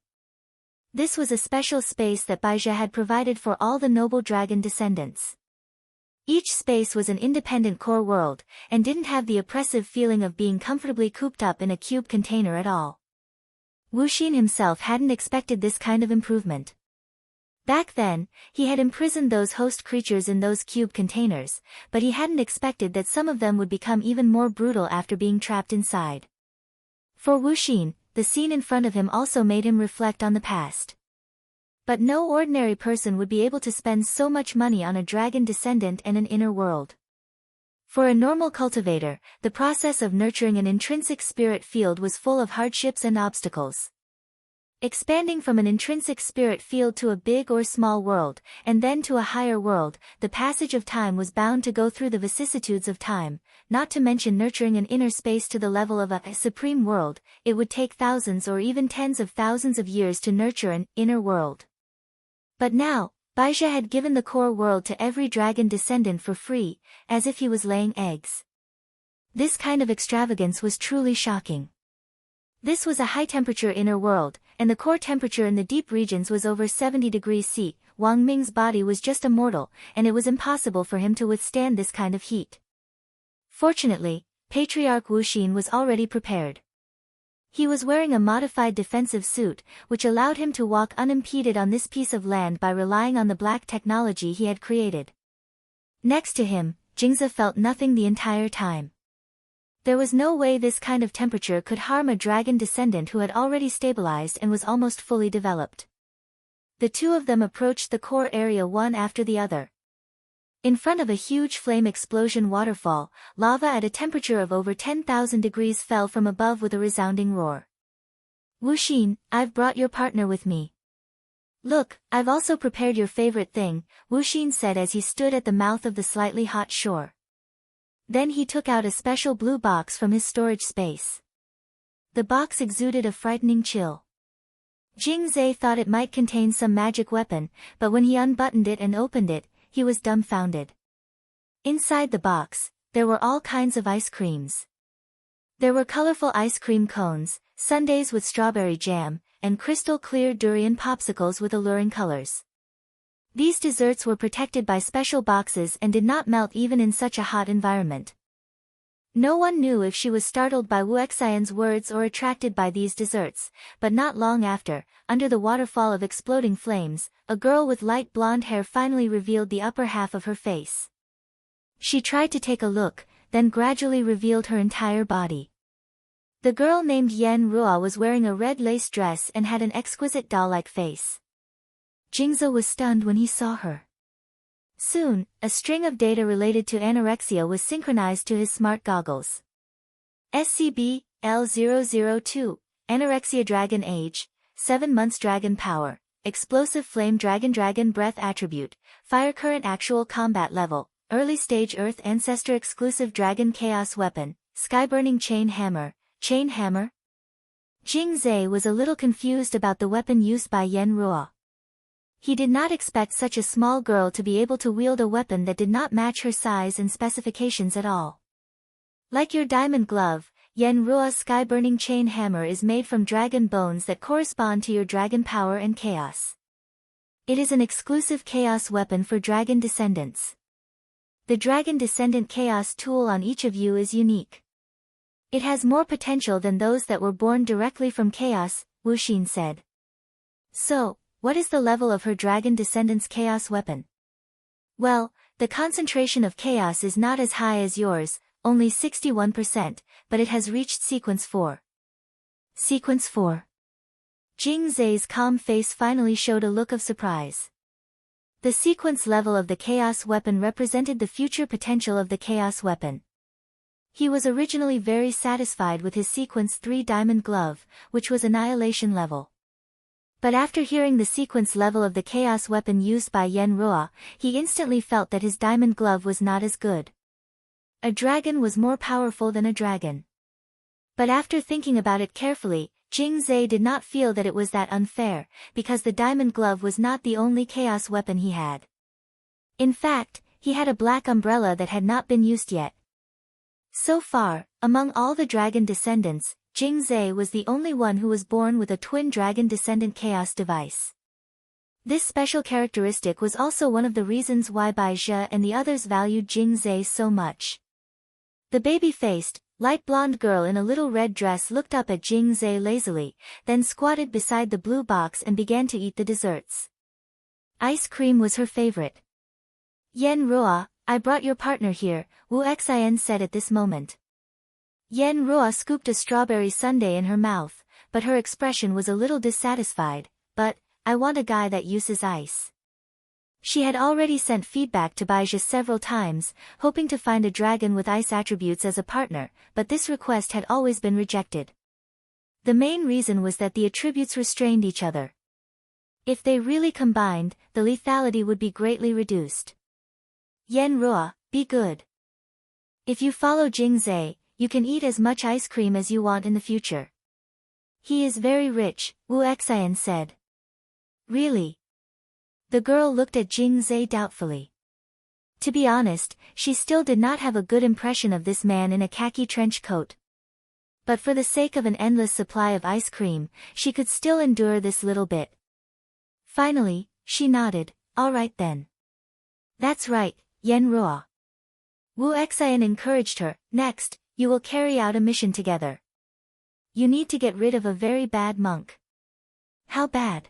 This was a special space that Baizhe had provided for all the noble dragon descendants. Each space was an independent core world, and didn't have the oppressive feeling of being comfortably cooped up in a cube container at all. Wu Xin himself hadn't expected this kind of improvement. Back then, he had imprisoned those host creatures in those cube containers, but he hadn't expected that some of them would become even more brutal after being trapped inside. For Wu Xin, the scene in front of him also made him reflect on the past. But no ordinary person would be able to spend so much money on a dragon descendant and an inner world. For a normal cultivator, the process of nurturing an intrinsic spirit field was full of hardships and obstacles. Expanding from an intrinsic spirit field to a big or small world, and then to a higher world, the passage of time was bound to go through the vicissitudes of time, not to mention nurturing an inner space to the level of a supreme world. It would take thousands or even tens of thousands of years to nurture an inner world. But now, Baizhe had given the core world to every dragon descendant for free, as if he was laying eggs. This kind of extravagance was truly shocking. This was a high-temperature inner world, and the core temperature in the deep regions was over 70 degrees C. Wang Ming's body was just a mortal, and it was impossible for him to withstand this kind of heat. Fortunately, Patriarch Wu Xin was already prepared. He was wearing a modified defensive suit, which allowed him to walk unimpeded on this piece of land by relying on the black technology he had created. Next to him, Jingza felt nothing the entire time. There was no way this kind of temperature could harm a dragon descendant who had already stabilized and was almost fully developed. The two of them approached the core area one after the other. In front of a huge flame explosion waterfall, lava at a temperature of over 10,000 degrees fell from above with a resounding roar. Wu Xin, I've brought your partner with me. Look, I've also prepared your favorite thing, Wu Xin said as he stood at the mouth of the slightly hot shore. Then he took out a special blue box from his storage space. The box exuded a frightening chill. Jingza thought it might contain some magic weapon, but when he unbuttoned it and opened it, he was dumbfounded. Inside the box, there were all kinds of ice creams. There were colorful ice cream cones, sundaes with strawberry jam, and crystal-clear durian popsicles with alluring colors. These desserts were protected by special boxes and did not melt even in such a hot environment. No one knew if she was startled by Wu Xian's words or attracted by these desserts, but not long after, under the waterfall of exploding flames, a girl with light blonde hair finally revealed the upper half of her face. She tried to take a look, then gradually revealed her entire body. The girl named Yan Rua was wearing a red lace dress and had an exquisite doll-like face. Jingza was stunned when he saw her. Soon, a string of data related to anorexia was synchronized to his smart goggles. SCB-L002, Anorexia Dragon Age, 7 months Dragon Power, Explosive Flame Dragon Breath Attribute, Fire Current Actual Combat Level, Early Stage Earth Ancestor Exclusive Dragon Chaos Weapon, Skyburning Chain Hammer, chain hammer? Jing Zhe was a little confused about the weapon used by Yen Ruo. He did not expect such a small girl to be able to wield a weapon that did not match her size and specifications at all. Like your diamond glove, Yen Ruo's sky-burning chain hammer is made from dragon bones that correspond to your dragon power and chaos. It is an exclusive chaos weapon for dragon descendants. The dragon descendant chaos tool on each of you is unique. It has more potential than those that were born directly from chaos, Wu Xin said. So, what is the level of her dragon descendant's chaos weapon? Well, the concentration of chaos is not as high as yours, only 61%, but it has reached sequence 4. Sequence 4. Jing Zhe's calm face finally showed a look of surprise. The sequence level of the chaos weapon represented the future potential of the chaos weapon. He was originally very satisfied with his sequence 3 diamond glove, which was annihilation level. But after hearing the sequence level of the chaos weapon used by Yen Ruo, he instantly felt that his diamond glove was not as good. A dragon was more powerful than a dragon. But after thinking about it carefully, Jing Zhe did not feel that it was that unfair, because the diamond glove was not the only chaos weapon he had. In fact, he had a black umbrella that had not been used yet. So far, among all the dragon descendants, Jing Zhe was the only one who was born with a twin dragon descendant chaos device. This special characteristic was also one of the reasons why Bai Zhe and the others valued Jing Zhe so much. The baby-faced, light blonde girl in a little red dress looked up at Jing Zhe lazily, then squatted beside the blue box and began to eat the desserts. Ice cream was her favorite. Yen Ruo, I brought your partner here, Wu Xian said at this moment. Yen Ruo scooped a strawberry sundae in her mouth, but her expression was a little dissatisfied. But, I want a guy that uses ice. She had already sent feedback to Bai Zhe several times, hoping to find a dragon with ice attributes as a partner, but this request had always been rejected. The main reason was that the attributes restrained each other. If they really combined, the lethality would be greatly reduced. Yen Ruo, be good. If you follow Jing Zhe, you can eat as much ice cream as you want in the future. He is very rich, Wu Xian said. Really? The girl looked at Jing Zhe doubtfully. To be honest, she still did not have a good impression of this man in a khaki trench coat. But for the sake of an endless supply of ice cream, she could still endure this little bit. Finally, she nodded, all right then. That's right, Yen Ruo. Wu Xian encouraged her. Next, you will carry out a mission together. You need to get rid of a very bad monk. How bad?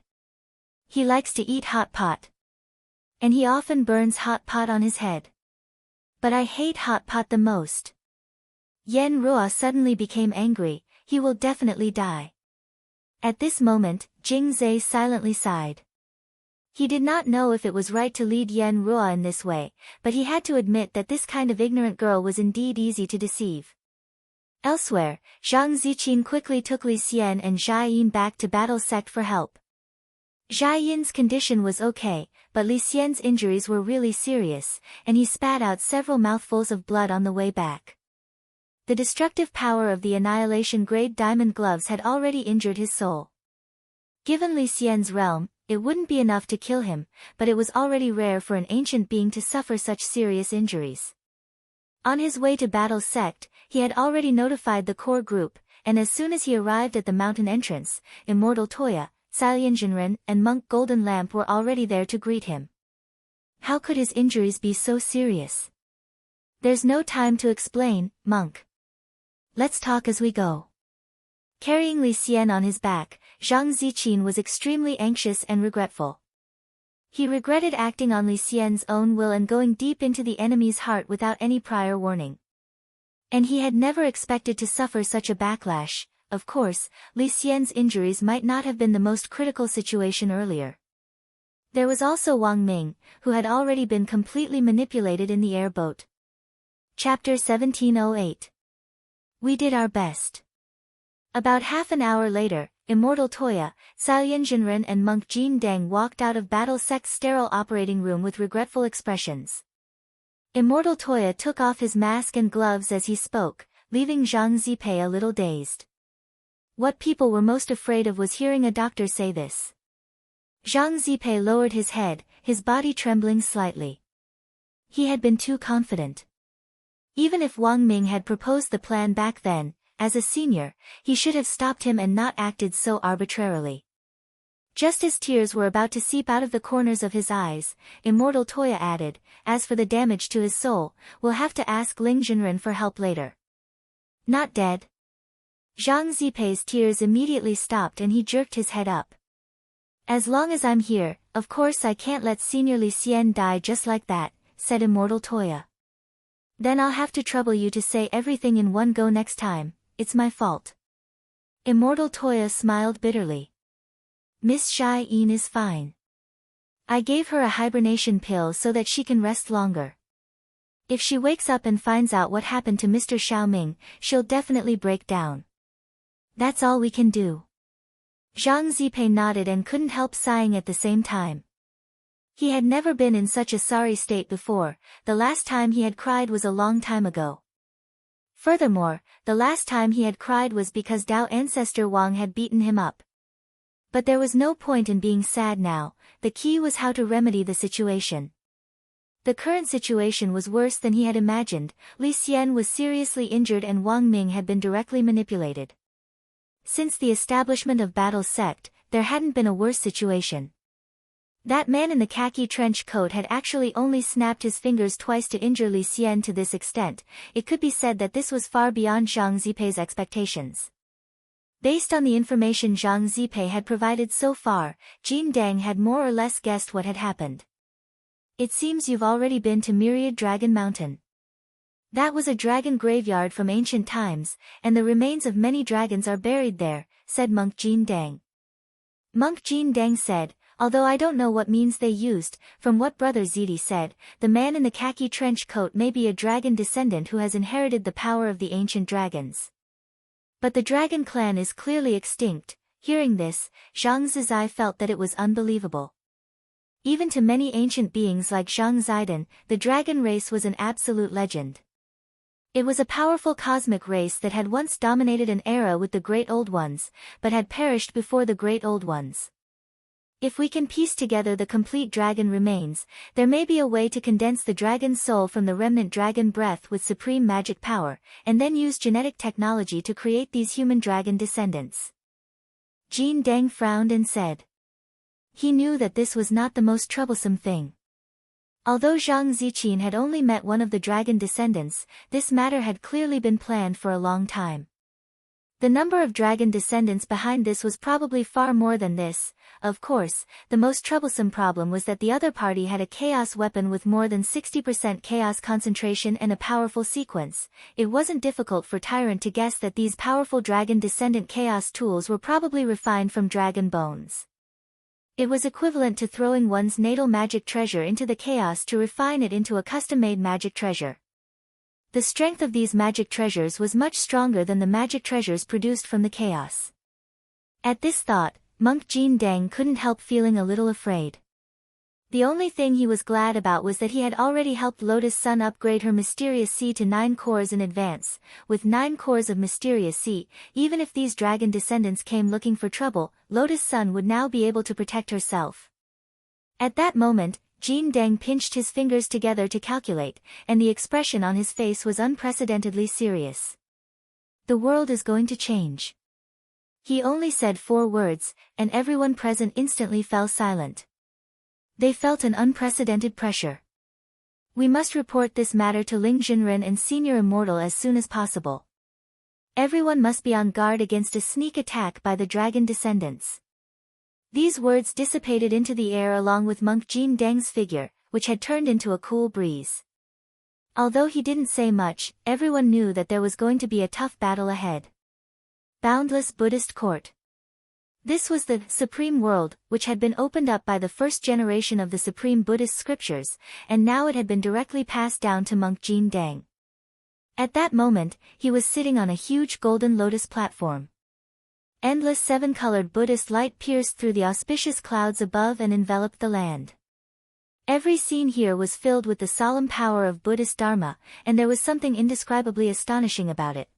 He likes to eat hot pot. And he often burns hot pot on his head. But I hate hot pot the most. Yen Ruo suddenly became angry. He will definitely die. At this moment, Jing Zhe silently sighed. He did not know if it was right to lead Yen Ruo in this way, but he had to admit that this kind of ignorant girl was indeed easy to deceive. Elsewhere, Zhang Ziqin quickly took Li Xian and Jia Yin back to Battle Sect for help. Jia Yin's condition was okay, but Li Xian's injuries were really serious, and he spat out several mouthfuls of blood on the way back. The destructive power of the annihilation-grade diamond gloves had already injured his soul. Given Li Xian's realm, it wouldn't be enough to kill him, but it was already rare for an ancient being to suffer such serious injuries. On his way to Battle Sect, he had already notified the core group, and as soon as he arrived at the mountain entrance, Immortal Toya, Salian Jinren, and Monk Golden Lamp were already there to greet him. How could his injuries be so serious? There's no time to explain, Monk. Let's talk as we go. Carrying Li Xian on his back, Zhang Ziqin was extremely anxious and regretful. He regretted acting on Li Xian's own will and going deep into the enemy's heart without any prior warning. And he had never expected to suffer such a backlash. Of course, Li Xian's injuries might not have been the most critical situation earlier. There was also Wang Ming, who had already been completely manipulated in the airboat. Chapter 1708. We did our best. About half an hour later, Immortal Toya, Salian Jinren and Monk Jin Deng walked out of Battle Sect's sterile operating room with regretful expressions. Immortal Toya took off his mask and gloves as he spoke. leaving Zhang Zipei a little dazed. What people were most afraid of was hearing a doctor say this. Zhang Zipei lowered his head, his body trembling slightly. He had been too confident. Even if Wang Ming had proposed the plan back then, as a senior, he should have stopped him and not acted so arbitrarily. Just as tears were about to seep out of the corners of his eyes, Immortal Toya added, as for the damage to his soul, we'll have to ask Ling Jinren for help later. Not dead? Zhang Zipei's tears immediately stopped and he jerked his head up. As long as I'm here, of course I can't let Senior Li Xian die just like that, said Immortal Toya. Then I'll have to trouble you to say everything in one go next time, it's my fault. Immortal Toya smiled bitterly. Miss Shai-in is fine. I gave her a hibernation pill so that she can rest longer. If she wakes up and finds out what happened to Mr. Xiaoming, she'll definitely break down. That's all we can do. Zhang Zipei nodded and couldn't help sighing at the same time. He had never been in such a sorry state before, the last time he had cried was a long time ago. Furthermore, the last time he had cried was because Dao ancestor Wang had beaten him up. But there was no point in being sad now, the key was how to remedy the situation. The current situation was worse than he had imagined, Li Xian was seriously injured and Wang Ming had been directly manipulated. Since the establishment of Battle's sect, there hadn't been a worse situation. That man in the khaki trench coat had actually only snapped his fingers twice to injure Li Xian to this extent. It could be said that this was far beyond Zhang Zipei's expectations. Based on the information Zhang Zipei had provided so far, Jin Dang had more or less guessed what had happened. It seems you've already been to Myriad Dragon Mountain. That was a dragon graveyard from ancient times, and the remains of many dragons are buried there, said Monk Jin Dang. Monk Jin Dang said, although I don't know what means they used, from what Brother Ziti said, the man in the khaki trench coat may be a dragon descendant who has inherited the power of the ancient dragons. But the dragon clan is clearly extinct. Hearing this, Zhang Zizai felt that it was unbelievable. Even to many ancient beings like Zhang Zaidan, the dragon race was an absolute legend. It was a powerful cosmic race that had once dominated an era with the Great Old Ones, but had perished before the Great Old Ones. If we can piece together the complete dragon remains, there may be a way to condense the dragon's soul from the remnant dragon breath with supreme magic power, and then use genetic technology to create these human dragon descendants. Jin Dang frowned and said. He knew that this was not the most troublesome thing. Although Zhang Ziqin had only met one of the dragon descendants, this matter had clearly been planned for a long time. The number of dragon descendants behind this was probably far more than this. Of course, the most troublesome problem was that the other party had a chaos weapon with more than 60% chaos concentration and a powerful sequence. It wasn't difficult for Tyrant to guess that these powerful dragon descendant chaos tools were probably refined from dragon bones. It was equivalent to throwing one's natal magic treasure into the chaos to refine it into a custom-made magic treasure. The strength of these magic treasures was much stronger than the magic treasures produced from the chaos. At this thought, Monk Jin Dang couldn't help feeling a little afraid. The only thing he was glad about was that he had already helped Lotus Sun upgrade her Mysterious Sea to 9 cores in advance. With 9 cores of Mysterious Sea, even if these dragon descendants came looking for trouble, Lotus Sun would now be able to protect herself. At that moment, Jin Dang pinched his fingers together to calculate, and the expression on his face was unprecedentedly serious. The world is going to change. He only said 4 words, and everyone present instantly fell silent. They felt an unprecedented pressure. We must report this matter to Ling Jinren and Senior Immortal as soon as possible. Everyone must be on guard against a sneak attack by the dragon descendants. These words dissipated into the air along with Monk Jin Dang's figure, which had turned into a cool breeze. Although he didn't say much, everyone knew that there was going to be a tough battle ahead. Boundless Buddhist Court. This was the Supreme World, which had been opened up by the first generation of the Supreme Buddhist scriptures, and now it had been directly passed down to Monk Jin Dang. At that moment, he was sitting on a huge golden lotus platform. Endless 7-colored Buddhist light pierced through the auspicious clouds above and enveloped the land. Every scene here was filled with the solemn power of Buddhist Dharma, and there was something indescribably astonishing about it.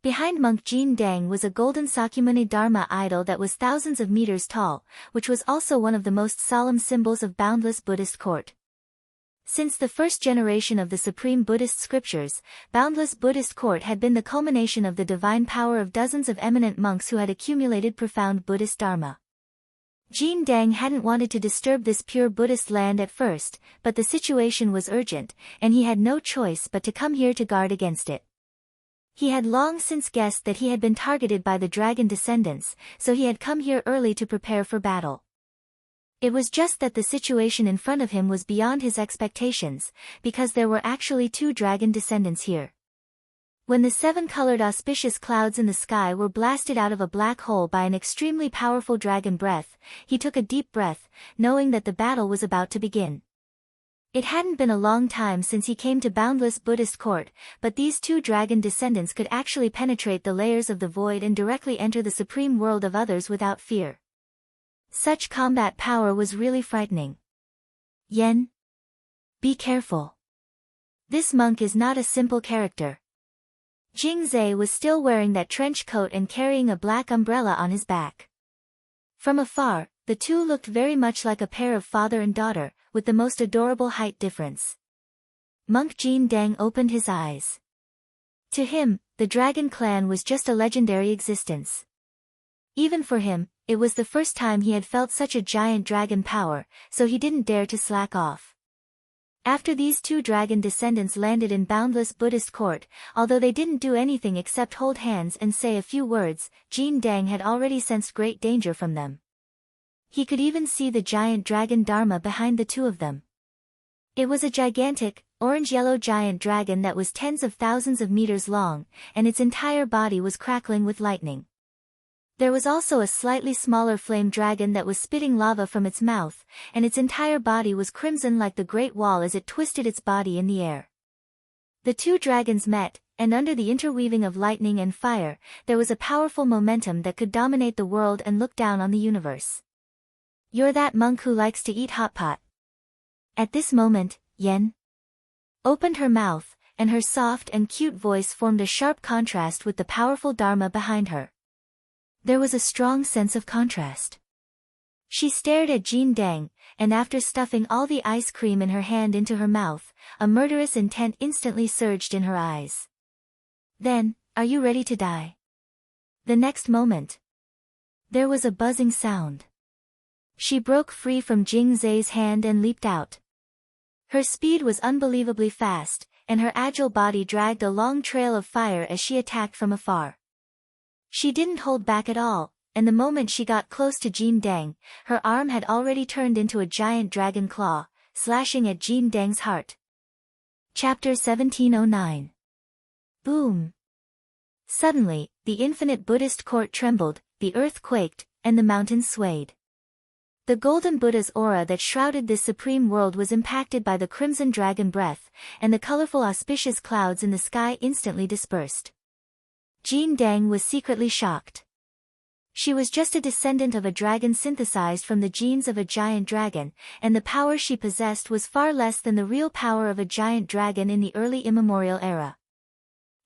Behind monk Jin Dang was a golden Sakyamuni Dharma idol that was thousands of meters tall, which was also one of the most solemn symbols of boundless Buddhist court. Since the first generation of the supreme Buddhist scriptures, boundless Buddhist court had been the culmination of the divine power of dozens of eminent monks who had accumulated profound Buddhist dharma. Jin Dang hadn't wanted to disturb this pure Buddhist land at first, but the situation was urgent, and he had no choice but to come here to guard against it. He had long since guessed that he had been targeted by the dragon descendants, so he had come here early to prepare for battle. It was just that the situation in front of him was beyond his expectations, because there were actually 2 dragon descendants here. When the 7-colored auspicious clouds in the sky were blasted out of a black hole by an extremely powerful dragon breath, he took a deep breath, knowing that the battle was about to begin. It hadn't been a long time since he came to boundless Buddhist court, but these 2 dragon descendants could actually penetrate the layers of the void and directly enter the supreme world of others without fear. Such combat power was really frightening. Yen. Be careful. This monk is not a simple character. Jing Zhe was still wearing that trench coat and carrying a black umbrella on his back. From afar, the 2 looked very much like a pair of father and daughter, with the most adorable height difference. Monk Jin Dang opened his eyes. To him, the dragon clan was just a legendary existence. Even for him, it was the first time he had felt such a giant dragon power, so he didn't dare to slack off. After these 2 dragon descendants landed in boundless Buddhist court, although they didn't do anything except hold hands and say a few words, Jin Dang had already sensed great danger from them. He could even see the giant dragon Dharma behind the 2 of them. It was a gigantic, orange-yellow giant dragon that was tens of thousands of meters long, and its entire body was crackling with lightning. There was also a slightly smaller flame dragon that was spitting lava from its mouth, and its entire body was crimson like the Great Wall as it twisted its body in the air. The 2 dragons met, and under the interweaving of lightning and fire, there was a powerful momentum that could dominate the world and look down on the universe. You're that monk who likes to eat hot pot. At this moment, Yen opened her mouth, and her soft and cute voice formed a sharp contrast with the powerful Dharma behind her. There was a strong sense of contrast. She stared at Jin Dang, and after stuffing all the ice cream in her hand into her mouth, a murderous intent instantly surged in her eyes. Then, are you ready to die? The next moment, there was a buzzing sound. She broke free from Jing Zhe's hand and leaped out. Her speed was unbelievably fast, and her agile body dragged a long trail of fire as she attacked from afar. She didn't hold back at all, and the moment she got close to Jin Dang, her arm had already turned into a giant dragon claw, slashing at Jin Dang's heart. Chapter 1709. Boom! Suddenly, the infinite Buddhist court trembled, the earth quaked, and the mountains swayed. The golden Buddha's aura that shrouded this supreme world was impacted by the crimson dragon breath, and the colorful auspicious clouds in the sky instantly dispersed. Jin Dang was secretly shocked. She was just a descendant of a dragon synthesized from the genes of a giant dragon, and the power she possessed was far less than the real power of a giant dragon in the early immemorial era.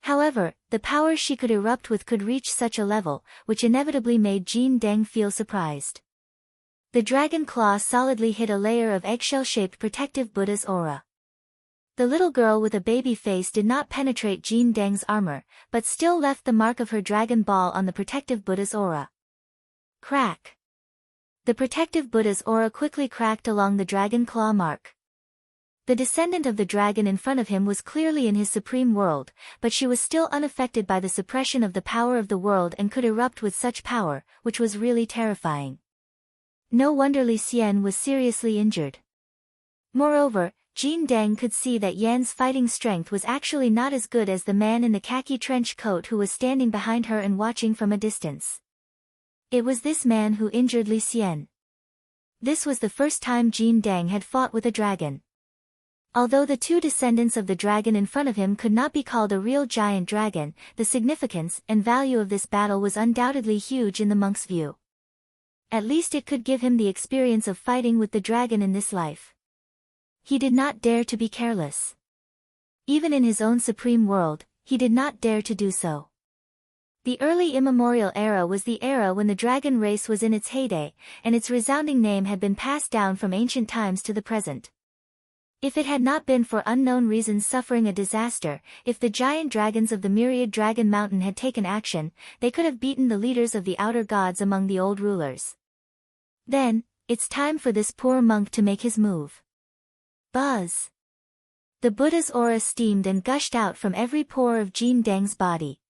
However, the power she could erupt with could reach such a level, which inevitably made Jin Dang feel surprised. The dragon claw solidly hid a layer of eggshell-shaped protective Buddha's aura. The little girl with a baby face did not penetrate Jin Dang's armor, but still left the mark of her dragon ball on the protective Buddha's aura. Crack! The protective Buddha's aura quickly cracked along the dragon claw mark. The descendant of the dragon in front of him was clearly in his supreme world, but she was still unaffected by the suppression of the power of the world and could erupt with such power, which was really terrifying. No wonder Li Xian was seriously injured. Moreover, Jin Dang could see that Yan's fighting strength was actually not as good as the man in the khaki trench coat who was standing behind her and watching from a distance. It was this man who injured Li Xian. This was the first time Jin Dang had fought with a dragon. Although the 2 descendants of the dragon in front of him could not be called a real giant dragon, the significance and value of this battle was undoubtedly huge in the monk's view. At least it could give him the experience of fighting with the dragon in this life. He did not dare to be careless. Even in his own supreme world, he did not dare to do so. The early immemorial era was the era when the dragon race was in its heyday, and its resounding name had been passed down from ancient times to the present. If it had not been for unknown reasons suffering a disaster, if the giant dragons of the myriad dragon mountain had taken action, they could have beaten the leaders of the outer gods among the old rulers. Then, it's time for this poor monk to make his move. Buzz! The Buddha's aura steamed and gushed out from every pore of Jin Dang's body.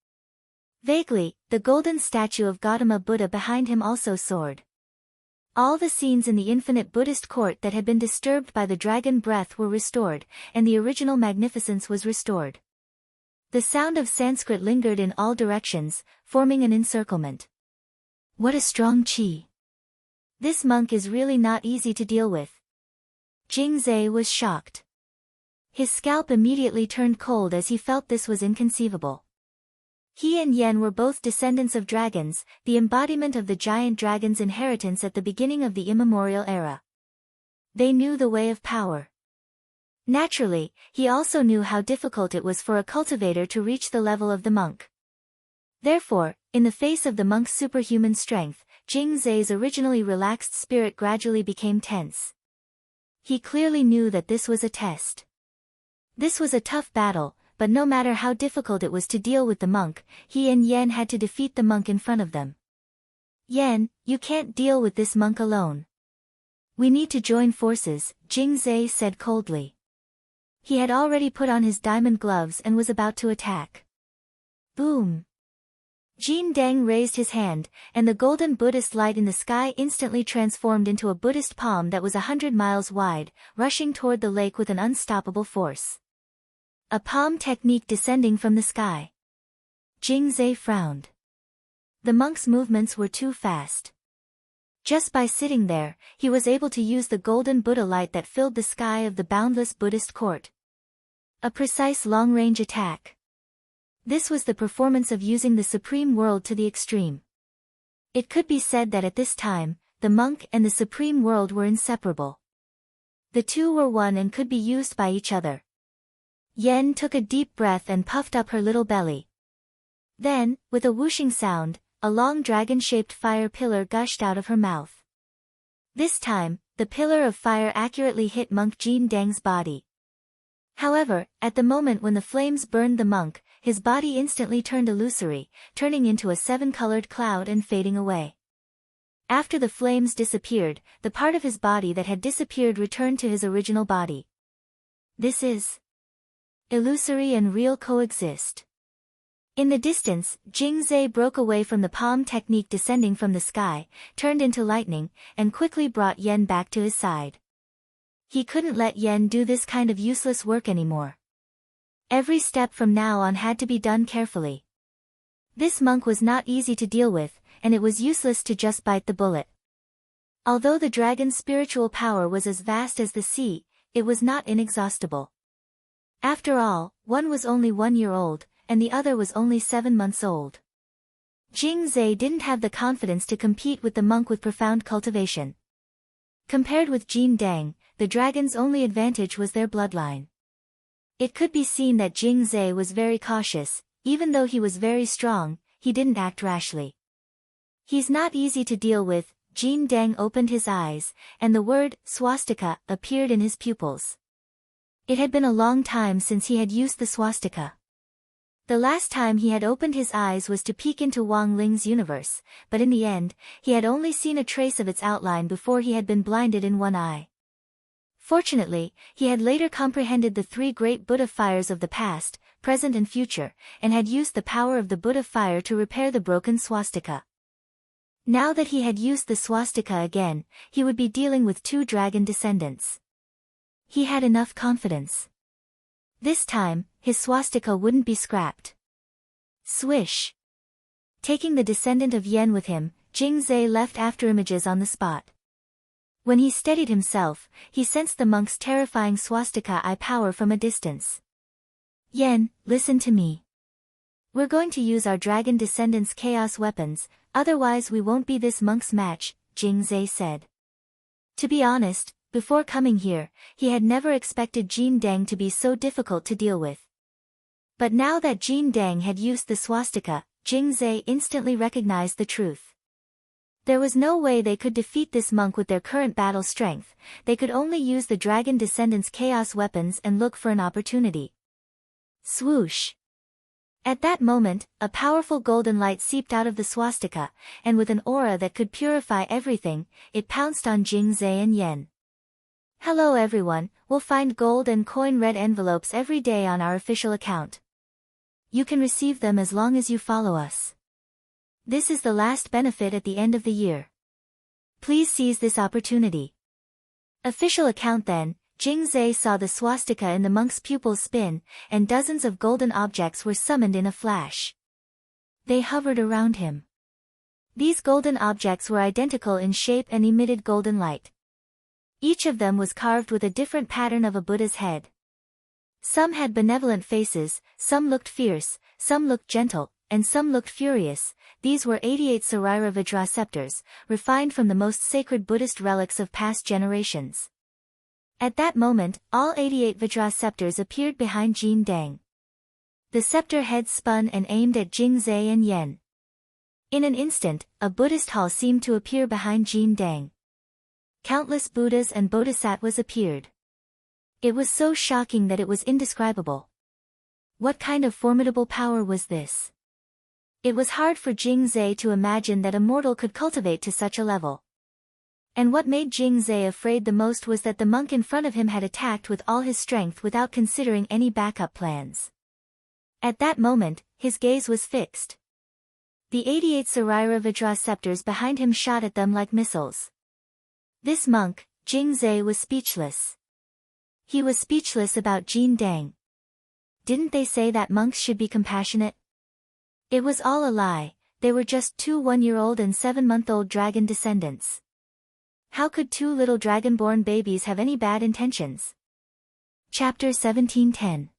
Vaguely, the golden statue of Gautama Buddha behind him also soared. All the scenes in the infinite Buddhist court that had been disturbed by the dragon breath were restored, and the original magnificence was restored. The sound of Sanskrit lingered in all directions, forming an encirclement. What a strong qi! This monk is really not easy to deal with. Jingzai was shocked. His scalp immediately turned cold as he felt this was inconceivable. He and Yen were both descendants of dragons, the embodiment of the giant dragon's inheritance at the beginning of the immemorial era. They knew the way of power. Naturally, he also knew how difficult it was for a cultivator to reach the level of the monk. Therefore, in the face of the monk's superhuman strength, Jingzai's originally relaxed spirit gradually became tense. He clearly knew that this was a test. This was a tough battle, but no matter how difficult it was to deal with the monk, he and Yen had to defeat the monk in front of them. Yen, you can't deal with this monk alone. We need to join forces, Jingzai said coldly. He had already put on his diamond gloves and was about to attack. Boom! Jin Dang raised his hand, and the golden Buddhist light in the sky instantly transformed into a Buddhist palm that was 100 miles wide, rushing toward the lake with an unstoppable force. A palm technique descending from the sky. Jingzai frowned. The monk's movements were too fast. Just by sitting there, he was able to use the golden Buddha light that filled the sky of the boundless Buddhist court. A precise long-range attack. This was the performance of using the supreme world to the extreme. It could be said that at this time, the monk and the supreme world were inseparable. The two were one and could be used by each other. Yen took a deep breath and puffed up her little belly. Then, with a whooshing sound, a long dragon-shaped fire pillar gushed out of her mouth. This time, the pillar of fire accurately hit monk Jin Dang's body. However, at the moment when the flames burned the monk, his body instantly turned illusory, turning into a 7-colored cloud and fading away. After the flames disappeared, the part of his body that had disappeared returned to his original body. This is illusory and real coexist. In the distance, Jingzai broke away from the palm technique descending from the sky, turned into lightning, and quickly brought Yen back to his side. He couldn't let Yen do this kind of useless work anymore. Every step from now on had to be done carefully. This monk was not easy to deal with, and it was useless to just bite the bullet. Although the dragon's spiritual power was as vast as the sea, it was not inexhaustible. After all, one was only 1 year old, and the other was only 7 months old. Jingzai didn't have the confidence to compete with the monk with profound cultivation. Compared with Jin Dang, the dragon's only advantage was their bloodline. It could be seen that Jingzai was very cautious. Even though he was very strong, he didn't act rashly. He's not easy to deal with. Jin Dang opened his eyes, and the word swastika appeared in his pupils. It had been a long time since he had used the swastika. The last time he had opened his eyes was to peek into Wang Ling's universe, but in the end, he had only seen a trace of its outline before he had been blinded in one eye. Fortunately, he had later comprehended the 3 great Buddha fires of the past, present and future, and had used the power of the Buddha fire to repair the broken swastika. Now that he had used the swastika again, he would be dealing with 2 dragon descendants. He had enough confidence. This time, his swastika wouldn't be scrapped. Swish! Taking the descendant of Yen with him, Jingzai left afterimages on the spot. When he steadied himself, he sensed the monk's terrifying swastika eye power from a distance. Yen, listen to me. We're going to use our dragon descendants' chaos weapons, otherwise we won't be this monk's match, Jingzai said. To be honest, before coming here, he had never expected Jin Dang to be so difficult to deal with. But now that Jin Dang had used the swastika, Jingzai instantly recognized the truth. There was no way they could defeat this monk with their current battle strength, they could only use the dragon descendants' chaos weapons and look for an opportunity. Swoosh! At that moment, a powerful golden light seeped out of the swastika, and with an aura that could purify everything, it pounced on Jingzai and Yen. Hello everyone, we'll find gold and coin red envelopes every day on our official account. You can receive them as long as you follow us. This is the last benefit at the end of the year. Please seize this opportunity. Official account. Then, Jingzai saw the swastika in the monk's pupils spin, and dozens of golden objects were summoned in a flash. They hovered around him. These golden objects were identical in shape and emitted golden light. Each of them was carved with a different pattern of a Buddha's head. Some had benevolent faces, some looked fierce, some looked gentle, and some looked furious. These were 88 Sarira Vajra scepters, refined from the most sacred Buddhist relics of past generations. At that moment, all 88 Vajra scepters appeared behind Jin Dang. The scepter heads spun and aimed at Jingzai and Yen. In an instant, a Buddhist hall seemed to appear behind Jin Dang. Countless Buddhas and Bodhisattvas appeared. It was so shocking that it was indescribable. What kind of formidable power was this? It was hard for Jingzai to imagine that a mortal could cultivate to such a level. And what made Jingzai afraid the most was that the monk in front of him had attacked with all his strength without considering any backup plans. At that moment, his gaze was fixed. The 88 Sarira Vajra scepters behind him shot at them like missiles. This monk, Jingzai, was speechless. He was speechless about Jin Dang. Didn't they say that monks should be compassionate? It was all a lie, they were just two 1-year-old and 7-month-old dragon descendants. How could two little dragon-born babies have any bad intentions? Chapter 17:10.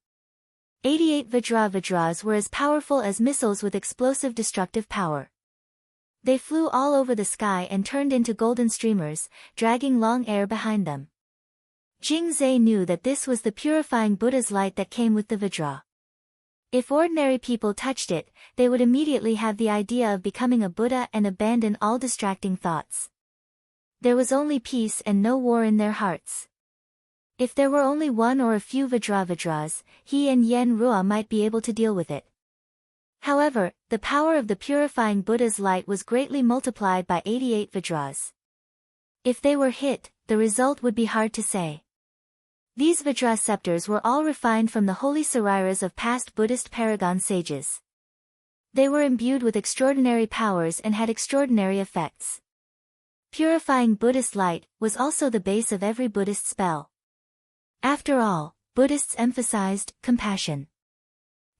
88 Vajras were as powerful as missiles with explosive destructive power. They flew all over the sky and turned into golden streamers, dragging long air behind them. Jingzai knew that this was the purifying Buddha's light that came with the Vajra. If ordinary people touched it, they would immediately have the idea of becoming a Buddha and abandon all distracting thoughts. There was only peace and no war in their hearts. If there were only one or a few Vajras, he and Yen Rua might be able to deal with it. However, the power of the purifying Buddha's light was greatly multiplied by 88 Vajras. If they were hit, the result would be hard to say. These Vajra scepters were all refined from the holy Sariras of past Buddhist paragon sages. They were imbued with extraordinary powers and had extraordinary effects. Purifying Buddhist light was also the base of every Buddhist spell. After all, Buddhists emphasized compassion.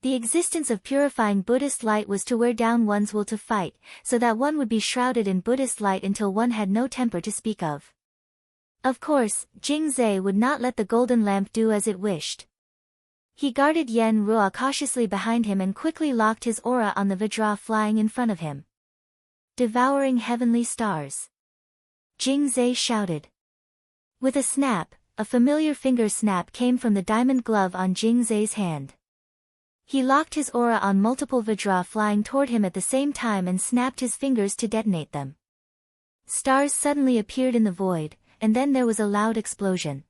The existence of purifying Buddhist light was to wear down one's will to fight, so that one would be shrouded in Buddhist light until one had no temper to speak of. Of course, Jingzai would not let the golden lamp do as it wished. He guarded Yen Rua cautiously behind him and quickly locked his aura on the Vajra flying in front of him. Devouring heavenly stars. Jingzai shouted. With a snap, a familiar finger snap came from the diamond glove on Jingzai's hand. He locked his aura on multiple Vajra flying toward him at the same time and snapped his fingers to detonate them. Stars suddenly appeared in the void, and then there was a loud explosion.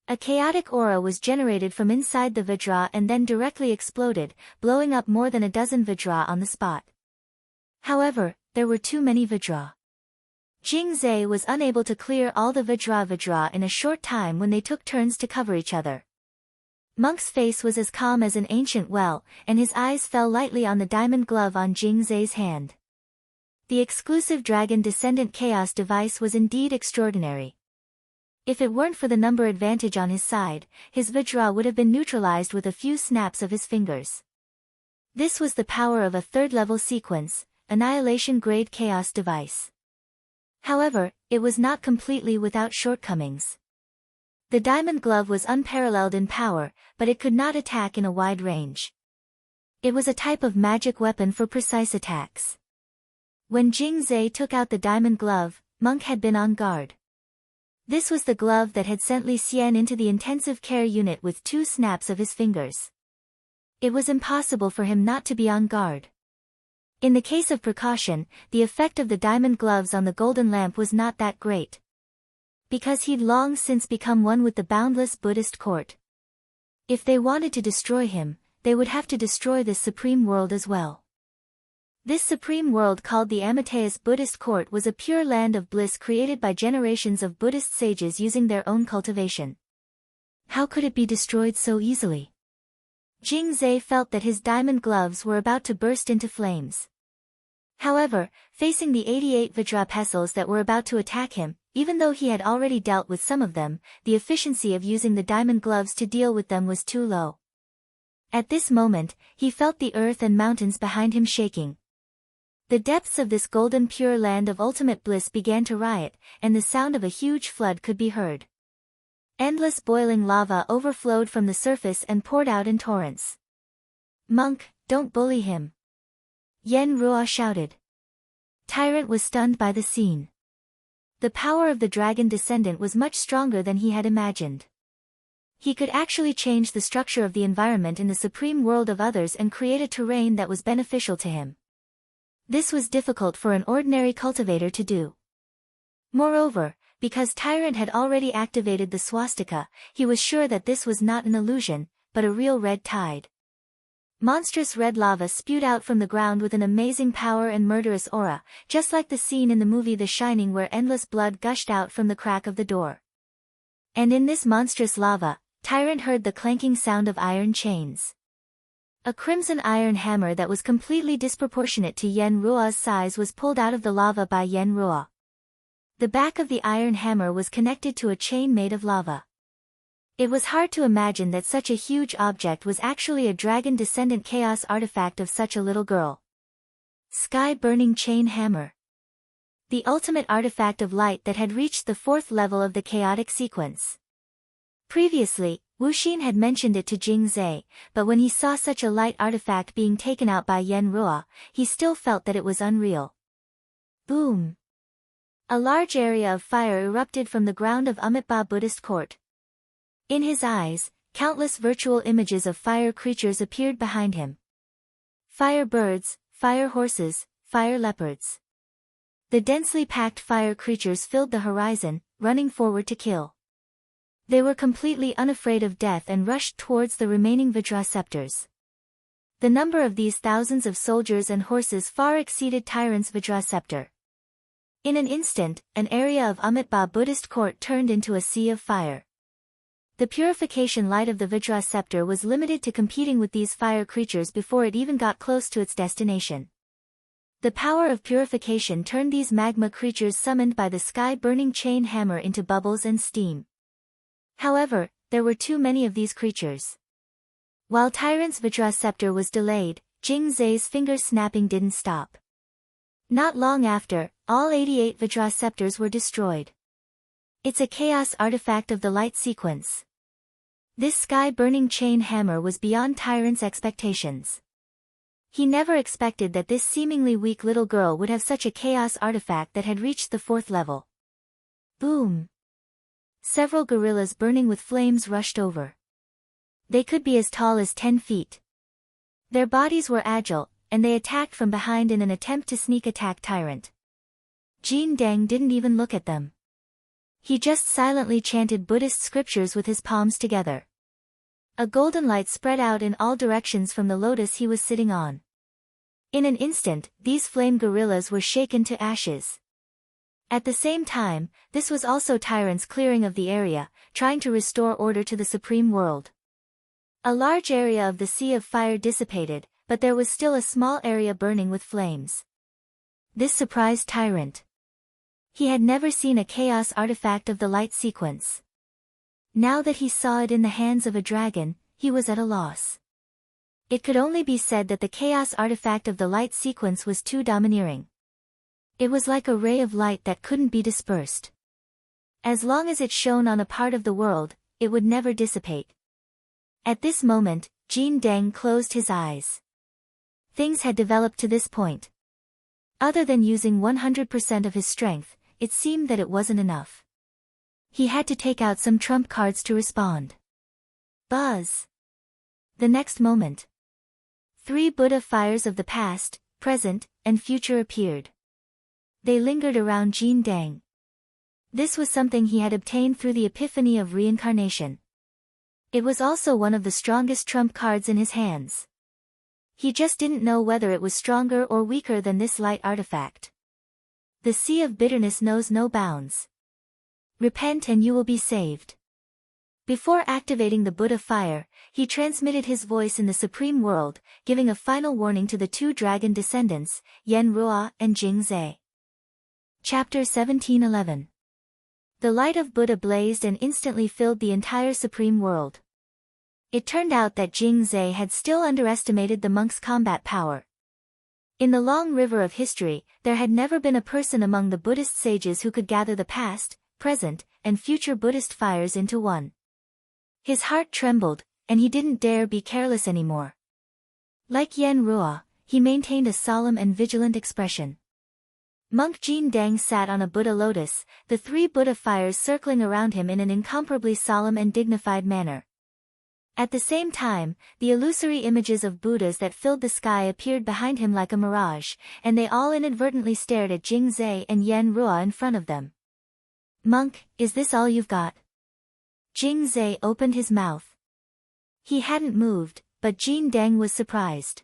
A chaotic aura was generated from inside the Vajra and then directly exploded, blowing up more than a dozen Vajra on the spot. However, there were too many Vajra. Jingzai was unable to clear all the Vajra in a short time when they took turns to cover each other. Monk's face was as calm as an ancient well, and his eyes fell lightly on the diamond glove on Jingzai's hand. The exclusive dragon descendant chaos device was indeed extraordinary. If it weren't for the number advantage on his side, his Vajra would have been neutralized with a few snaps of his fingers. This was the power of a third-level sequence, annihilation-grade chaos device. However, it was not completely without shortcomings. The diamond glove was unparalleled in power, but it could not attack in a wide range. It was a type of magic weapon for precise attacks. When Jingzai took out the diamond glove, Monk had been on guard. This was the glove that had sent Li Xian into the intensive care unit with 2 snaps of his fingers. It was impossible for him not to be on guard. In the case of precaution, the effect of the diamond gloves on the golden lamp was not that great. Because he'd long since become one with the boundless Buddhist court. If they wanted to destroy him, they would have to destroy this supreme world as well. This supreme world called the Amitayus Buddhist court was a pure land of bliss created by generations of Buddhist sages using their own cultivation. How could it be destroyed so easily? Jingzai felt that his diamond gloves were about to burst into flames. However, facing the 88 Vajrapesils that were about to attack him, even though he had already dealt with some of them, the efficiency of using the diamond gloves to deal with them was too low. At this moment, he felt the earth and mountains behind him shaking. The depths of this golden pure land of ultimate bliss began to riot, and the sound of a huge flood could be heard. Endless boiling lava overflowed from the surface and poured out in torrents. "Monk, don't bully him," Yen Ruo shouted. Tyrant was stunned by the scene. The power of the dragon descendant was much stronger than he had imagined. He could actually change the structure of the environment in the supreme world of others and create a terrain that was beneficial to him. This was difficult for an ordinary cultivator to do. Moreover, because Tyrant had already activated the swastika, he was sure that this was not an illusion, but a real red tide. Monstrous red lava spewed out from the ground with an amazing power and murderous aura, just like the scene in the movie The Shining where endless blood gushed out from the crack of the door. And in this monstrous lava, Tyrant heard the clanking sound of iron chains. A crimson iron hammer that was completely disproportionate to Yen Ruo's size was pulled out of the lava by Yen Ruo. The back of the iron hammer was connected to a chain made of lava. It was hard to imagine that such a huge object was actually a dragon descendant chaos artifact of such a little girl. Sky-burning chain hammer. The ultimate artifact of light that had reached the 4th level of the chaotic sequence. Previously, Wu Xin had mentioned it to Jingzai, but when he saw such a light artifact being taken out by Yen Ruo, he still felt that it was unreal. Boom! A large area of fire erupted from the ground of Amitabha Buddhist court. In his eyes, countless virtual images of fire creatures appeared behind him. Fire birds, fire horses, fire leopards. The densely packed fire creatures filled the horizon, running forward to kill. They were completely unafraid of death and rushed towards the remaining Vajraceptors. The number of these thousands of soldiers and horses far exceeded Tyrant's Vajraceptor. In an instant, an area of Amitabha Buddhist court turned into a sea of fire. The purification light of the Vajraceptor was limited to competing with these fire creatures before it even got close to its destination. The power of purification turned these magma creatures summoned by the sky-burning chain hammer into bubbles and steam. However, there were too many of these creatures. While Tyrant's Vajraceptor was delayed, Jingzai's finger snapping didn't stop. Not long after, all 88 Vajraceptors were destroyed. It's a chaos artifact of the light sequence. This sky-burning chain hammer was beyond Tyrant's expectations. He never expected that this seemingly weak little girl would have such a chaos artifact that had reached the 4th level. Boom! Several gorillas burning with flames rushed over. They could be as tall as 10 feet. Their bodies were agile, and they attacked from behind in an attempt to sneak attack Tyrant. Jin Deng didn't even look at them. He just silently chanted Buddhist scriptures with his palms together. A golden light spread out in all directions from the lotus he was sitting on. In an instant, these flame gorillas were shaken to ashes. At the same time, this was also Tyrant's clearing of the area, trying to restore order to the supreme world. A large area of the sea of fire dissipated, but there was still a small area burning with flames. This surprised Tyrant. He had never seen a chaos artifact of the light sequence. Now that he saw it in the hands of a dragon, he was at a loss. It could only be said that the chaos artifact of the light sequence was too domineering. It was like a ray of light that couldn't be dispersed. As long as it shone on a part of the world, it would never dissipate. At this moment, Jin Deng closed his eyes. Things had developed to this point. Other than using 100% of his strength, it seemed that it wasn't enough. He had to take out some trump cards to respond. Buzz! The next moment. 3 Buddha fires of the past, present, and future appeared. They lingered around Jin Dang. This was something he had obtained through the epiphany of reincarnation. It was also one of the strongest trump cards in his hands. He just didn't know whether it was stronger or weaker than this light artifact. The sea of bitterness knows no bounds. Repent and you will be saved. Before activating the Buddha fire, he transmitted his voice in the Supreme World, giving a final warning to the two dragon descendants, Yen Ruo and Jing Zhe. Chapter 1711. The light of Buddha blazed and instantly filled the entire Supreme World. It turned out that Jing Zhe had still underestimated the monk's combat power. In the long river of history, there had never been a person among the Buddhist sages who could gather the past, present, and future Buddhist fires into one. His heart trembled, and he didn't dare be careless anymore. Like Yen Ruo, he maintained a solemn and vigilant expression. Monk Jin Dang sat on a Buddha lotus, the three Buddha fires circling around him in an incomparably solemn and dignified manner. At the same time, the illusory images of Buddhas that filled the sky appeared behind him like a mirage, and they all inadvertently stared at Jing Zhe and Yen Ruo in front of them. "Monk, is this all you've got?" Jing Zhe opened his mouth. He hadn't moved, but Jin Dang was surprised.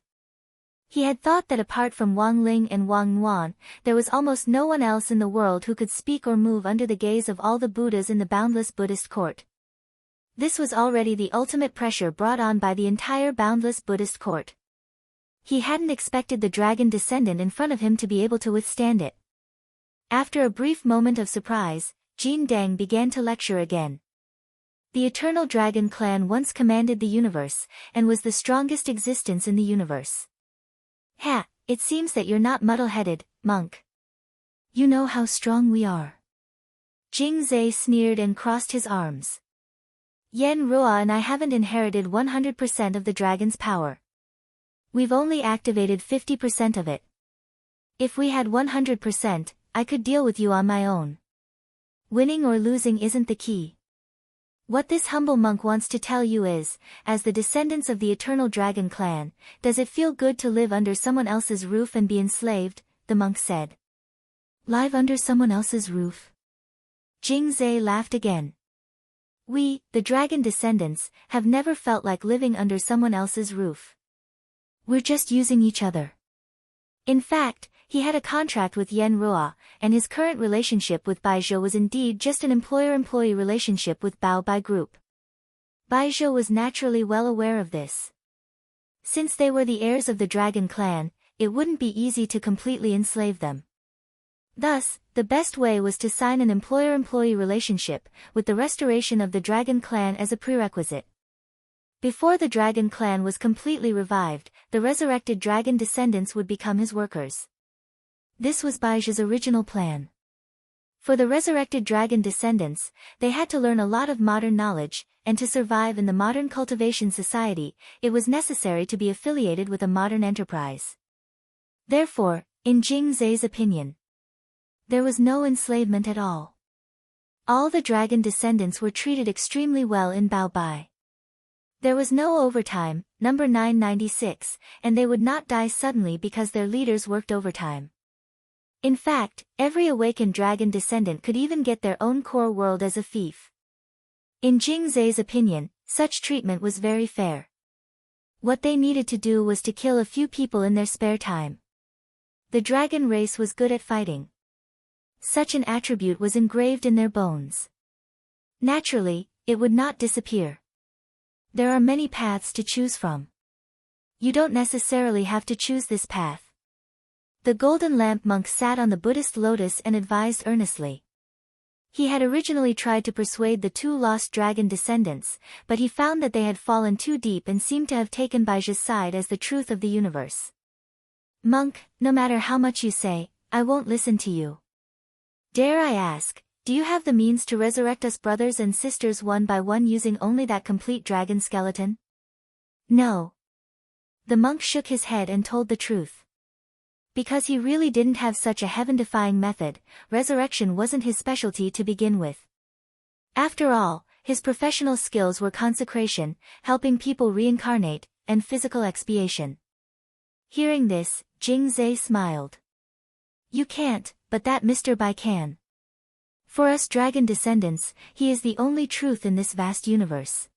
He had thought that apart from Wang Ling and Wang Nuan, there was almost no one else in the world who could speak or move under the gaze of all the Buddhas in the boundless Buddhist court. This was already the ultimate pressure brought on by the entire boundless Buddhist court. He hadn't expected the dragon descendant in front of him to be able to withstand it. After a brief moment of surprise, Jin Dang began to lecture again. The Eternal Dragon clan once commanded the universe, and was the strongest existence in the universe. "Ha, it seems that you're not muddle-headed, monk. You know how strong we are." Jing Zhe sneered and crossed his arms. "Yen Ruo and I haven't inherited 100% of the dragon's power. We've only activated 50% of it. If we had 100%, I could deal with you on my own. Winning or losing isn't the key. What this humble monk wants to tell you is, as the descendants of the Eternal Dragon clan, does it feel good to live under someone else's roof and be enslaved?" the monk said. "Live under someone else's roof?" Jing Zhe laughed again. "We, the dragon descendants, have never felt like living under someone else's roof. We're just using each other." In fact, he had a contract with Yen Ruo, and his current relationship with Baizhou was indeed just an employer-employee relationship with Bao Bai Group. Baizhou was naturally well aware of this. Since they were the heirs of the dragon clan, it wouldn't be easy to completely enslave them. Thus, the best way was to sign an employer-employee relationship, with the restoration of the dragon clan as a prerequisite. Before the dragon clan was completely revived, the resurrected dragon descendants would become his workers. This was Baizhou's original plan. For the resurrected dragon descendants, they had to learn a lot of modern knowledge, and to survive in the modern cultivation society, it was necessary to be affiliated with a modern enterprise. Therefore, in Jing Zhe's opinion, there was no enslavement at all. All the dragon descendants were treated extremely well in Bao Bai. There was no overtime, number 996, and they would not die suddenly because their leaders worked overtime. In fact, every awakened dragon descendant could even get their own core world as a fief. In Jing Zhe's opinion, such treatment was very fair. What they needed to do was to kill a few people in their spare time. The dragon race was good at fighting. Such an attribute was engraved in their bones. Naturally, it would not disappear. There are many paths to choose from. You don't necessarily have to choose this path. The Golden Lamp monk sat on the Buddhist lotus and advised earnestly. He had originally tried to persuade the two lost dragon descendants, but he found that they had fallen too deep and seemed to have taken Baizhou's side as the truth of the universe. "Monk, no matter how much you say, I won't listen to you. Dare I ask, do you have the means to resurrect us brothers and sisters one by one using only that complete dragon skeleton?" "No." The monk shook his head and told the truth. Because he really didn't have such a heaven-defying method, resurrection wasn't his specialty to begin with. After all, his professional skills were consecration, helping people reincarnate, and physical expiation. Hearing this, Jingzai smiled. You can't, but that Mr. Bai can. For us dragon descendants, he is the only truth in this vast universe.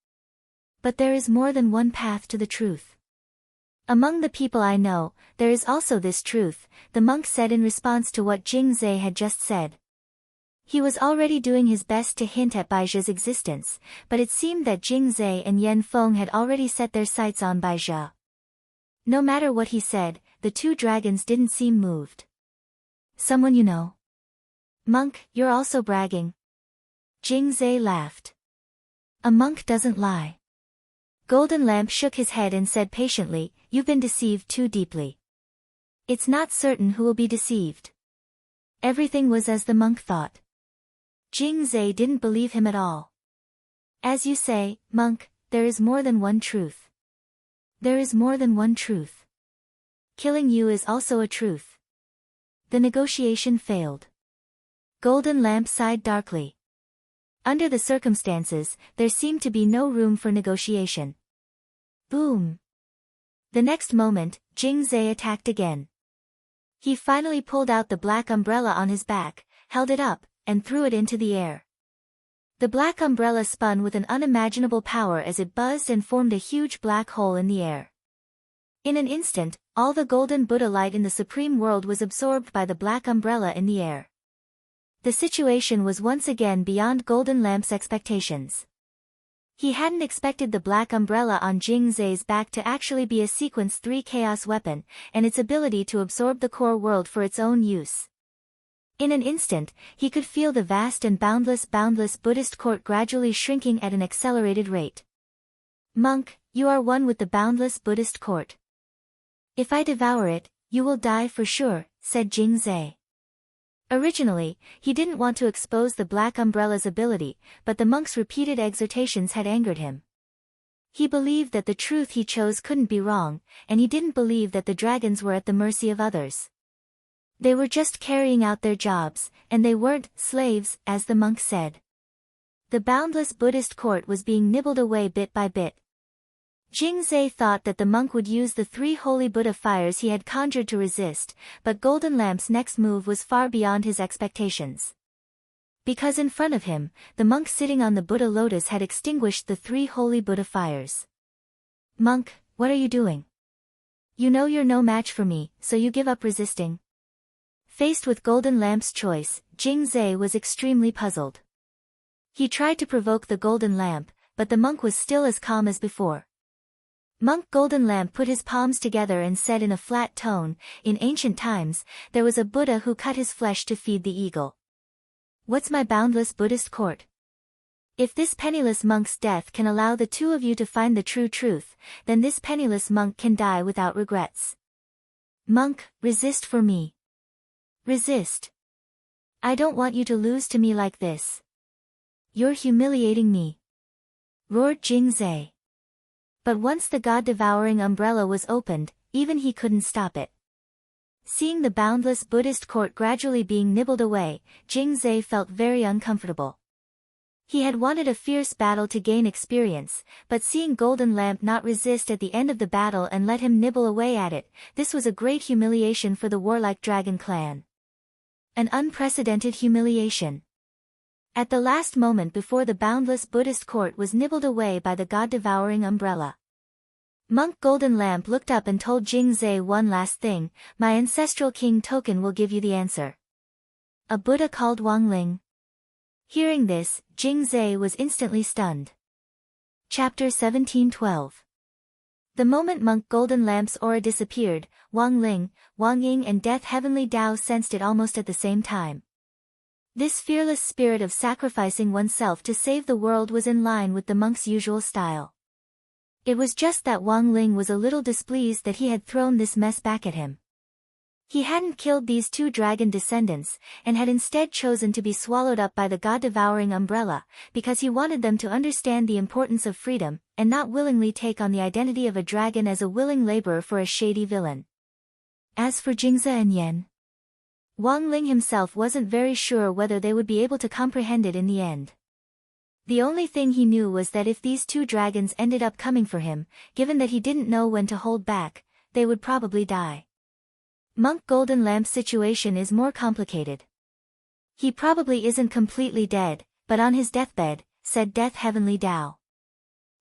But there is more than one path to the truth. Among the people I know, there is also this truth, the monk said in response to what Jingzai had just said. He was already doing his best to hint at Baizha's existence, but it seemed that Jingzai and Yan Feng had already set their sights on Baizha. No matter what he said, the two dragons didn't seem moved. Someone you know? Monk, you're also bragging. Jingzai laughed. A monk doesn't lie. Golden Lamp shook his head and said patiently, you've been deceived too deeply. It's not certain who will be deceived. Everything was as the monk thought. Jingzai didn't believe him at all. As you say, monk, there is more than one truth. There is more than one truth. Killing you is also a truth. The negotiation failed. Golden Lamp sighed darkly. Under the circumstances, there seemed to be no room for negotiation. Boom! The next moment, Jingzai attacked again. He finally pulled out the black umbrella on his back, held it up, and threw it into the air. The black umbrella spun with an unimaginable power as it buzzed and formed a huge black hole in the air. In an instant, all the golden Buddha light in the supreme world was absorbed by the black umbrella in the air. The situation was once again beyond Golden Lamp's expectations. He hadn't expected the black umbrella on Jingzai's back to actually be a Sequence 3 chaos weapon, and its ability to absorb the core world for its own use. In an instant, he could feel the vast and boundless Buddhist court gradually shrinking at an accelerated rate. Monk, you are one with the boundless Buddhist court. If I devour it, you will die for sure, said Jingzai. Originally, he didn't want to expose the black umbrella's ability, but the monk's repeated exhortations had angered him. He believed that the truth he chose couldn't be wrong, and he didn't believe that the dragons were at the mercy of others. They were just carrying out their jobs, and they weren't slaves, as the monk said. The boundless Buddhist court was being nibbled away bit by bit. Jingzai thought that the monk would use the 3 holy Buddha fires he had conjured to resist, but Golden Lamp's next move was far beyond his expectations. Because in front of him, the monk sitting on the Buddha lotus had extinguished the 3 holy Buddha fires. Monk, what are you doing? You know you're no match for me, so you give up resisting. Faced with Golden Lamp's choice, Jingzai was extremely puzzled. He tried to provoke the Golden Lamp, but the monk was still as calm as before. Monk Golden Lamp put his palms together and said in a flat tone, in ancient times, there was a Buddha who cut his flesh to feed the eagle. What's my boundless Buddhist court? If this penniless monk's death can allow the two of you to find the true truth, then this penniless monk can die without regrets. Monk, resist for me. Resist. I don't want you to lose to me like this. You're humiliating me. Roared Jingzai. But once the god-devouring umbrella was opened, even he couldn't stop it. Seeing the boundless Buddhist court gradually being nibbled away, Jingzai felt very uncomfortable. He had wanted a fierce battle to gain experience, but seeing Golden Lamp not resist at the end of the battle and let him nibble away at it, this was a great humiliation for the warlike dragon clan. An unprecedented humiliation. At the last moment before the boundless Buddhist court was nibbled away by the god-devouring umbrella. Monk Golden Lamp looked up and told Jingzai one last thing, my ancestral king token will give you the answer. A Buddha called Wang Ling. Hearing this, Jingzai was instantly stunned. Chapter 1712. The moment Monk Golden Lamp's aura disappeared, Wang Ling, Wang Ying and Death Heavenly Tao sensed it almost at the same time. This fearless spirit of sacrificing oneself to save the world was in line with the monk's usual style. It was just that Wang Ling was a little displeased that he had thrown this mess back at him. He hadn't killed these 2 dragon descendants, and had instead chosen to be swallowed up by the god-devouring umbrella, because he wanted them to understand the importance of freedom, and not willingly take on the identity of a dragon as a willing laborer for a shady villain. As for Jingzai and Yan, Wang Ling himself wasn't very sure whether they would be able to comprehend it in the end. The only thing he knew was that if these 2 dragons ended up coming for him, given that he didn't know when to hold back, they would probably die. Monk Golden Lamp's situation is more complicated. He probably isn't completely dead, but on his deathbed, said Death Heavenly Tao.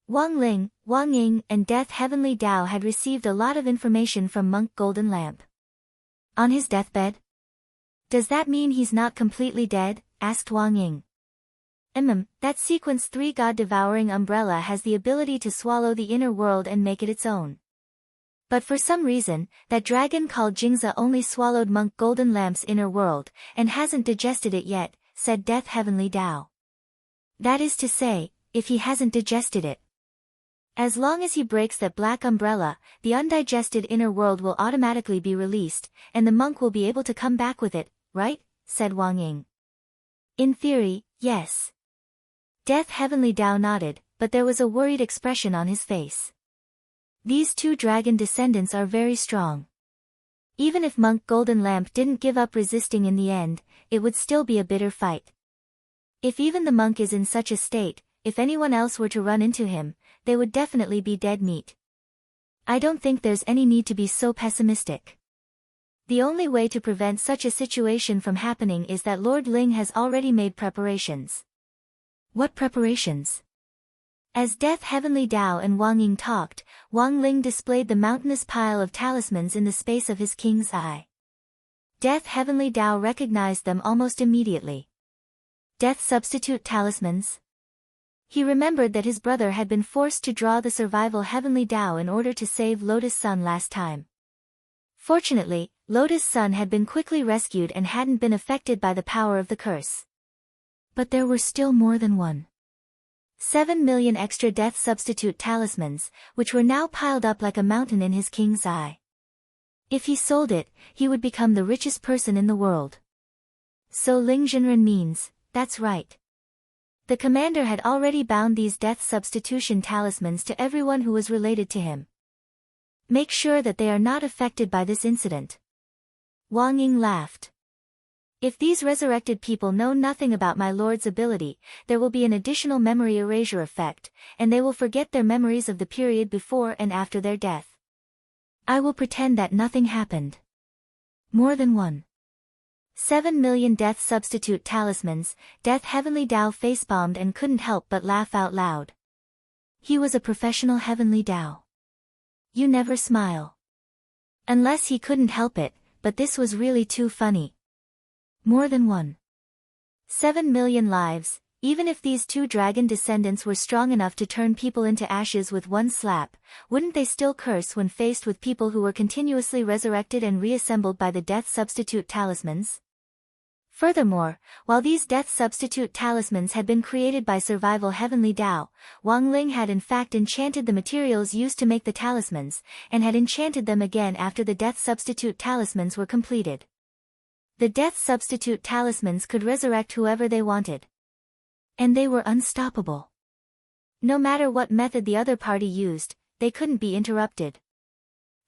Wang Ling, Wang Ying, and Death Heavenly Tao had received a lot of information from Monk Golden Lamp. On his deathbed? Does that mean he's not completely dead? Asked Wang Ying. That sequence 3 God-devouring umbrella has the ability to swallow the inner world and make it its own. But for some reason, that dragon called Jingza only swallowed Monk Golden Lamp's inner world, and hasn't digested it yet, said Death Heavenly Tao. That is to say, if he hasn't digested it. As long as he breaks that black umbrella, the undigested inner world will automatically be released, and the monk will be able to come back with it, right? Said Wang Ying. In theory, yes. Death Heavenly Tao nodded, but there was a worried expression on his face. These 2 dragon descendants are very strong. Even if Monk Golden Lamp didn't give up resisting in the end, it would still be a bitter fight. If even the monk is in such a state, if anyone else were to run into him, they would definitely be dead meat. I don't think there's any need to be so pessimistic. The only way to prevent such a situation from happening is that Lord Ling has already made preparations. What preparations? As Death Heavenly Tao and Wang Ying talked, Wang Ling displayed the mountainous pile of talismans in the space of his king's eye. Death Heavenly Tao recognized them almost immediately. Death substitute talismans? He remembered that his brother had been forced to draw the survival Heavenly Tao in order to save Lotus Sun last time. Fortunately, Lotus Sun had been quickly rescued and hadn't been affected by the power of the curse. But there were still more than one. 7 million extra death substitute talismans, which were now piled up like a mountain in his king's eye. If he sold it, he would become the richest person in the world. So Ling Jinren means, that's right. The commander had already bound these death substitution talismans to everyone who was related to him. Make sure that they are not affected by this incident. Wang Ying laughed. If these resurrected people know nothing about my lord's ability, there will be an additional memory erasure effect, and they will forget their memories of the period before and after their death. I will pretend that nothing happened. More than one. 7 million death substitute talismans, Death Heavenly Tao facepalmed and couldn't help but laugh out loud. He was a professional Heavenly Tao. You never smile. Unless he couldn't help it, but this was really too funny. More than one. 7 million lives, even if these 2 dragon descendants were strong enough to turn people into ashes with one slap, wouldn't they still curse when faced with people who were continuously resurrected and reassembled by the death substitute talismans? Furthermore, while these death substitute talismans had been created by survival Heavenly Tao, Wang Ling had in fact enchanted the materials used to make the talismans, and had enchanted them again after the death substitute talismans were completed. The death substitute talismans could resurrect whoever they wanted. And they were unstoppable. No matter what method the other party used, they couldn't be interrupted.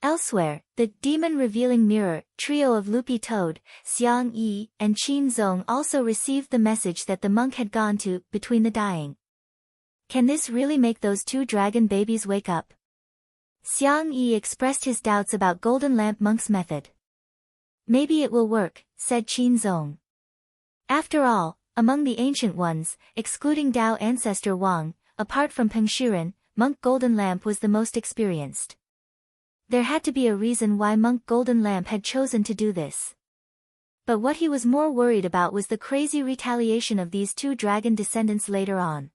Elsewhere, the demon-revealing mirror trio of Loopy Toad, Xiang Yi, and Qin Zong also received the message that the monk had gone to, between the dying. Can this really make those 2 dragon babies wake up? Xiang Yi expressed his doubts about Golden Lamp Monk's method. Maybe it will work, said Qin Zong. After all, among the ancient ones, excluding Tao ancestor Wang, apart from Peng Shiren, Monk Golden Lamp was the most experienced. There had to be a reason why Monk Golden Lamp had chosen to do this. But what he was more worried about was the crazy retaliation of these 2 dragon descendants later on.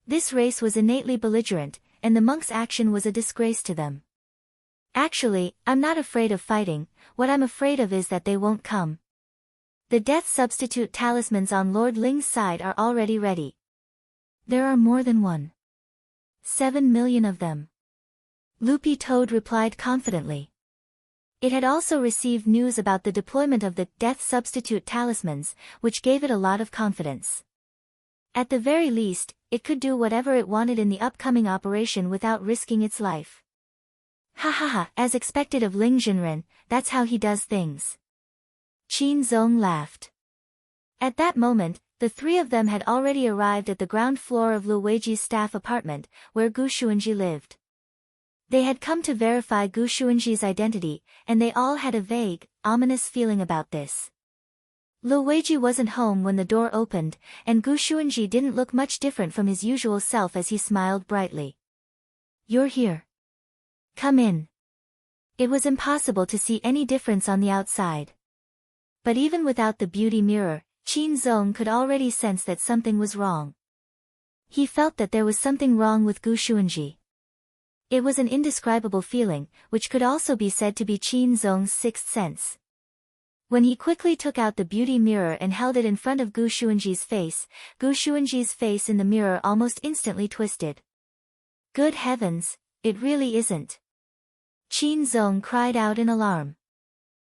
This race was innately belligerent, and the monk's action was a disgrace to them. Actually, I'm not afraid of fighting, what I'm afraid of is that they won't come. The death substitute talismans on Lord Ling's side are already ready. There are more than one. 7 million of them. Loopy Toad replied confidently. It had also received news about the deployment of the death substitute talismans, which gave it a lot of confidence. At the very least, it could do whatever it wanted in the upcoming operation without risking its life. Ha ha ha, as expected of Ling Jinren, that's how he does things. Qin Zong laughed. At that moment, the 3 of them had already arrived at the ground floor of Lu Weiji's staff apartment, where Gu Xuanji lived. They had come to verify Gu Xuanji's identity, and they all had a vague, ominous feeling about this. Lu Weiji wasn't home when the door opened, and Gu Xuanji didn't look much different from his usual self as he smiled brightly. "You're here. Come in." It was impossible to see any difference on the outside. But even without the beauty mirror, Qin Zong could already sense that something was wrong. He felt that there was something wrong with Gu Xuanji. It was an indescribable feeling, which could also be said to be Qin Zong's sixth sense. When he quickly took out the beauty mirror and held it in front of Gu Xuanji's face in the mirror almost instantly twisted. "Good heavens, it really isn't." Qin Zong cried out in alarm.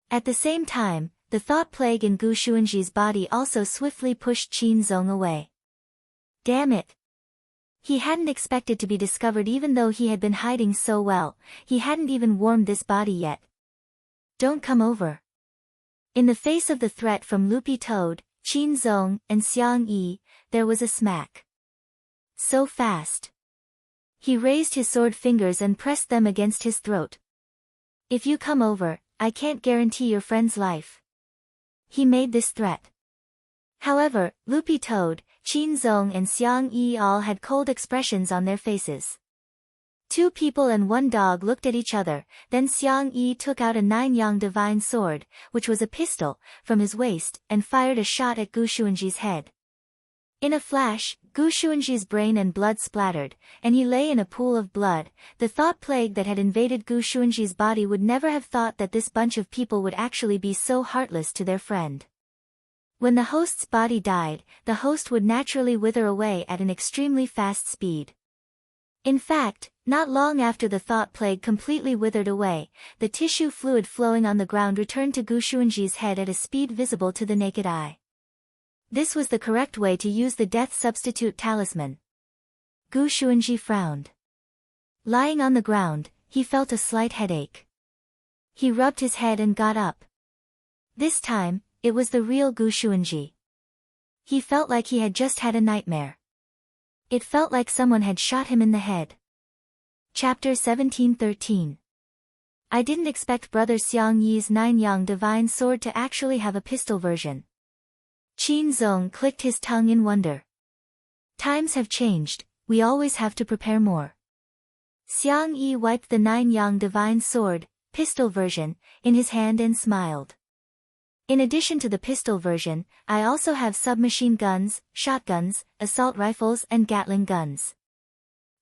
At the same time, the thought plague in Gu Xuanji's body also swiftly pushed Qin Zong away. Damn it! He hadn't expected to be discovered even though he had been hiding so well. He hadn't even warmed this body yet. "Don't come over." In the face of the threat from Loopy Toad, Qin Zong, and Xiang Yi, there was a smack. So fast. He raised his sword fingers and pressed them against his throat. "If you come over, I can't guarantee your friend's life." He made this threat. However, Loopy Toad, Qin Zong and Xiang Yi all had cold expressions on their faces. Two people and one dog looked at each other, then Xiang Yi took out a 9-yang divine sword, which was a pistol, from his waist, and fired a shot at Gu Xuanji's head. In a flash, Gu Xuanji's brain and blood splattered, and he lay in a pool of blood. The thought plague that had invaded Gu Xuanji's body would never have thought that this bunch of people would actually be so heartless to their friend. When the host's body died, the host would naturally wither away at an extremely fast speed. In fact, not long after the thought plague completely withered away, the tissue fluid flowing on the ground returned to Gu Xuanji's head at a speed visible to the naked eye. This was the correct way to use the death substitute talisman. Gu Xuanji frowned. Lying on the ground, he felt a slight headache. He rubbed his head and got up. This time, it was the real Gu Xuanji. He felt like he had just had a nightmare. It felt like someone had shot him in the head. Chapter 17:13. I didn't expect Brother Xiang Yi's 9-yang divine sword to actually have a pistol version. Qin Zong clicked his tongue in wonder. Times have changed, we always have to prepare more. Xiang Yi wiped the 9-yang divine sword, pistol version, in his hand and smiled. In addition to the pistol version, I also have submachine guns, shotguns, assault rifles and Gatling guns.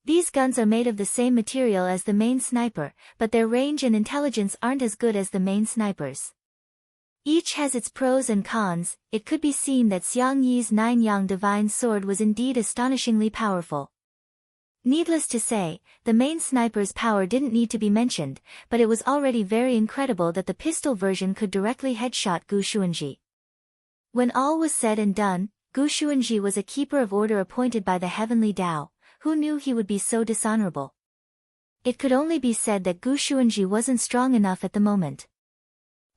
These guns are made of the same material as the main sniper, but their range and intelligence aren't as good as the main sniper's. Each has its pros and cons. It could be seen that Xiang Yi's 9-yang divine sword was indeed astonishingly powerful. Needless to say, the main sniper's power didn't need to be mentioned, but it was already very incredible that the pistol version could directly headshot Gu Xuanji. When all was said and done, Gu Xuanji was a keeper of order appointed by the heavenly Tao. Who knew he would be so dishonorable? It could only be said that Gu Xuanji wasn't strong enough at the moment.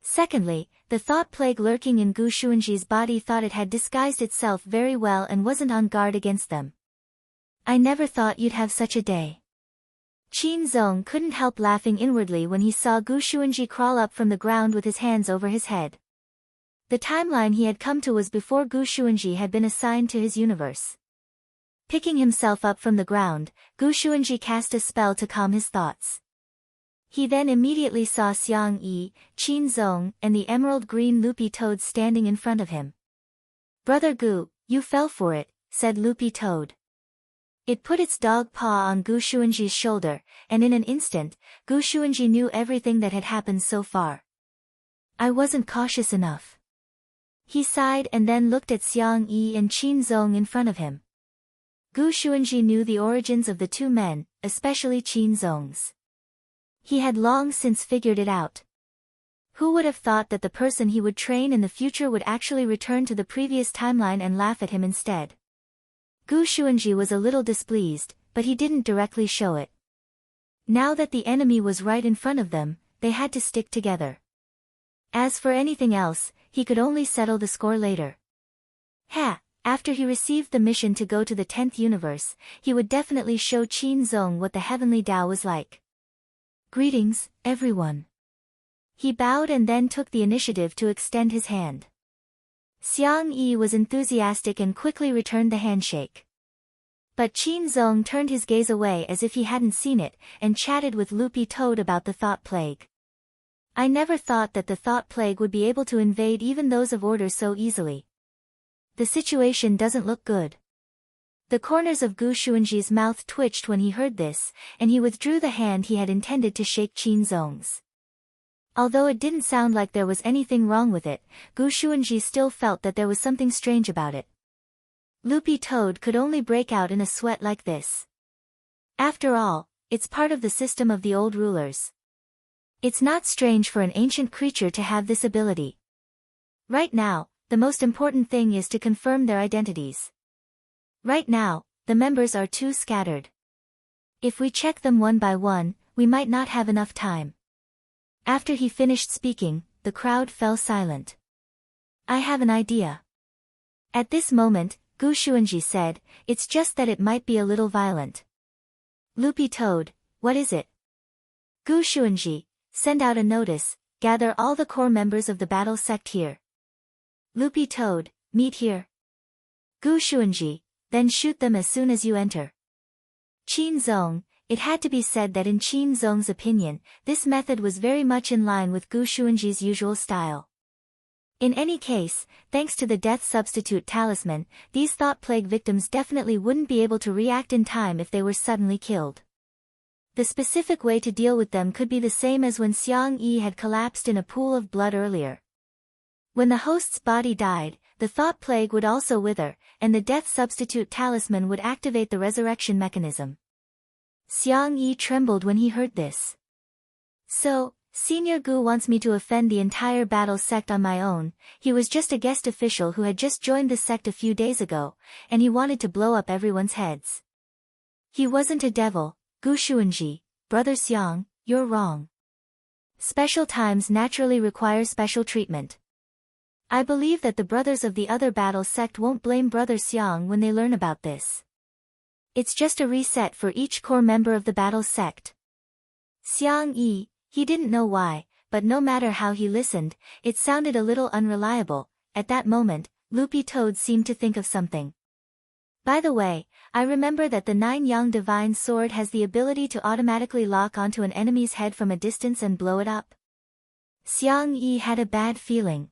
Secondly, the thought plague lurking in Gu Xuanji's body thought it had disguised itself very well and wasn't on guard against them. I never thought you'd have such a day. Qin Zong couldn't help laughing inwardly when he saw Gu Xuanji crawl up from the ground with his hands over his head. The timeline he had come to was before Gu Xuanji had been assigned to his universe. Picking himself up from the ground, Gu Xuanji cast a spell to calm his thoughts. He then immediately saw Xiang Yi, Qin Zong, and the emerald green Loopy Toad standing in front of him. "Brother Gu, you fell for it," said Loopy Toad. It put its dog paw on Gu Xuanji's shoulder, and in an instant, Gu Xuanji knew everything that had happened so far. "I wasn't cautious enough." He sighed and then looked at Xiang Yi and Qin Zong in front of him. Gu Xuanji knew the origins of the two men, especially Qin Zong's. He had long since figured it out. Who would have thought that the person he would train in the future would actually return to the previous timeline and laugh at him instead? Gu Xuanji was a little displeased, but he didn't directly show it. Now that the enemy was right in front of them, they had to stick together. As for anything else, he could only settle the score later. After he received the mission to go to the 10th universe, he would definitely show Qin Zong what the heavenly Tao was like. Greetings, everyone. He bowed and then took the initiative to extend his hand. Xiang Yi was enthusiastic and quickly returned the handshake. But Qin Zong turned his gaze away as if he hadn't seen it, and chatted with Loopy Toad about the thought plague. I never thought that the thought plague would be able to invade even those of order so easily. The situation doesn't look good. The corners of Gu Xuanji's mouth twitched when he heard this, and he withdrew the hand he had intended to shake Qin Zong's. Although it didn't sound like there was anything wrong with it, Gu Xuanji still felt that there was something strange about it. Loopy Toad could only break out in a sweat like this. After all, it's part of the system of the old rulers. It's not strange for an ancient creature to have this ability. Right now, the most important thing is to confirm their identities. Right now, the members are too scattered. If we check them one by one, we might not have enough time. After he finished speaking, the crowd fell silent. I have an idea. At this moment, Gu Xuanji said, it's just that it might be a little violent. Loopy Toad, what is it? Gu Xuanji, send out a notice, gather all the core members of the battle sect here. Loopy Toad, meet here. Gu Xuanji, then shoot them as soon as you enter. Qin Zong, it had to be said that in Qin Zong's opinion, this method was very much in line with Gu Xuanji's usual style. In any case, thanks to the death substitute talisman, these thought plague victims definitely wouldn't be able to react in time if they were suddenly killed. The specific way to deal with them could be the same as when Xiang Yi had collapsed in a pool of blood earlier. When the host's body died, the thought plague would also wither, and the death substitute talisman would activate the resurrection mechanism. Xiang Yi trembled when he heard this. So, Senior Gu wants me to offend the entire battle sect on my own. He was just a guest official who had just joined the sect a few days ago, and he wanted to blow up everyone's heads. He wasn't a devil. Gu Xuanji, Brother Xiang, you're wrong. Special times naturally require special treatment. I believe that the brothers of the other battle sect won't blame Brother Xiang when they learn about this. It's just a reset for each core member of the battle sect. Xiang Yi, he didn't know why, but no matter how he listened, it sounded a little unreliable. At that moment, Loopy Toad seemed to think of something. By the way, I remember that the 9-Yang Divine Sword has the ability to automatically lock onto an enemy's head from a distance and blow it up. Xiang Yi had a bad feeling.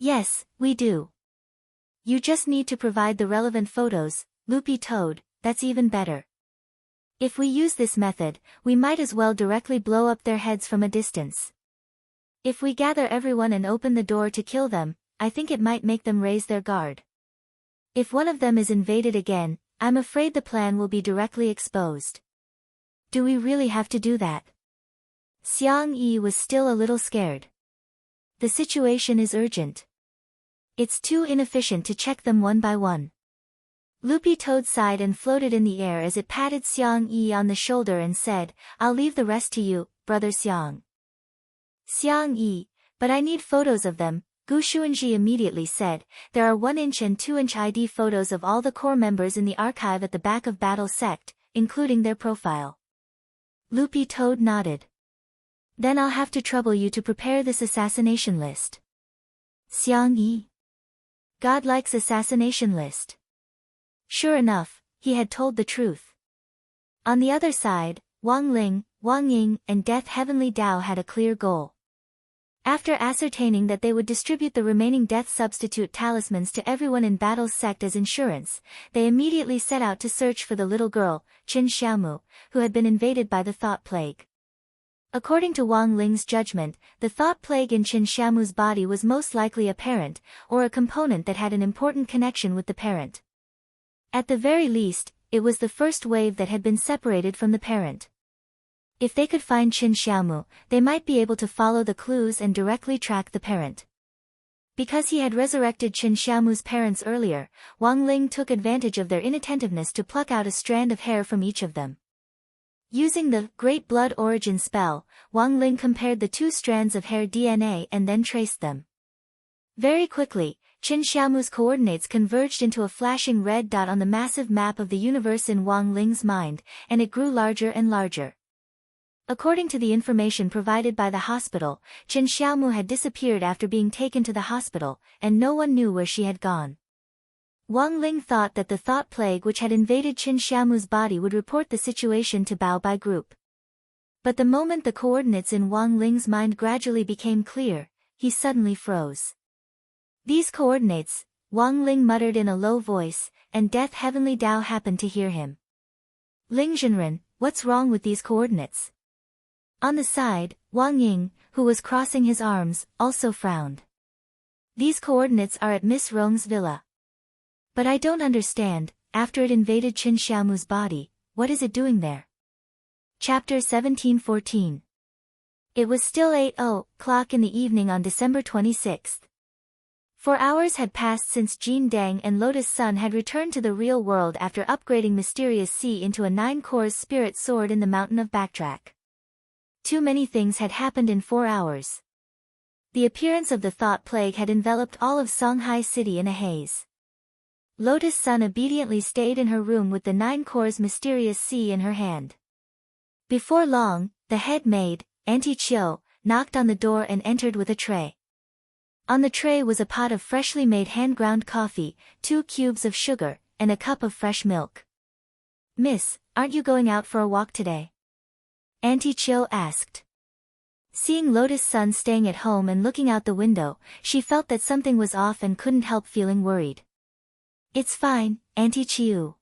Yes, we do. You just need to provide the relevant photos, Loopy Toad, that's even better. If we use this method, we might as well directly blow up their heads from a distance. If we gather everyone and open the door to kill them, I think it might make them raise their guard. If one of them is invaded again, I'm afraid the plan will be directly exposed. Do we really have to do that? Xiang Yi was still a little scared. The situation is urgent. It's too inefficient to check them one by one. Loopy Toad sighed and floated in the air as it patted Xiang Yi on the shoulder and said, I'll leave the rest to you, Brother Xiang. Xiang Yi, but I need photos of them. Gu Xuanji immediately said, there are 1-inch and 2-inch ID photos of all the core members in the archive at the back of Battle Sect, including their profile. Loopy Toad nodded. Then I'll have to trouble you to prepare this assassination list. Xiang Yi. God likes assassination list. Sure enough, he had told the truth. On the other side, Wang Ling, Wang Ying, and Death Heavenly Dao had a clear goal. After ascertaining that they would distribute the remaining death substitute talismans to everyone in Battle's sect as insurance, they immediately set out to search for the little girl, Qin Xiaomu, who had been invaded by the thought plague. According to Wang Ling's judgment, the thought plague in Qin Xiaomu's body was most likely a parent, or a component that had an important connection with the parent. At the very least, it was the first wave that had been separated from the parent. If they could find Qin Xiaomu, they might be able to follow the clues and directly track the parent. Because he had resurrected Qin Xiaomu's parents earlier, Wang Ling took advantage of their inattentiveness to pluck out a strand of hair from each of them. Using the Great Blood Origin spell, Wang Ling compared the 2 strands of hair DNA and then traced them. Very quickly, Qin Xiaomu's coordinates converged into a flashing red dot on the massive map of the universe in Wang Ling's mind, and it grew larger and larger. According to the information provided by the hospital, Chen Xiaomu had disappeared after being taken to the hospital, and no one knew where she had gone. Wang Ling thought that the thought plague which had invaded Chen Xiaomu's body would report the situation to Bao Bai Group. But the moment the coordinates in Wang Ling's mind gradually became clear, he suddenly froze. These coordinates, Wang Ling muttered in a low voice, and Death Heavenly Dao happened to hear him. Ling Zhenren, what's wrong with these coordinates? On the side, Wang Ying, who was crossing his arms, also frowned. These coordinates are at Miss Rong's villa. But I don't understand, after it invaded Chen Xiaomu's body, what is it doing there? Chapter 1714. It was still 8:00 in the evening on December 26th. 4 hours had passed since Jin Deng and Lotus Sun had returned to the real world after upgrading Mysterious Sea into a 9-cores spirit sword in the Mountain of Backtrack. Too many things had happened in 4 hours. The appearance of the thought plague had enveloped all of Songhai City in a haze. Lotus Sun obediently stayed in her room with the 9-cores Mysterious Sea in her hand. Before long, the head maid, Auntie Chiu, knocked on the door and entered with a tray. On the tray was a pot of freshly made hand-ground coffee, 2 cubes of sugar, and a cup of fresh milk. Miss, aren't you going out for a walk today? Auntie Chiu asked. Seeing Lotus Sun staying at home and looking out the window, she felt that something was off and couldn't help feeling worried. It's fine, Auntie Chiu.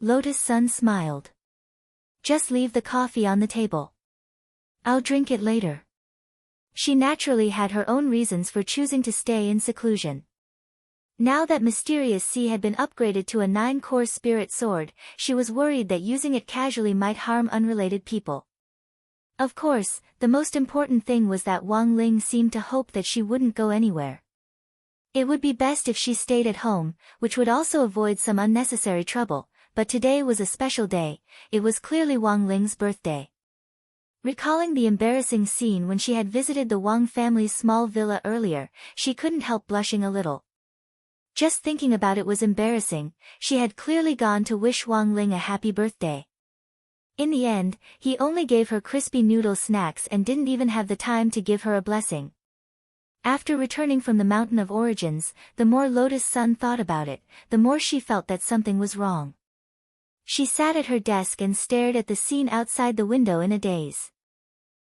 Lotus Sun smiled. Just leave the coffee on the table. I'll drink it later. She naturally had her own reasons for choosing to stay in seclusion. Now that Mysterious Sea had been upgraded to a 9-core spirit sword, she was worried that using it casually might harm unrelated people. Of course, the most important thing was that Wang Ling seemed to hope that she wouldn't go anywhere. It would be best if she stayed at home, which would also avoid some unnecessary trouble, but today was a special day, it was clearly Wang Ling's birthday. Recalling the embarrassing scene when she had visited the Wang family's small villa earlier, she couldn't help blushing a little. Just thinking about it was embarrassing, she had clearly gone to wish Wang Ling a happy birthday. In the end, he only gave her crispy noodle snacks and didn't even have the time to give her a blessing. After returning from the Mountain of Origins, the more Lotus Sun thought about it, the more she felt that something was wrong. She sat at her desk and stared at the scene outside the window in a daze.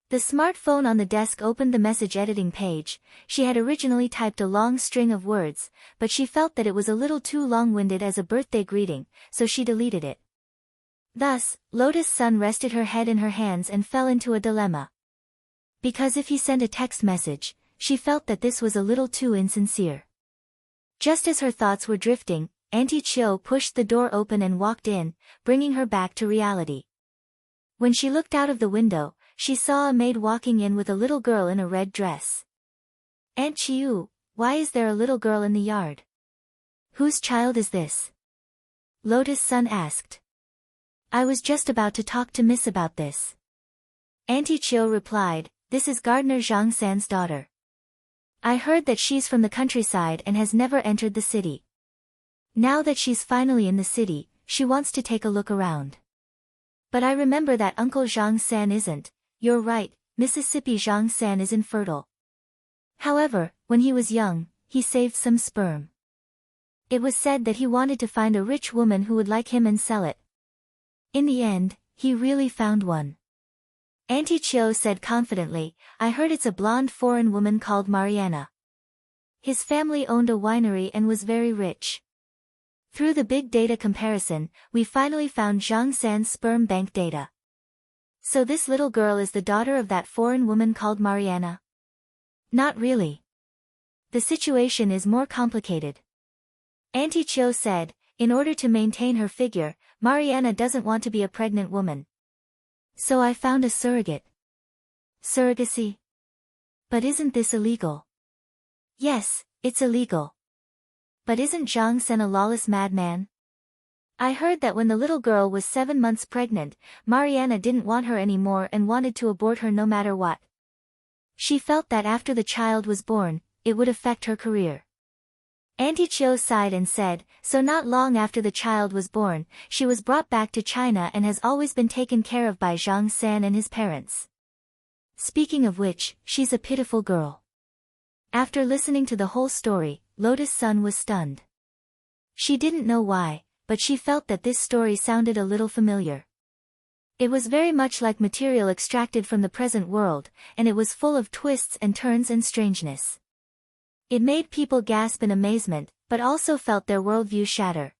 The smartphone on the desk opened the message editing page. She had originally typed a long string of words, but she felt that it was a little too long-winded as a birthday greeting, so she deleted it. Thus, Lotus Sun rested her head in her hands and fell into a dilemma. Because if he sent a text message, she felt that this was a little too insincere. Just as her thoughts were drifting, Auntie Chiu pushed the door open and walked in, bringing her back to reality. When she looked out of the window, she saw a maid walking in with a little girl in a red dress. Aunt Chiu, why is there a little girl in the yard? Whose child is this? Lotus Sun asked. I was just about to talk to Miss about this. Auntie Chiu replied, this is Gardener Zhang San's daughter. I heard that she's from the countryside and has never entered the city. Now that she's finally in the city, she wants to take a look around. But I remember that Uncle Zhang San isn't. You're right, Mississippi Zhang San is infertile. However, when he was young, he saved some sperm. It was said that he wanted to find a rich woman who would like him and sell it. In the end, he really found one. Auntie Chiu said confidently, I heard it's a blonde foreign woman called Mariana. His family owned a winery and was very rich. Through the big data comparison, we finally found Zhang San's sperm bank data. So this little girl is the daughter of that foreign woman called Mariana? Not really. The situation is more complicated. Auntie Chiu said, in order to maintain her figure, Mariana doesn't want to be a pregnant woman. So I found a surrogate. Surrogacy? But isn't this illegal? Yes, it's illegal. But isn't Zhang Sen a lawless madman? I heard that when the little girl was 7 months pregnant, Mariana didn't want her anymore and wanted to abort her no matter what. She felt that after the child was born, it would affect her career. Auntie Chiu sighed and said, so not long after the child was born, she was brought back to China and has always been taken care of by Zhang San and his parents. Speaking of which, she's a pitiful girl. After listening to the whole story, Lotus Sun was stunned. She didn't know why, but she felt that this story sounded a little familiar. It was very much like material extracted from the present world, and it was full of twists and turns and strangeness. It made people gasp in amazement, but also felt their worldview shatter.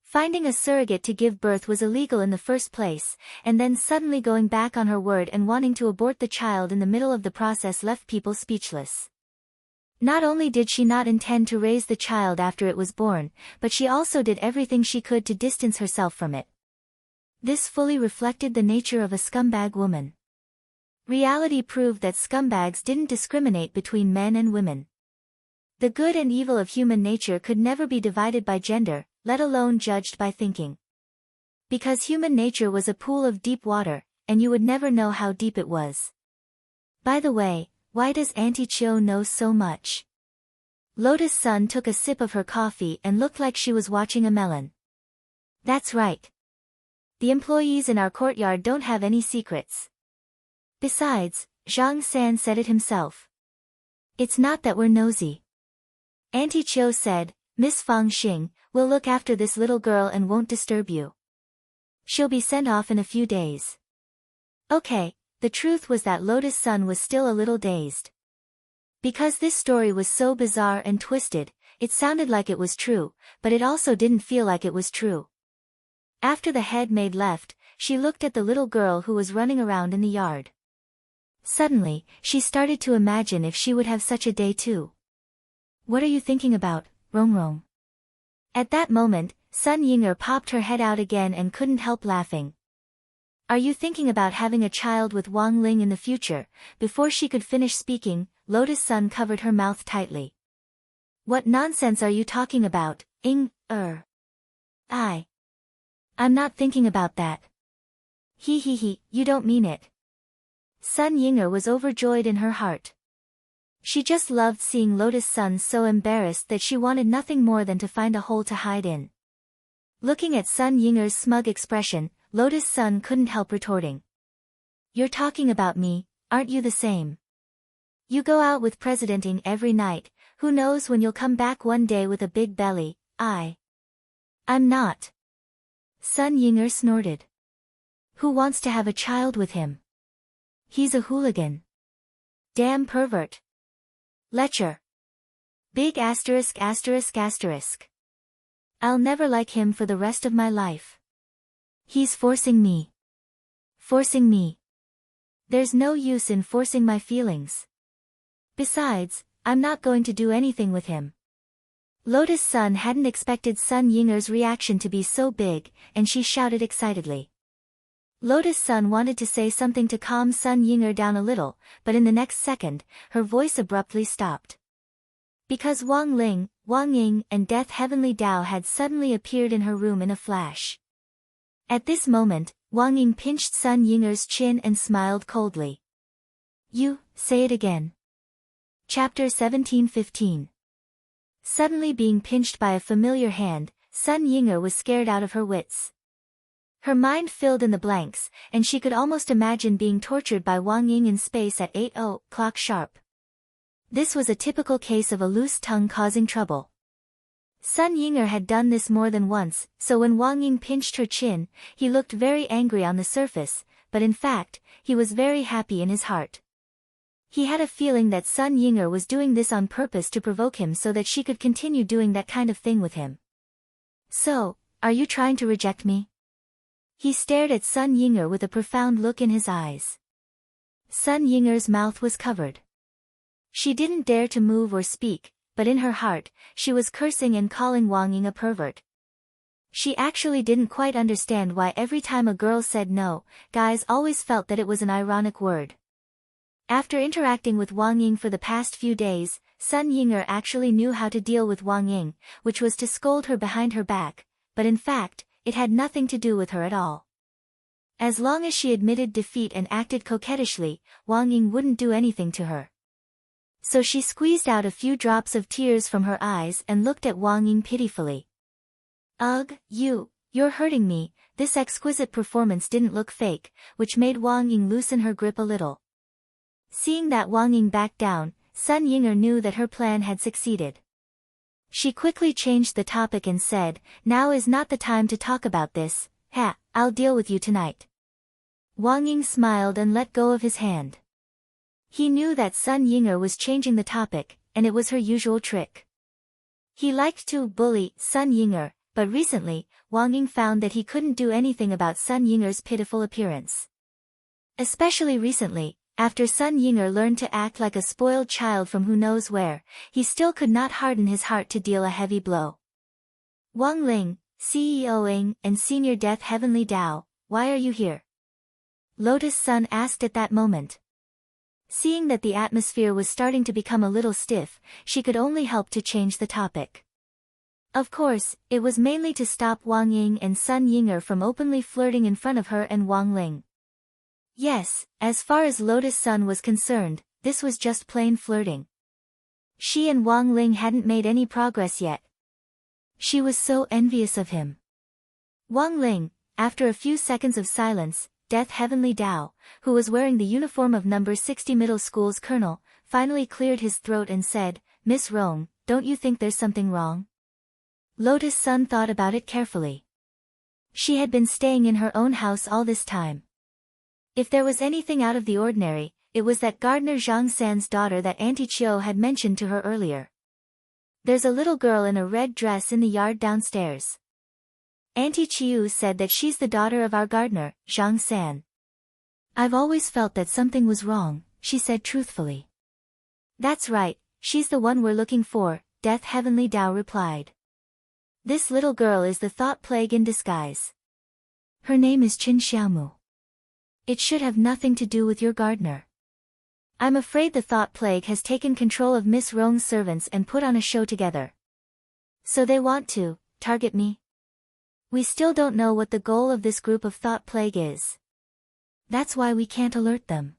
Finding a surrogate to give birth was illegal in the first place, and then suddenly going back on her word and wanting to abort the child in the middle of the process left people speechless. Not only did she not intend to raise the child after it was born, but she also did everything she could to distance herself from it. This fully reflected the nature of a scumbag woman. Reality proved that scumbags didn't discriminate between men and women. The good and evil of human nature could never be divided by gender, let alone judged by thinking. Because human nature was a pool of deep water, and you would never know how deep it was. By the way, why does Auntie Chiu know so much? Lotus Sun took a sip of her coffee and looked like she was watching a melon. That's right. The employees in our courtyard don't have any secrets. Besides, Zhang San said it himself. It's not that we're nosy. Auntie Chiu said, Miss Fang Xing, we'll look after this little girl and won't disturb you. She'll be sent off in a few days. Okay, the truth was that Lotus Sun was still a little dazed. Because this story was so bizarre and twisted, it sounded like it was true, but it also didn't feel like it was true. After the head maid left, she looked at the little girl who was running around in the yard. Suddenly, she started to imagine if she would have such a day too. What are you thinking about, Rong Rong? At that moment, Sun Yinger popped her head out again and couldn't help laughing. Are you thinking about having a child with Wang Ling in the future? Before she could finish speaking, Lotus Sun covered her mouth tightly. What nonsense are you talking about, I'm not thinking about that. He, you don't mean it. Sun Yinger was overjoyed in her heart. She just loved seeing Lotus Sun so embarrassed that she wanted nothing more than to find a hole to hide in. Looking at Sun Yinger's smug expression, Lotus Sun couldn't help retorting. You're talking about me, aren't you the same? You go out with President Ng every night, who knows when you'll come back one day with a big belly. I'm not. Sun Yinger snorted. Who wants to have a child with him? He's a hooligan. Damn pervert. Lecher. Big asterisk. I'll never like him for the rest of my life. He's forcing me. Forcing me. There's no use in forcing my feelings. Besides, I'm not going to do anything with him. Lotus Sun hadn't expected Sun Yinger's reaction to be so big, and she shouted excitedly. Lotus Sun wanted to say something to calm Sun Yinger down a little, but in the next second, her voice abruptly stopped. Because Wang Ling, Wang Ying and Death Heavenly Dao had suddenly appeared in her room in a flash. At this moment, Wang Ying pinched Sun Yinger's chin and smiled coldly. You, say it again. Chapter 17:15. Suddenly being pinched by a familiar hand, Sun Yinger was scared out of her wits. Her mind filled in the blanks, and she could almost imagine being tortured by Wang Ying in space at 8:00 sharp. This was a typical case of a loose tongue causing trouble. Sun Yinger had done this more than once, so when Wang Ying pinched her chin, he looked very angry on the surface, but in fact, he was very happy in his heart. He had a feeling that Sun Yinger was doing this on purpose to provoke him so that she could continue doing that kind of thing with him. So, are you trying to reject me? He stared at Sun Yinger with a profound look in his eyes. Sun Yinger's mouth was covered. She didn't dare to move or speak, but in her heart, she was cursing and calling Wang Ying a pervert. She actually didn't quite understand why every time a girl said no, guys always felt that it was an ironic word. After interacting with Wang Ying for the past few days, Sun Yinger actually knew how to deal with Wang Ying, which was to scold her behind her back, but in fact, it had nothing to do with her at all. As long as she admitted defeat and acted coquettishly, Wang Ying wouldn't do anything to her. So she squeezed out a few drops of tears from her eyes and looked at Wang Ying pitifully. Ugh, you're hurting me. This exquisite performance didn't look fake, which made Wang Ying loosen her grip a little. Seeing that Wang Ying backed down, Sun Yinger knew that her plan had succeeded. She quickly changed the topic and said, "Now is not the time to talk about this. I'll deal with you tonight." Wang Ying smiled and let go of his hand. He knew that Sun Yinger was changing the topic, and it was her usual trick. He liked to bully Sun Yinger, but recently, Wang Ying found that he couldn't do anything about Sun Yinger's pitiful appearance. Especially recently, after Sun Yinger learned to act like a spoiled child from who knows where, he still could not harden his heart to deal a heavy blow. "Wang Ling, CEO Ing and Senior Death Heavenly Dao, why are you here?" Lotus Sun asked at that moment. Seeing that the atmosphere was starting to become a little stiff, she could only help to change the topic. Of course, it was mainly to stop Wang Ying and Sun Yinger from openly flirting in front of her and Wang Ling. Yes, as far as Lotus Sun was concerned, this was just plain flirting. She and Wang Ling hadn't made any progress yet. She was so envious of him. Wang Ling, after a few seconds of silence, Death Heavenly Dao, who was wearing the uniform of No. 60 Middle School's colonel, finally cleared his throat and said, "Miss Rong, don't you think there's something wrong?" Lotus Sun thought about it carefully. She had been staying in her own house all this time. If there was anything out of the ordinary, it was that gardener Zhang San's daughter that Auntie Chiu had mentioned to her earlier. "There's a little girl in a red dress in the yard downstairs. Auntie Chiu said that she's the daughter of our gardener, Zhang San." "I've always felt that something was wrong," she said truthfully. "That's right, she's the one we're looking for," Death Heavenly Dao replied. "This little girl is the thought plague in disguise. Her name is Qin Xiaomu. It should have nothing to do with your gardener. I'm afraid the thought plague has taken control of Miss Rong's servants and put on a show together. So they want to target me. We still don't know what the goal of this group of thought plague is. That's why we can't alert them."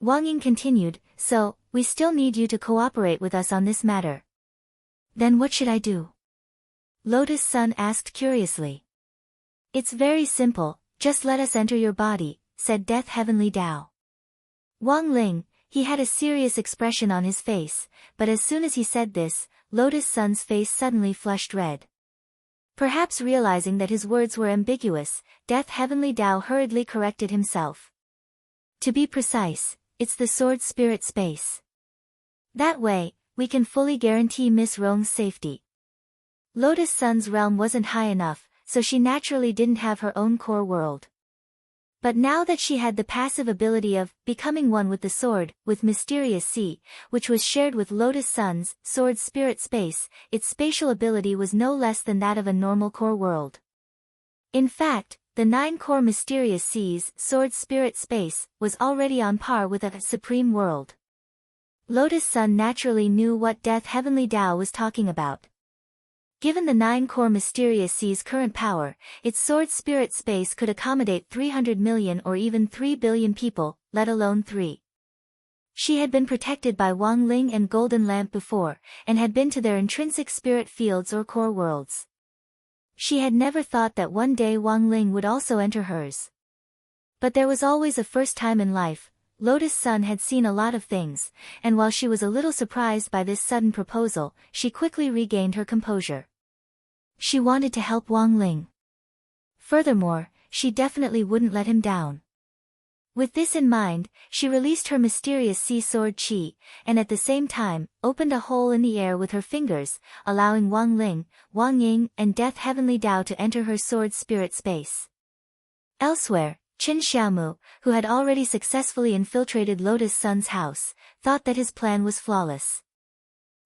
Wang Ying continued, "So, we still need you to cooperate with us on this matter." "Then what should I do?" Lotus Sun asked curiously. "It's very simple, just let us enter your body," said Death Heavenly Dao. Wang Ling, he had a serious expression on his face, but as soon as he said this, Lotus Sun's face suddenly flushed red. Perhaps realizing that his words were ambiguous, Death Heavenly Dao hurriedly corrected himself. "To be precise, it's the sword spirit space. That way, we can fully guarantee Miss Rong's safety." Lotus Sun's realm wasn't high enough, so she naturally didn't have her own core world. But now that she had the passive ability of becoming one with the sword, with Mysterious Sea, which was shared with Lotus Sun's sword spirit space, its spatial ability was no less than that of a normal core world. In fact, the 9-core Mysterious Sea's sword spirit space was already on par with a supreme world. Lotus Sun naturally knew what Death Heavenly Dao was talking about. Given the 9-core Mysterious Sea's current power, its sword spirit space could accommodate 300 million or even 3 billion people, let alone 3. She had been protected by Wang Ling and Golden Lamp before, and had been to their intrinsic spirit fields or core worlds. She had never thought that one day Wang Ling would also enter hers. But there was always a first time in life. Lotus Sun had seen a lot of things, and while she was a little surprised by this sudden proposal, she quickly regained her composure. She wanted to help Wang Ling. Furthermore, she definitely wouldn't let him down. With this in mind, she released her Mysterious Sea Sword Qi, and at the same time, opened a hole in the air with her fingers, allowing Wang Ling, Wang Ying and Death Heavenly Dao to enter her sword spirit space. Elsewhere, Qin Xiaomu, who had already successfully infiltrated Lotus Sun's house, thought that his plan was flawless.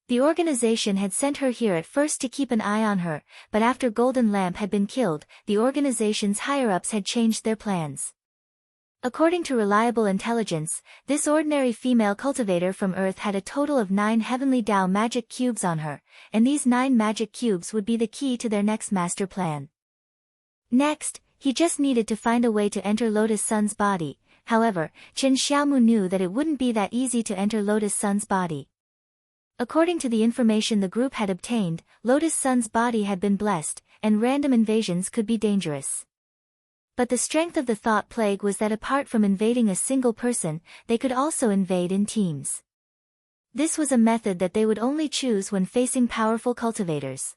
The organization had sent her here at first to keep an eye on her, but after Golden Lamp had been killed, the organization's higher-ups had changed their plans. According to reliable intelligence, this ordinary female cultivator from Earth had a total of 9 Heavenly Dao magic cubes on her, and these 9 magic cubes would be the key to their next master plan. Next, he just needed to find a way to enter Lotus Sun's body, However, Qin Xiaomu knew that it wouldn't be that easy to enter Lotus Sun's body. According to the information the group had obtained, Lotus Sun's body had been blessed, and random invasions could be dangerous. But the strength of the thought plague was that apart from invading a single person, they could also invade in teams. This was a method that they would only choose when facing powerful cultivators.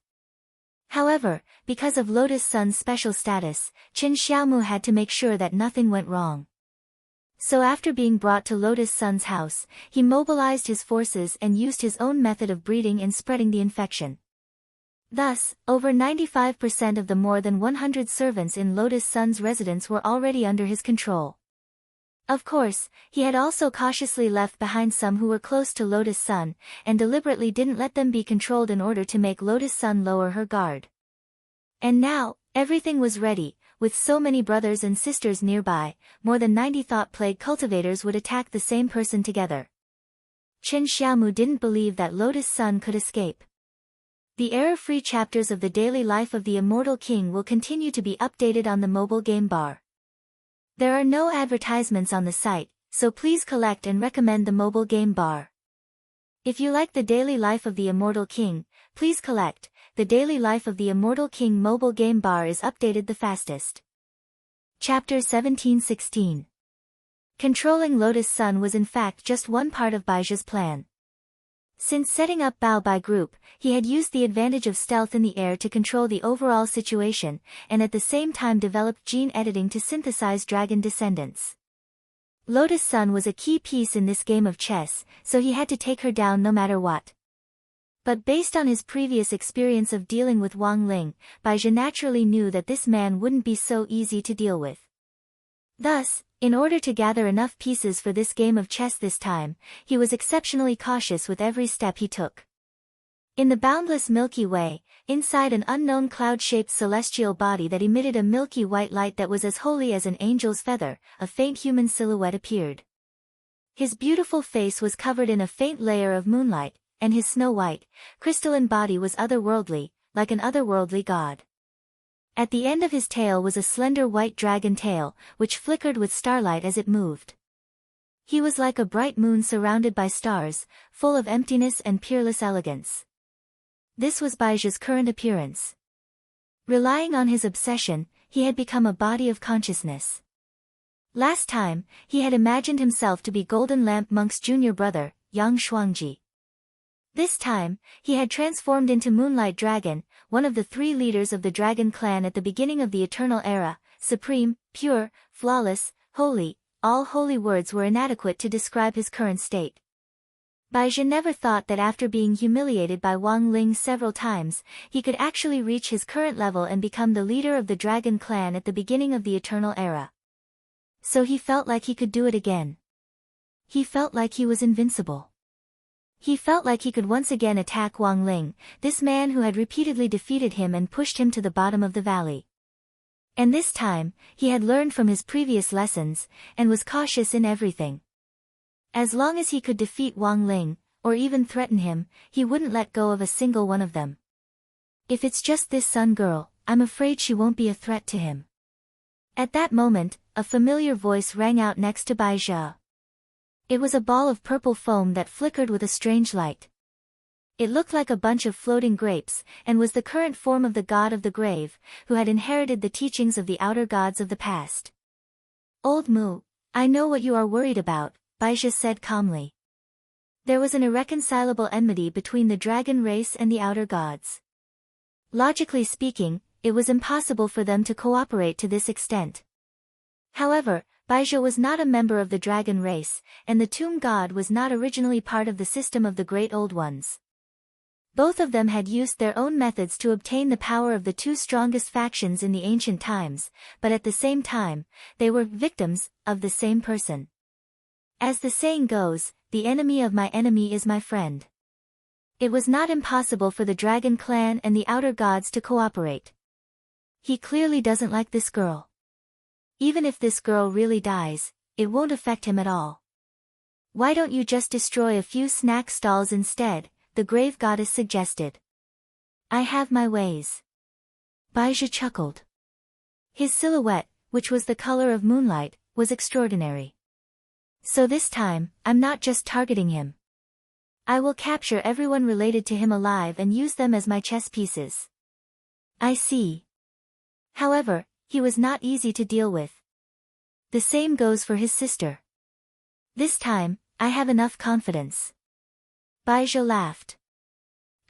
However, because of Lotus Sun's special status, Qin Xiaomu had to make sure that nothing went wrong. So after being brought to Lotus Sun's house, he mobilized his forces and used his own method of breeding and spreading the infection. Thus, over 95% of the more than 100 servants in Lotus Sun's residence were already under his control. Of course, he had also cautiously left behind some who were close to Lotus Sun, and deliberately didn't let them be controlled in order to make Lotus Sun lower her guard. And now, everything was ready. With so many brothers and sisters nearby, more than 90 thought plague cultivators would attack the same person together. Qin Xiaomu didn't believe that Lotus Sun could escape. The error-free chapters of the daily life of the Immortal King will continue to be updated on the mobile game bar. There are no advertisements on the site, so please collect and recommend the mobile game bar. If you like the daily life of the Immortal King, please collect. The daily life of the Immortal King mobile game bar is updated the fastest. Chapter 1716. Controlling Lotus Sun was in fact just one part of Baijia's plan. Since setting up Bao Bai Group, he had used the advantage of stealth in the air to control the overall situation, and at the same time developed gene editing to synthesize dragon descendants. Lotus Sun was a key piece in this game of chess, so he had to take her down no matter what. But based on his previous experience of dealing with Wang Ling, Baizhi naturally knew that this man wouldn't be so easy to deal with. Thus, in order to gather enough pieces for this game of chess this time, he was exceptionally cautious with every step he took. In the boundless Milky Way, inside an unknown cloud-shaped celestial body that emitted a milky white light that was as holy as an angel's feather, a faint human silhouette appeared. His beautiful face was covered in a faint layer of moonlight, and his snow-white, crystalline body was otherworldly, like an otherworldly god. At the end of his tail was a slender white dragon tail, which flickered with starlight as it moved. He was like a bright moon surrounded by stars, full of emptiness and peerless elegance. This was Baijia's current appearance. Relying on his obsession, he had become a body of consciousness. Last time, he had imagined himself to be Golden Lamp Monk's junior brother, Yang Shuangji. This time, he had transformed into Moonlight Dragon, one of the 3 leaders of the Dragon clan at the beginning of the Eternal Era, supreme, pure, flawless, holy. All holy words were inadequate to describe his current state. Baizhi never thought that after being humiliated by Wang Ling several times, he could actually reach his current level and become the leader of the Dragon clan at the beginning of the Eternal Era. So he felt like he could do it again. He felt like he was invincible. He felt like he could once again attack Wang Ling, this man who had repeatedly defeated him and pushed him to the bottom of the valley. And this time, he had learned from his previous lessons, and was cautious in everything. As long as he could defeat Wang Ling, or even threaten him, he wouldn't let go of a single one of them. If it's just this Sun girl, I'm afraid she won't be a threat to him. At that moment, a familiar voice rang out next to Baizhi. It was a ball of purple foam that flickered with a strange light. It looked like a bunch of floating grapes, and was the current form of the god of the grave, who had inherited the teachings of the outer gods of the past. Old Mu, I know what you are worried about, Baizhi said calmly. There was an irreconcilable enmity between the dragon race and the outer gods. Logically speaking, it was impossible for them to cooperate to this extent. However, Baizhi was not a member of the dragon race, and the tomb god was not originally part of the system of the Great Old Ones. Both of them had used their own methods to obtain the power of the 2 strongest factions in the ancient times, but at the same time, they were victims of the same person. As the saying goes, the enemy of my enemy is my friend. It was not impossible for the dragon clan and the outer gods to cooperate. He clearly doesn't like this girl. Even if this girl really dies, it won't affect him at all. Why don't you just destroy a few snack stalls instead, the grave goddess suggested. I have my ways. Baizhi chuckled. His silhouette, which was the color of moonlight, was extraordinary. So this time, I'm not just targeting him. I will capture everyone related to him alive and use them as my chess pieces. I see. However, he was not easy to deal with. The same goes for his sister. This time, I have enough confidence. Baijiu laughed.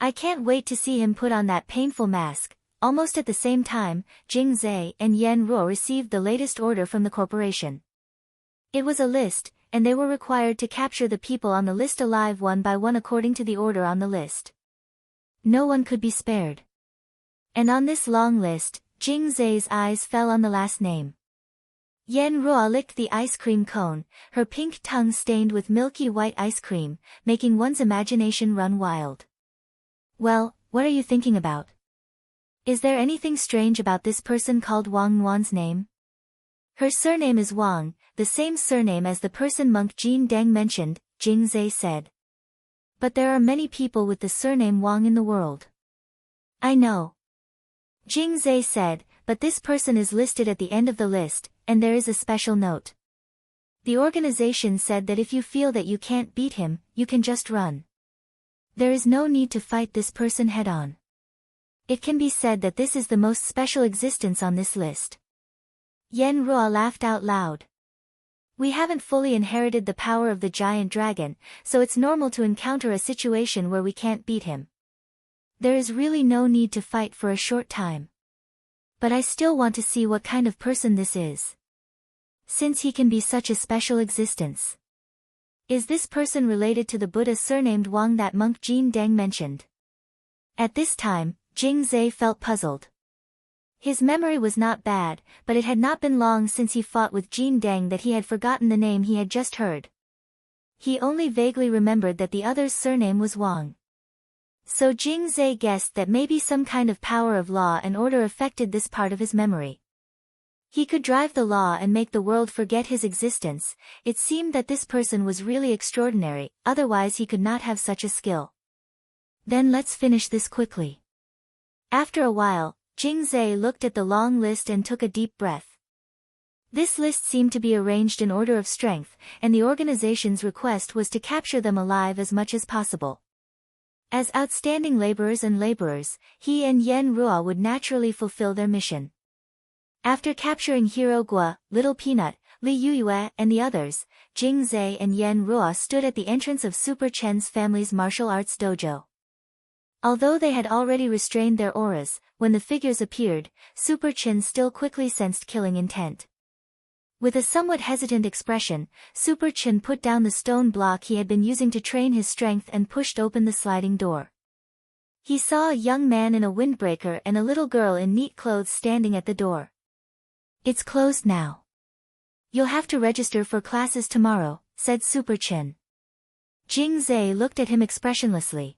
I can't wait to see him put on that painful mask. Almost at the same time, Jing Zhe and Yan Ruo received the latest order from the corporation. It was a list, and they were required to capture the people on the list alive one by one according to the order on the list. No one could be spared. And on this long list, Jing Zhe's eyes fell on the last name. Yan Ruo licked the ice cream cone, her pink tongue stained with milky white ice cream, making one's imagination run wild. Well, what are you thinking about? Is there anything strange about this person called Wang Nuan's name? Her surname is Wang, the same surname as the person monk Jin Deng mentioned, Jing Zhe said. But there are many people with the surname Wang in the world. I know. Jing Zhe said, but this person is listed at the end of the list, and there is a special note. The organization said that if you feel that you can't beat him, you can just run. There is no need to fight this person head-on. It can be said that this is the most special existence on this list. Yan Ruo laughed out loud. We haven't fully inherited the power of the giant dragon, so it's normal to encounter a situation where we can't beat him. There is really no need to fight for a short time. But I still want to see what kind of person this is. Since he can be such a special existence. Is this person related to the Buddha surnamed Wang that monk Jin Deng mentioned? At this time, Jing Zhe felt puzzled. His memory was not bad, but it had not been long since he fought with Jin Deng that he had forgotten the name he had just heard. He only vaguely remembered that the other's surname was Wang. So Jing Zhe guessed that maybe some kind of power of law and order affected this part of his memory. He could drive the law and make the world forget his existence. It seemed that this person was really extraordinary, otherwise he could not have such a skill. Then let's finish this quickly. After a while, Jing Zhe looked at the long list and took a deep breath. This list seemed to be arranged in order of strength, and the organization's request was to capture them alive as much as possible. As outstanding laborers, he and Yan Ruo would naturally fulfill their mission. After capturing Hero Gua, Little Peanut, Li Yuyue and the others, Jing Zhe and Yan Ruo stood at the entrance of Super Chen's family's martial arts dojo. Although they had already restrained their auras, when the figures appeared, Super Chen still quickly sensed killing intent. With a somewhat hesitant expression, Super Chen put down the stone block he had been using to train his strength and pushed open the sliding door. He saw a young man in a windbreaker and a little girl in neat clothes standing at the door. It's closed now. You'll have to register for classes tomorrow, said Super Chen. Jing Zhe looked at him expressionlessly.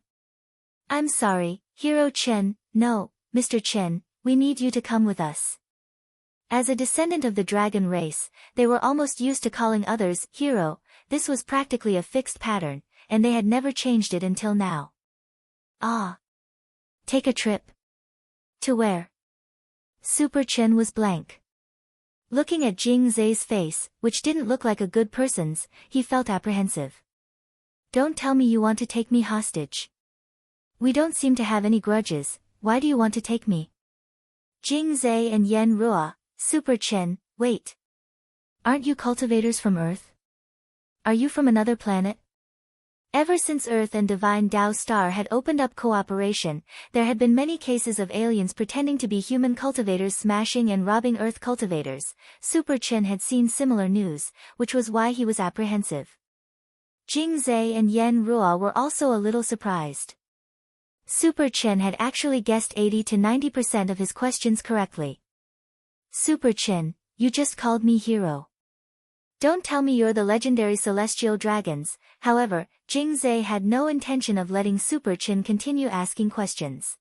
I'm sorry, Hero Chen, no, Mr. Chen, we need you to come with us. As a descendant of the dragon race, they were almost used to calling others hero. This was practically a fixed pattern, and they had never changed it until now. Ah. Take a trip. To where? Super Chen was blank. Looking at Jing Zhe's face, which didn't look like a good person's, he felt apprehensive. Don't tell me you want to take me hostage. We don't seem to have any grudges, why do you want to take me? Jing Zhe and Yan Ruo, Super Chen, wait. Aren't you cultivators from Earth? Are you from another planet? Ever since Earth and Divine Tao Star had opened up cooperation, there had been many cases of aliens pretending to be human cultivators smashing and robbing Earth cultivators. Super Chen had seen similar news, which was why he was apprehensive. Jing Zhe and Yan Ruo were also a little surprised. Super Chen had actually guessed 80 to 90% of his questions correctly. Super Chen, you just called me hero. Don't tell me you're the legendary celestial dragons. However, Jing Zhe had no intention of letting Super Chen continue asking questions.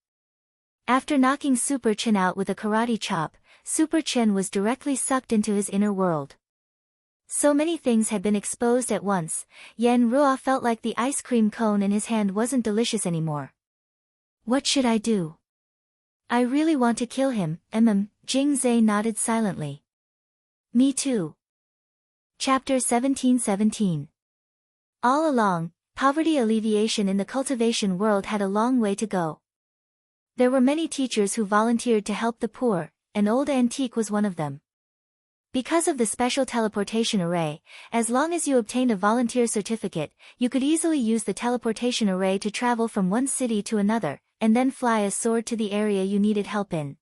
After knocking Super Chen out with a karate chop, Super Chen was directly sucked into his inner world. So many things had been exposed at once. Yan Ruo felt like the ice cream cone in his hand wasn't delicious anymore. What should I do? I really want to kill him, Jing Zhe nodded silently. Me too. Chapter 1717. All along, poverty alleviation in the cultivation world had a long way to go. There were many teachers who volunteered to help the poor, and Old Antique was one of them. Because of the special teleportation array, as long as you obtained a volunteer certificate, you could easily use the teleportation array to travel from one city to another, and then fly a sword to the area you needed help in.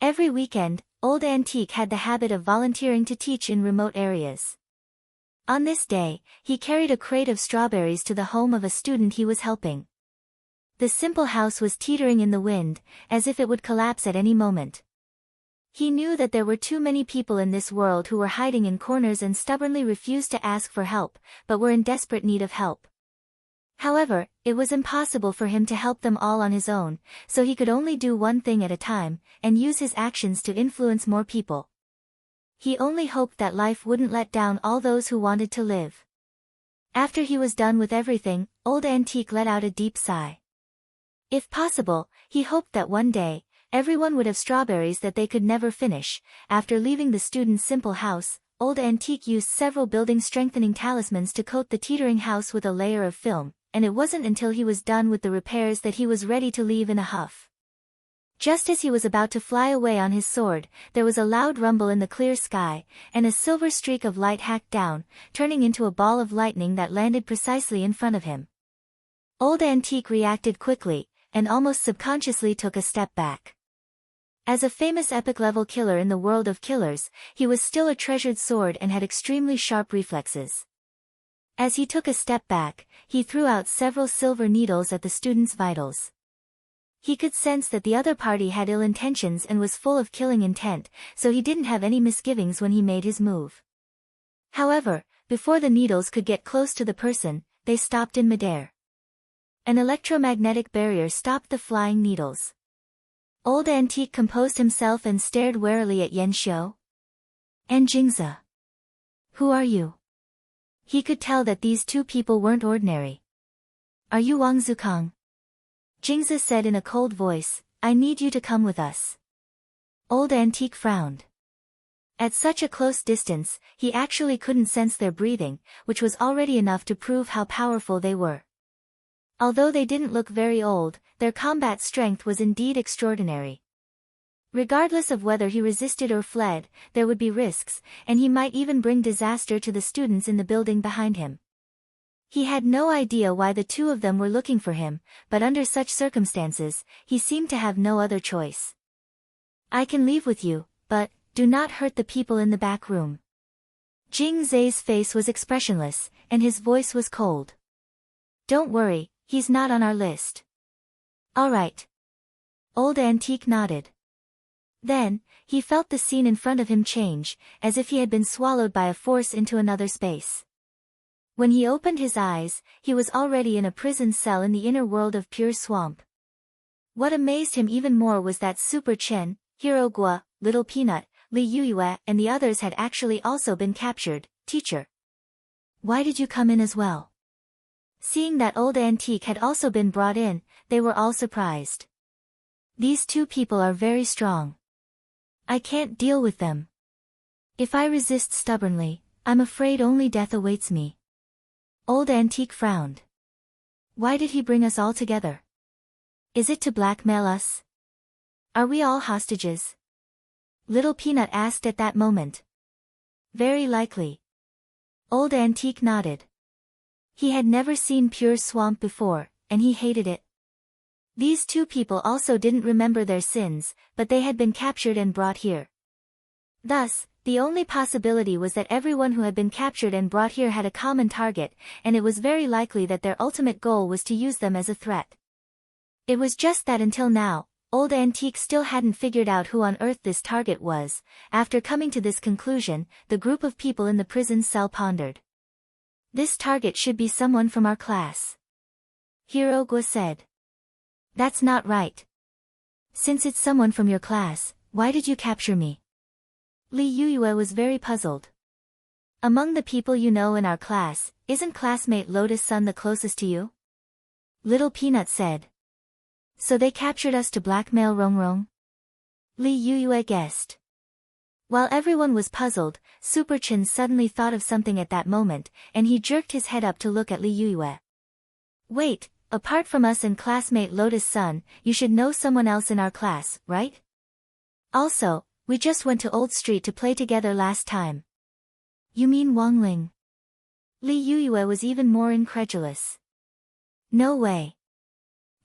Every weekend, Old Antique had the habit of volunteering to teach in remote areas. On this day, he carried a crate of strawberries to the home of a student he was helping. The simple house was teetering in the wind, as if it would collapse at any moment. He knew that there were too many people in this world who were hiding in corners and stubbornly refused to ask for help, but were in desperate need of help. However, it was impossible for him to help them all on his own, so he could only do one thing at a time, and use his actions to influence more people. He only hoped that life wouldn't let down all those who wanted to live. After he was done with everything, Old Antique let out a deep sigh. If possible, he hoped that one day, everyone would have strawberries that they could never finish. After leaving the student's simple house, Old Antique used several building-strengthening talismans to coat the teetering house with a layer of film, and it wasn't until he was done with the repairs that he was ready to leave in a huff. Just as he was about to fly away on his sword, there was a loud rumble in the clear sky, and a silver streak of light hacked down, turning into a ball of lightning that landed precisely in front of him. Old Antique reacted quickly, and almost subconsciously took a step back. As a famous epic-level killer in the world of killers, he was still a treasured sword and had extremely sharp reflexes. As he took a step back, he threw out several silver needles at the student's vitals. He could sense that the other party had ill intentions and was full of killing intent, so he didn't have any misgivings when he made his move. However, before the needles could get close to the person, they stopped in midair. An electromagnetic barrier stopped the flying needles. Old Antique composed himself and stared warily at Yan Xiu. And Jingzi. Who are you? He could tell that these two people weren't ordinary. Are you Wang Zukang? Jingzi said in a cold voice, I need you to come with us. Old Antique frowned. At such a close distance, he actually couldn't sense their breathing, which was already enough to prove how powerful they were. Although they didn't look very old, their combat strength was indeed extraordinary. Regardless of whether he resisted or fled, there would be risks, and he might even bring disaster to the students in the building behind him. He had no idea why the two of them were looking for him, but under such circumstances, he seemed to have no other choice. I can leave with you, but, do not hurt the people in the back room. Jing Zi's face was expressionless, and his voice was cold. Don't worry, he's not on our list. All right. Old Antique nodded. Then, he felt the scene in front of him change, as if he had been swallowed by a force into another space. When he opened his eyes, he was already in a prison cell in the inner world of pure swamp. What amazed him even more was that Super Chen, Hero Gua, Little Peanut, Li Yuyue and the others had actually also been captured. Teacher. Why did you come in as well? Seeing that Old Antique had also been brought in, they were all surprised. These two people are very strong. I can't deal with them. If I resist stubbornly, I'm afraid only death awaits me. Old Antique frowned. Why did he bring us all together? Is it to blackmail us? Are we all hostages? Little Peanut asked at that moment. Very likely. Old Antique nodded. He had never seen pure swamp before, and he hated it. These two people also didn't remember their sins, but they had been captured and brought here. Thus, the only possibility was that everyone who had been captured and brought here had a common target, and it was very likely that their ultimate goal was to use them as a threat. It was just that until now, Old Antique still hadn't figured out who on earth this target was. After coming to this conclusion, the group of people in the prison cell pondered. This target should be someone from our class. Hero Gua said. That's not right. Since it's someone from your class, why did you capture me? Li Yuyue was very puzzled. Among the people you know in our class, isn't classmate Lotus Sun the closest to you? Little Peanut said. So they captured us to blackmail Rongrong? Li Yuyue guessed. While everyone was puzzled, Superchin suddenly thought of something at that moment, and he jerked his head up to look at Li Yue. Wait, apart from us and classmate Lotus Sun, you should know someone else in our class, right? Also, we just went to Old Street to play together last time. You mean Wang Ling? Li Yue was even more incredulous. No way.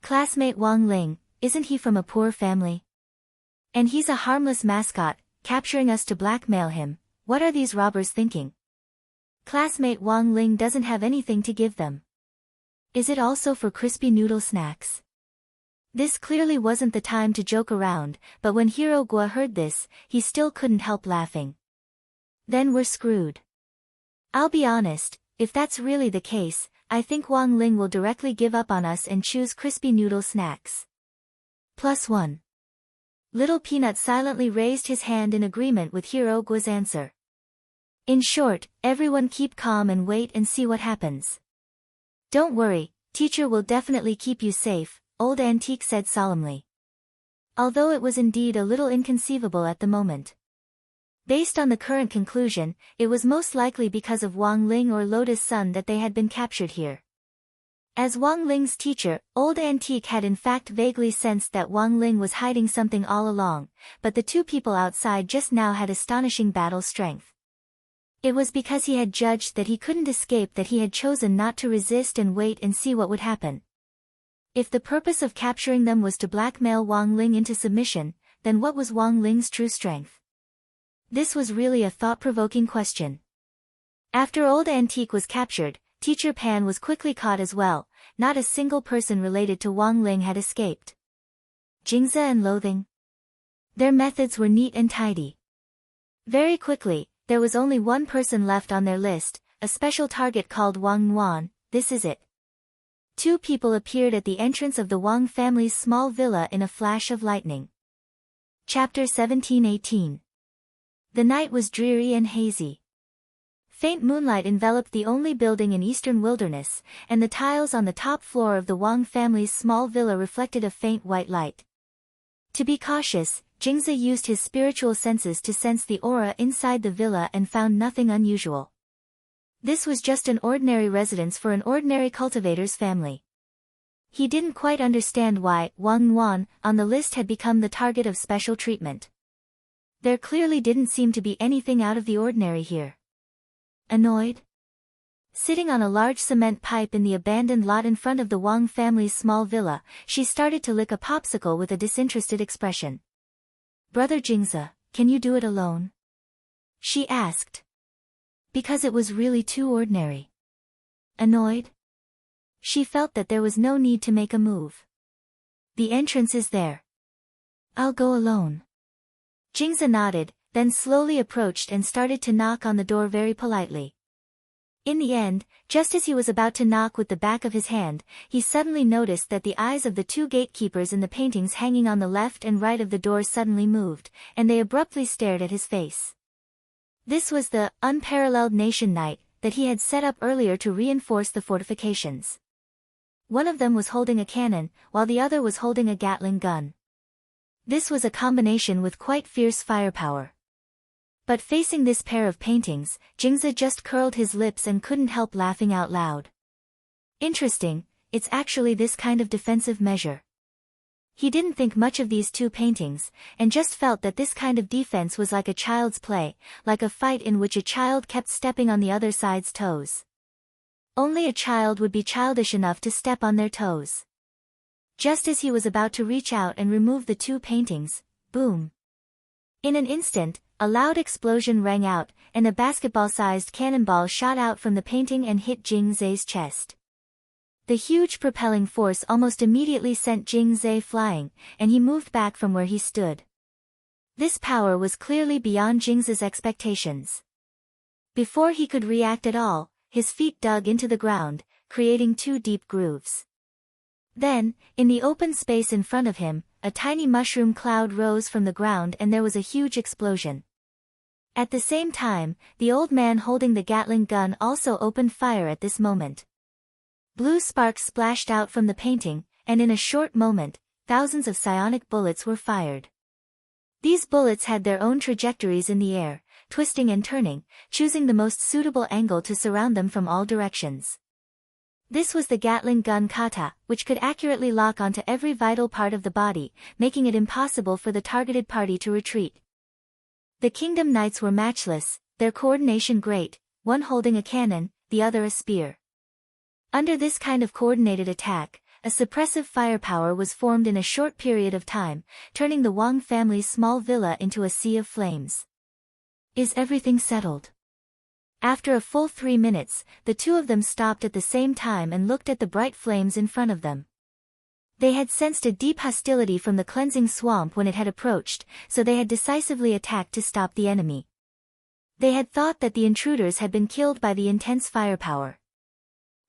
Classmate Wang Ling, isn't he from a poor family? And he's a harmless mascot, capturing us to blackmail him. What are these robbers thinking? Classmate Wang Ling doesn't have anything to give them. Is it also for crispy noodle snacks? This clearly wasn't the time to joke around, but when Hero Gua heard this, he still couldn't help laughing. Then we're screwed. I'll be honest, if that's really the case, I think Wang Ling will directly give up on us and choose crispy noodle snacks. +1. Little Peanut silently raised his hand in agreement with Hero Gua's answer. In short, everyone keep calm and wait and see what happens. Don't worry, teacher will definitely keep you safe, Old Antique said solemnly. Although it was indeed a little inconceivable at the moment. Based on the current conclusion, it was most likely because of Wang Ling or Lotus Sun that they had been captured here. As Wang Ling's teacher, Old Antique had in fact vaguely sensed that Wang Ling was hiding something all along, but the two people outside just now had astonishing battle strength. It was because he had judged that he couldn't escape that he had chosen not to resist and wait and see what would happen. If the purpose of capturing them was to blackmail Wang Ling into submission, then what was Wang Ling's true strength? This was really a thought-provoking question. After Old Antique was captured, Teacher Pan was quickly caught as well. Not a single person related to Wang Ling had escaped. Jingzi and Loathing. Their methods were neat and tidy. Very quickly, there was only one person left on their list, a special target called Wang Yuan. This is it. Two people appeared at the entrance of the Wang family's small villa in a flash of lightning. Chapter 17-18. The night was dreary and hazy. Faint moonlight enveloped the only building in eastern wilderness, and the tiles on the top floor of the Wang family's small villa reflected a faint white light. To be cautious, Jingzi used his spiritual senses to sense the aura inside the villa and found nothing unusual. This was just an ordinary residence for an ordinary cultivator's family. He didn't quite understand why Wang Yuan on the list had become the target of special treatment. There clearly didn't seem to be anything out of the ordinary here. Annoyed? Sitting on a large cement pipe in the abandoned lot in front of the Wang family's small villa, she started to lick a popsicle with a disinterested expression. Brother Jingzi, can you do it alone? She asked. Because it was really too ordinary. Annoyed? She felt that there was no need to make a move. The entrance is there. I'll go alone. Jingzi nodded, then slowly approached and started to knock on the door very politely. In the end, just as he was about to knock with the back of his hand, he suddenly noticed that the eyes of the two gatekeepers in the paintings hanging on the left and right of the door suddenly moved, and they abruptly stared at his face. This was the unparalleled nation knight that he had set up earlier to reinforce the fortifications. One of them was holding a cannon, while the other was holding a Gatling gun. This was a combination with quite fierce firepower. But facing this pair of paintings, Jingzi just curled his lips and couldn't help laughing out loud. Interesting, it's actually this kind of defensive measure. He didn't think much of these two paintings, and just felt that this kind of defense was like a child's play, like a fight in which a child kept stepping on the other side's toes. Only a child would be childish enough to step on their toes. Just as he was about to reach out and remove the two paintings, boom. In an instant, a loud explosion rang out, and a basketball-sized cannonball shot out from the painting and hit Jingzi's chest. The huge propelling force almost immediately sent Jingzi flying, and he moved back from where he stood. This power was clearly beyond Jingzi's expectations. Before he could react at all, his feet dug into the ground, creating two deep grooves. Then, in the open space in front of him, a tiny mushroom cloud rose from the ground and there was a huge explosion. At the same time, the old man holding the Gatling gun also opened fire at this moment. Blue sparks splashed out from the painting, and in a short moment, thousands of psionic bullets were fired. These bullets had their own trajectories in the air, twisting and turning, choosing the most suitable angle to surround them from all directions. This was the Gatling gun kata, which could accurately lock onto every vital part of the body, making it impossible for the targeted party to retreat. The Kingdom Knights were matchless, their coordination great, one holding a cannon, the other a spear. Under this kind of coordinated attack, a suppressive firepower was formed in a short period of time, turning the Wang family's small villa into a sea of flames. Is everything settled? After a full 3 minutes, the two of them stopped at the same time and looked at the bright flames in front of them. They had sensed a deep hostility from the cleansing swamp when it had approached, so they had decisively attacked to stop the enemy. They had thought that the intruders had been killed by the intense firepower.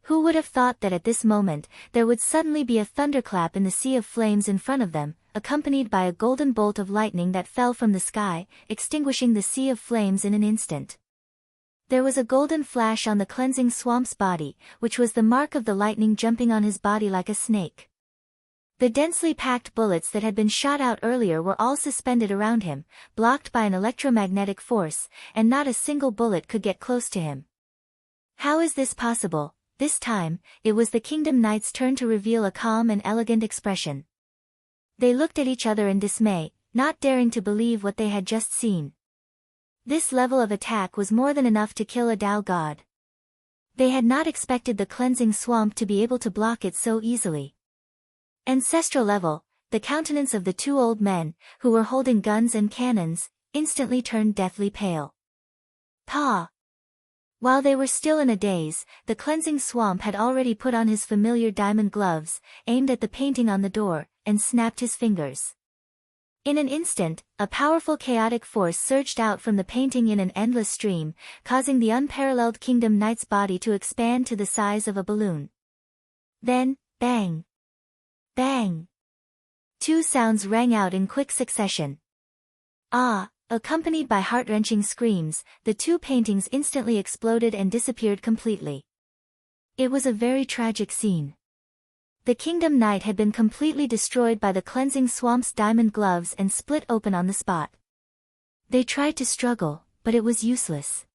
Who would have thought that at this moment, there would suddenly be a thunderclap in the sea of flames in front of them, accompanied by a golden bolt of lightning that fell from the sky, extinguishing the sea of flames in an instant. There was a golden flash on the cleansing swamp's body, which was the mark of the lightning jumping on his body like a snake. The densely packed bullets that had been shot out earlier were all suspended around him, blocked by an electromagnetic force, and not a single bullet could get close to him. How is this possible? This time, it was the Kingdom Knights' turn to reveal a calm and elegant expression. They looked at each other in dismay, not daring to believe what they had just seen. This level of attack was more than enough to kill a Tao god. They had not expected the cleansing swamp to be able to block it so easily. Ancestral level, the countenance of the two old men, who were holding guns and cannons, instantly turned deathly pale. Pa! While they were still in a daze, the cleansing swamp had already put on his familiar diamond gloves, aimed at the painting on the door, and snapped his fingers. In an instant, a powerful chaotic force surged out from the painting in an endless stream, causing the unparalleled Kingdom Knight's body to expand to the size of a balloon. Then, bang! Bang! Two sounds rang out in quick succession. Ah! Accompanied by heart-wrenching screams, the two paintings instantly exploded and disappeared completely. It was a very tragic scene. The Kingdom Knight had been completely destroyed by the cleansing swamp's diamond gloves and split open on the spot. They tried to struggle, but it was useless.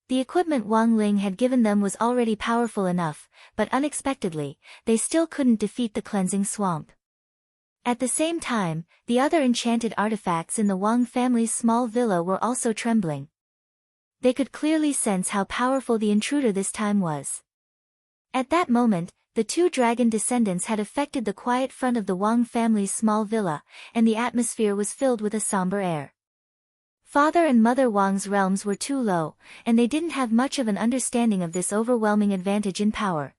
The equipment Wang Ling had given them was already powerful enough, but unexpectedly, they still couldn't defeat the cleansing swamp. At the same time, the other enchanted artifacts in the Wang family's small villa were also trembling. They could clearly sense how powerful the intruder this time was. At that moment, the two dragon descendants had affected the quiet front of the Wang family's small villa, and the atmosphere was filled with a somber air. Father and Mother Wang's realms were too low, and they didn't have much of an understanding of this overwhelming advantage in power.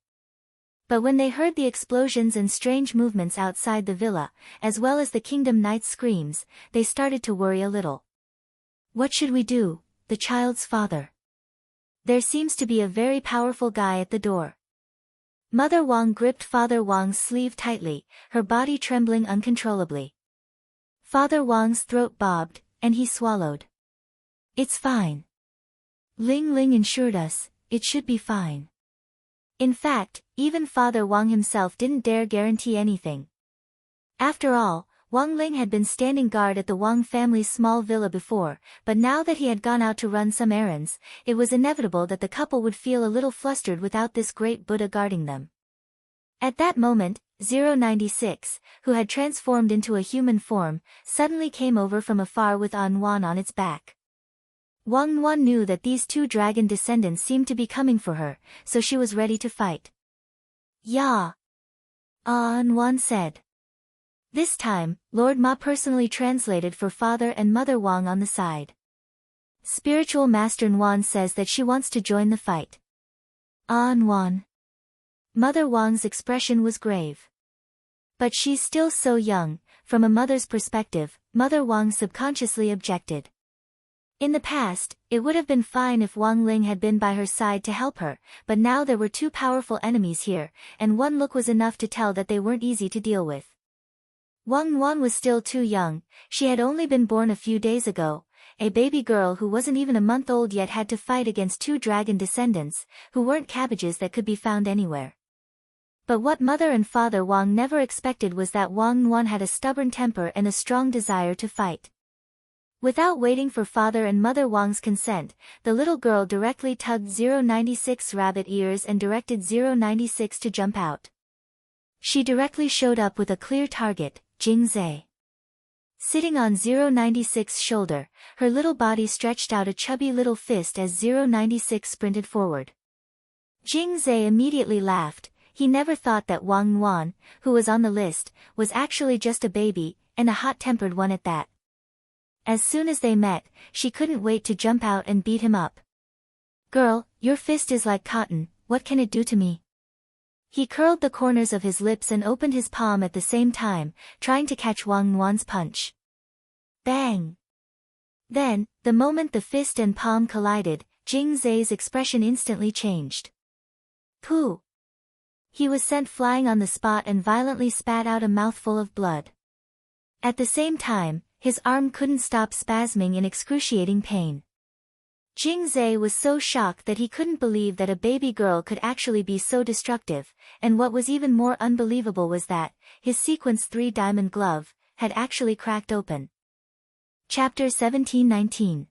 But when they heard the explosions and strange movements outside the villa, as well as the Kingdom Knight's screams, they started to worry a little. What should we do? The child's father. There seems to be a very powerful guy at the door. Mother Wang gripped Father Wang's sleeve tightly, her body trembling uncontrollably. Father Wang's throat bobbed, and he swallowed. It's fine. Ling Ling assured us, it should be fine. In fact, even Father Wang himself didn't dare guarantee anything. After all, Wang Ling had been standing guard at the Wang family's small villa before, but now that he had gone out to run some errands, it was inevitable that the couple would feel a little flustered without this great Buddha guarding them. At that moment, 096, who had transformed into a human form, suddenly came over from afar with An Wan on its back. Wang Wan knew that these two dragon descendants seemed to be coming for her, so she was ready to fight. Ya! An Wan said. This time, Lord Ma personally translated for Father and Mother Wang on the side. Spiritual Master Nwan says that she wants to join the fight. Nwan. Mother Wang's expression was grave. But she's still so young, from a mother's perspective, Mother Wang subconsciously objected. In the past, it would have been fine if Wang Ling had been by her side to help her, but now there were two powerful enemies here, and one look was enough to tell that they weren't easy to deal with. Wang Wan was still too young, she had only been born a few days ago, a baby girl who wasn't even a month old yet had to fight against two dragon descendants, who weren't cabbages that could be found anywhere. But what Mother and Father Wang never expected was that Wang Wan had a stubborn temper and a strong desire to fight. Without waiting for Father and Mother Wang's consent, the little girl directly tugged 096's rabbit ears and directed 096 to jump out. She directly showed up with a clear target, Jingzai. Sitting on 096's shoulder, her little body stretched out a chubby little fist as 096 sprinted forward. Jingzai immediately laughed. He never thought that Wang Yuan, who was on the list, was actually just a baby, and a hot-tempered one at that. As soon as they met, she couldn't wait to jump out and beat him up. "Girl, your fist is like cotton, what can it do to me?" He curled the corners of his lips and opened his palm at the same time, trying to catch Wang Yuan's punch. Bang! Then, the moment the fist and palm collided, Jingzai's expression instantly changed. Pooh! He was sent flying on the spot and violently spat out a mouthful of blood. At the same time, his arm couldn't stop spasming in excruciating pain. Jingzai was so shocked that he couldn't believe that a baby girl could actually be so destructive, and what was even more unbelievable was that, his sequence 3 diamond glove, had actually cracked open. Chapter 1719.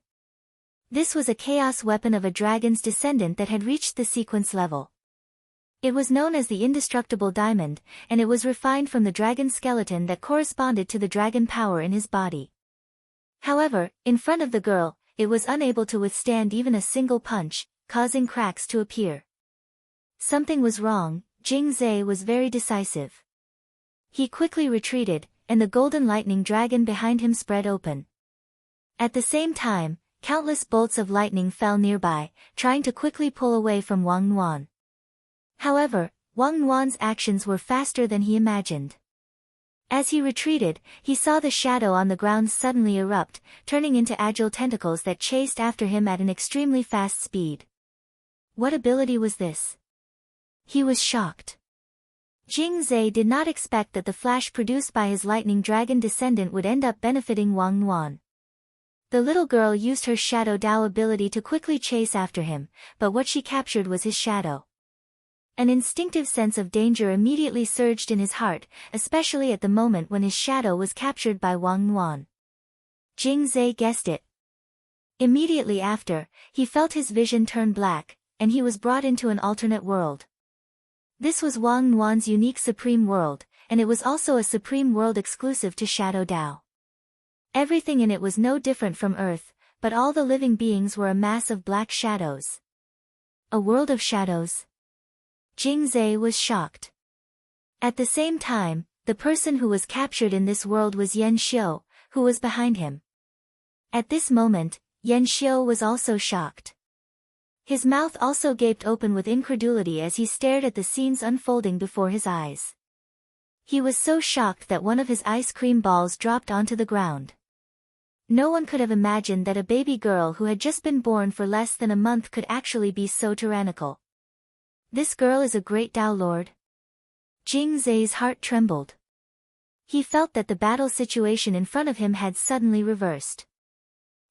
This was a chaos weapon of a dragon's descendant that had reached the sequence level. It was known as the indestructible diamond, and it was refined from the dragon skeleton that corresponded to the dragon power in his body. However, in front of the girl, it was unable to withstand even a single punch, causing cracks to appear. Something was wrong. Jingzai was very decisive. He quickly retreated, and the golden lightning dragon behind him spread open. At the same time, countless bolts of lightning fell nearby, trying to quickly pull away from Wang Yuan. However, Wang Yuan's actions were faster than he imagined. As he retreated, he saw the shadow on the ground suddenly erupt, turning into agile tentacles that chased after him at an extremely fast speed. What ability was this? He was shocked. Jingzai did not expect that the flash produced by his lightning dragon descendant would end up benefiting Wang Yuan. The little girl used her Shadow Dao ability to quickly chase after him, but what she captured was his shadow. An instinctive sense of danger immediately surged in his heart, especially at the moment when his shadow was captured by Wang Yuan. Jingzai guessed it. Immediately after, he felt his vision turn black, and he was brought into an alternate world. This was Wang Yuan's unique Supreme World, and it was also a Supreme World exclusive to Shadow Dao. Everything in it was no different from Earth, but all the living beings were a mass of black shadows. A world of shadows. Jingzai was shocked. At the same time, the person who was captured in this world was Yan Xiu, who was behind him. At this moment, Yan Xiu was also shocked. His mouth also gaped open with incredulity as he stared at the scenes unfolding before his eyes. He was so shocked that one of his ice cream balls dropped onto the ground. No one could have imagined that a baby girl who had just been born for less than a month could actually be so tyrannical. This girl is a great Dao Lord. Jingzai's heart trembled. He felt that the battle situation in front of him had suddenly reversed.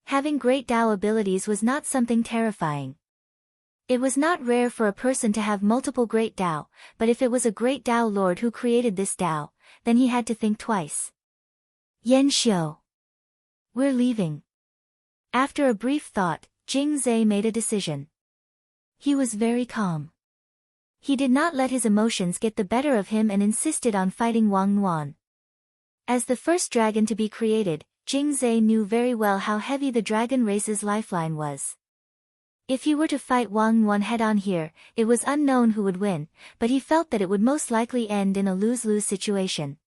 Having great Dao abilities was not something terrifying. It was not rare for a person to have multiple great Dao, but if it was a great Dao Lord who created this Dao, then he had to think twice. Yan Xiu. We're leaving. After a brief thought, Jingzai made a decision. He was very calm. He did not let his emotions get the better of him and insisted on fighting Wang Yuan. As the first dragon to be created, Jingzai knew very well how heavy the dragon race's lifeline was. If he were to fight Wang Yuan head-on here, it was unknown who would win, but he felt that it would most likely end in a lose-lose situation.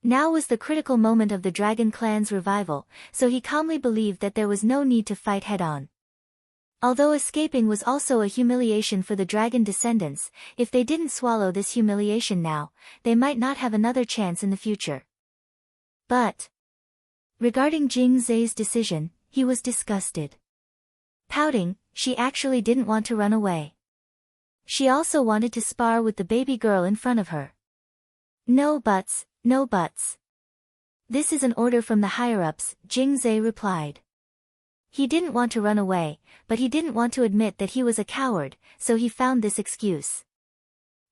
Now was the critical moment of the dragon clan's revival, so he calmly believed that there was no need to fight head-on. Although escaping was also a humiliation for the dragon descendants, if they didn't swallow this humiliation now, they might not have another chance in the future. But regarding Jingzai's decision, he was disgusted. Pouting, she actually didn't want to run away. She also wanted to spar with the baby girl in front of her. No buts, no buts. This is an order from the higher-ups, Jingzai replied. He didn't want to run away, but he didn't want to admit that he was a coward, so he found this excuse.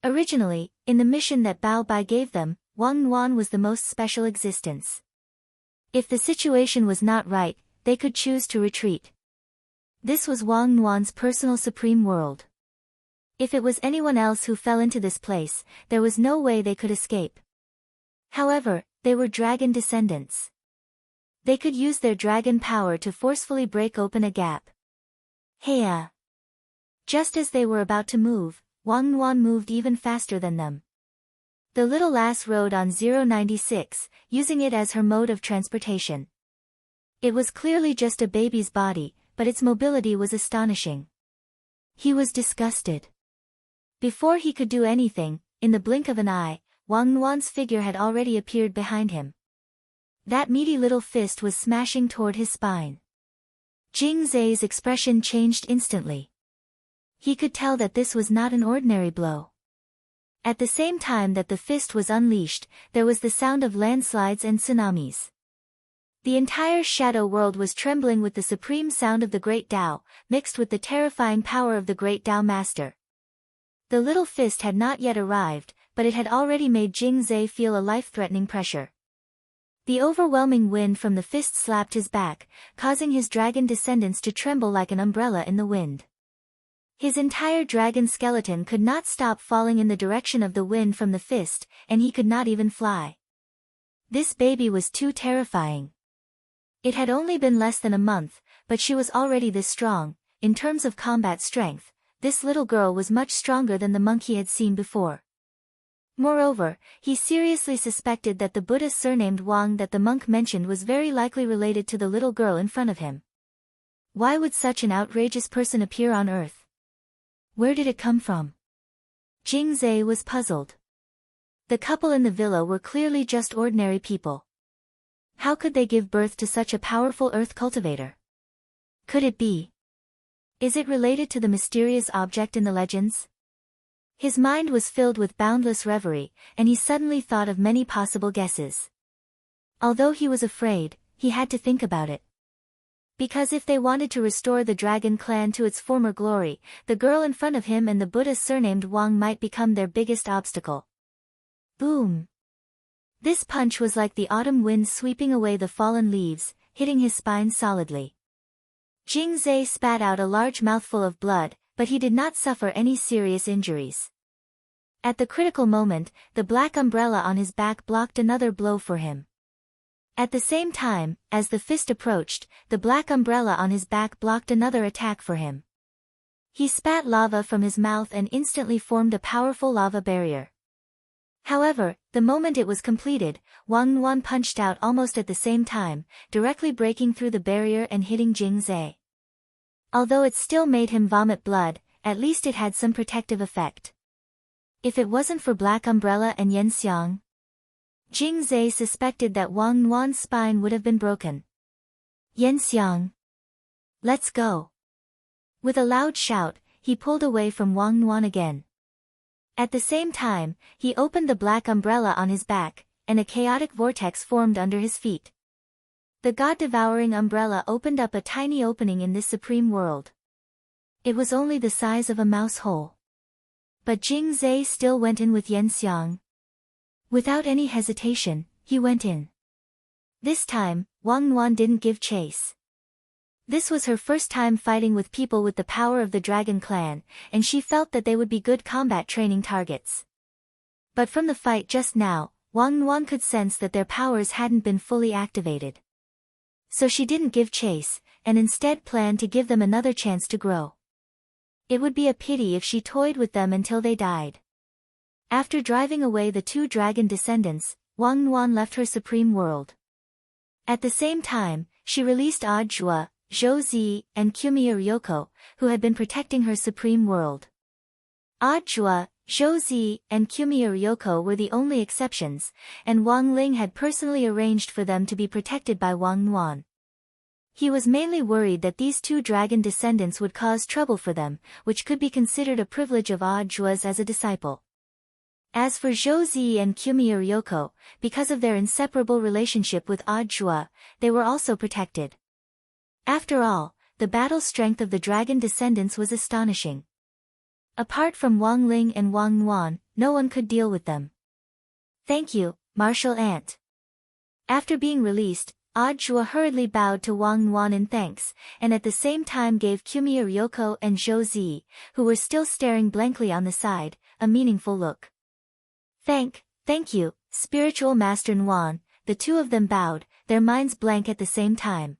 Originally, in the mission that Bao Bai gave them, Wang Yuan was the most special existence. If the situation was not right, they could choose to retreat. This was Wang Nuan's personal supreme world. If it was anyone else who fell into this place, there was no way they could escape. However, they were dragon descendants. They could use their dragon power to forcefully break open a gap. Heya! Just as they were about to move, Wang Nuan moved even faster than them. The little lass rode on 096, using it as her mode of transportation. It was clearly just a baby's body, but its mobility was astonishing. He was disgusted. Before he could do anything, in the blink of an eye, Wang Nuan's figure had already appeared behind him. That meaty little fist was smashing toward his spine. Jing Zai's expression changed instantly. He could tell that this was not an ordinary blow. At the same time that the fist was unleashed, there was the sound of landslides and tsunamis. The entire shadow world was trembling with the supreme sound of the Great Tao, mixed with the terrifying power of the Great Tao Master. The little fist had not yet arrived, but it had already made Jing Zai feel a life-threatening pressure. The overwhelming wind from the fist slapped his back, causing his dragon descendants to tremble like an umbrella in the wind. His entire dragon skeleton could not stop falling in the direction of the wind from the fist, and he could not even fly. This baby was too terrifying. It had only been less than a month, but she was already this strong. In terms of combat strength, this little girl was much stronger than the monk he had seen before. Moreover, he seriously suspected that the Buddha surnamed Wang that the monk mentioned was very likely related to the little girl in front of him. Why would such an outrageous person appear on earth? Where did it come from? Jing Zai was puzzled. The couple in the villa were clearly just ordinary people. How could they give birth to such a powerful earth cultivator? Could it be? Is it related to the mysterious object in the legends? His mind was filled with boundless reverie, and he suddenly thought of many possible guesses. Although he was afraid, he had to think about it. Because if they wanted to restore the dragon clan to its former glory, the girl in front of him and the Buddha surnamed Wang might become their biggest obstacle. Boom! This punch was like the autumn wind sweeping away the fallen leaves, hitting his spine solidly. Jing Zai spat out a large mouthful of blood, but he did not suffer any serious injuries. At the critical moment, the black umbrella on his back blocked another blow for him. At the same time, as the fist approached, the black umbrella on his back blocked another attack for him. He spat lava from his mouth and instantly formed a powerful lava barrier. However, the moment it was completed, Wang Nuan punched out almost at the same time, directly breaking through the barrier and hitting Jing Zai. Although it still made him vomit blood, at least it had some protective effect. If it wasn't for Black Umbrella and Yan Xiang, Jing Zai suspected that Wang Nuan's spine would have been broken. Yan Xiang, let's go. With a loud shout, he pulled away from Wang Nuan again. At the same time, he opened the black umbrella on his back, and a chaotic vortex formed under his feet. The god-devouring umbrella opened up a tiny opening in this supreme world. It was only the size of a mouse hole. But Jing Zai still went in with Yan Xiang. Without any hesitation, he went in. This time, Wang Nuan didn't give chase. This was her first time fighting with people with the power of the Dragon Clan, and she felt that they would be good combat training targets. But from the fight just now, Wang Nuan could sense that their powers hadn't been fully activated. So she didn't give chase, and instead planned to give them another chance to grow. It would be a pity if she toyed with them until they died. After driving away the two dragon descendants, Wang Nuan left her supreme world. At the same time, she released Odd Jua, Zhou Zi, and Kumiya Ryoko, who had been protecting her supreme world. Odd Jua, Zhou Zi, and Kumiya Ryoko were the only exceptions, and Wang Ling had personally arranged for them to be protected by Wang Nuan. He was mainly worried that these two dragon descendants would cause trouble for them, which could be considered a privilege of Odd Jua's as a disciple. As for Zhou Zi and Kumiya Ryoko, because of their inseparable relationship with Odd Jua, they were also protected. After all, the battle strength of the dragon descendants was astonishing. Apart from Wang Ling and Wang Nuan, no one could deal with them. Thank you, Martial Ant. After being released, Ajua hurriedly bowed to Wang Nuan in thanks, and at the same time gave Kumiya Ryoko and Zhou Zi, who were still staring blankly on the side, a meaningful look. Thank you, Spiritual Master Nuan, the two of them bowed, their minds blank at the same time.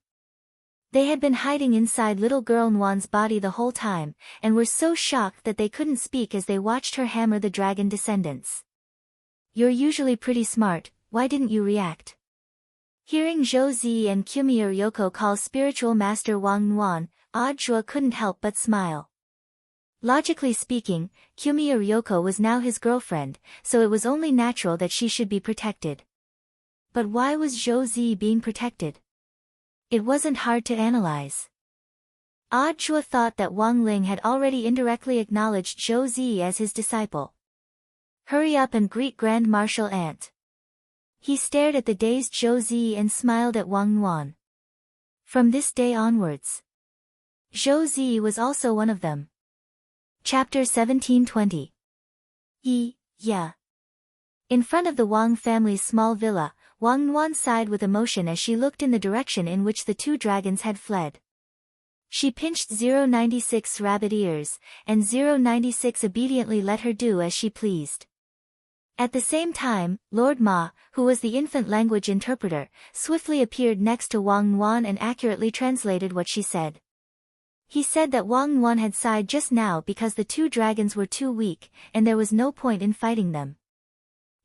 They had been hiding inside little girl Nuan's body the whole time, and were so shocked that they couldn't speak as they watched her hammer the dragon descendants. You're usually pretty smart, why didn't you react? Hearing Zhou Zi and Kumiya Ryoko call Spiritual Master Wang Nuan, Ajua couldn't help but smile. Logically speaking, Kumiya Ryoko was now his girlfriend, so it was only natural that she should be protected. But why was Zhou Zi being protected? It wasn't hard to analyze. Ajua thought that Wang Ling had already indirectly acknowledged Zhou Zi as his disciple. Hurry up and greet Grand Marshal Ant. He stared at the dazed Zhou Zi and smiled at Wang Nuan. From this day onwards, Zhou Zi was also one of them. Chapter 1720. Yeah. In front of the Wang family's small villa, Wang Nuan sighed with emotion as she looked in the direction in which the two dragons had fled. She pinched 096's rabbit ears, and 096 obediently let her do as she pleased. At the same time, Lord Ma, who was the infant language interpreter, swiftly appeared next to Wang Nuan and accurately translated what she said. He said that Wang Nuan had sighed just now because the two dragons were too weak, and there was no point in fighting them.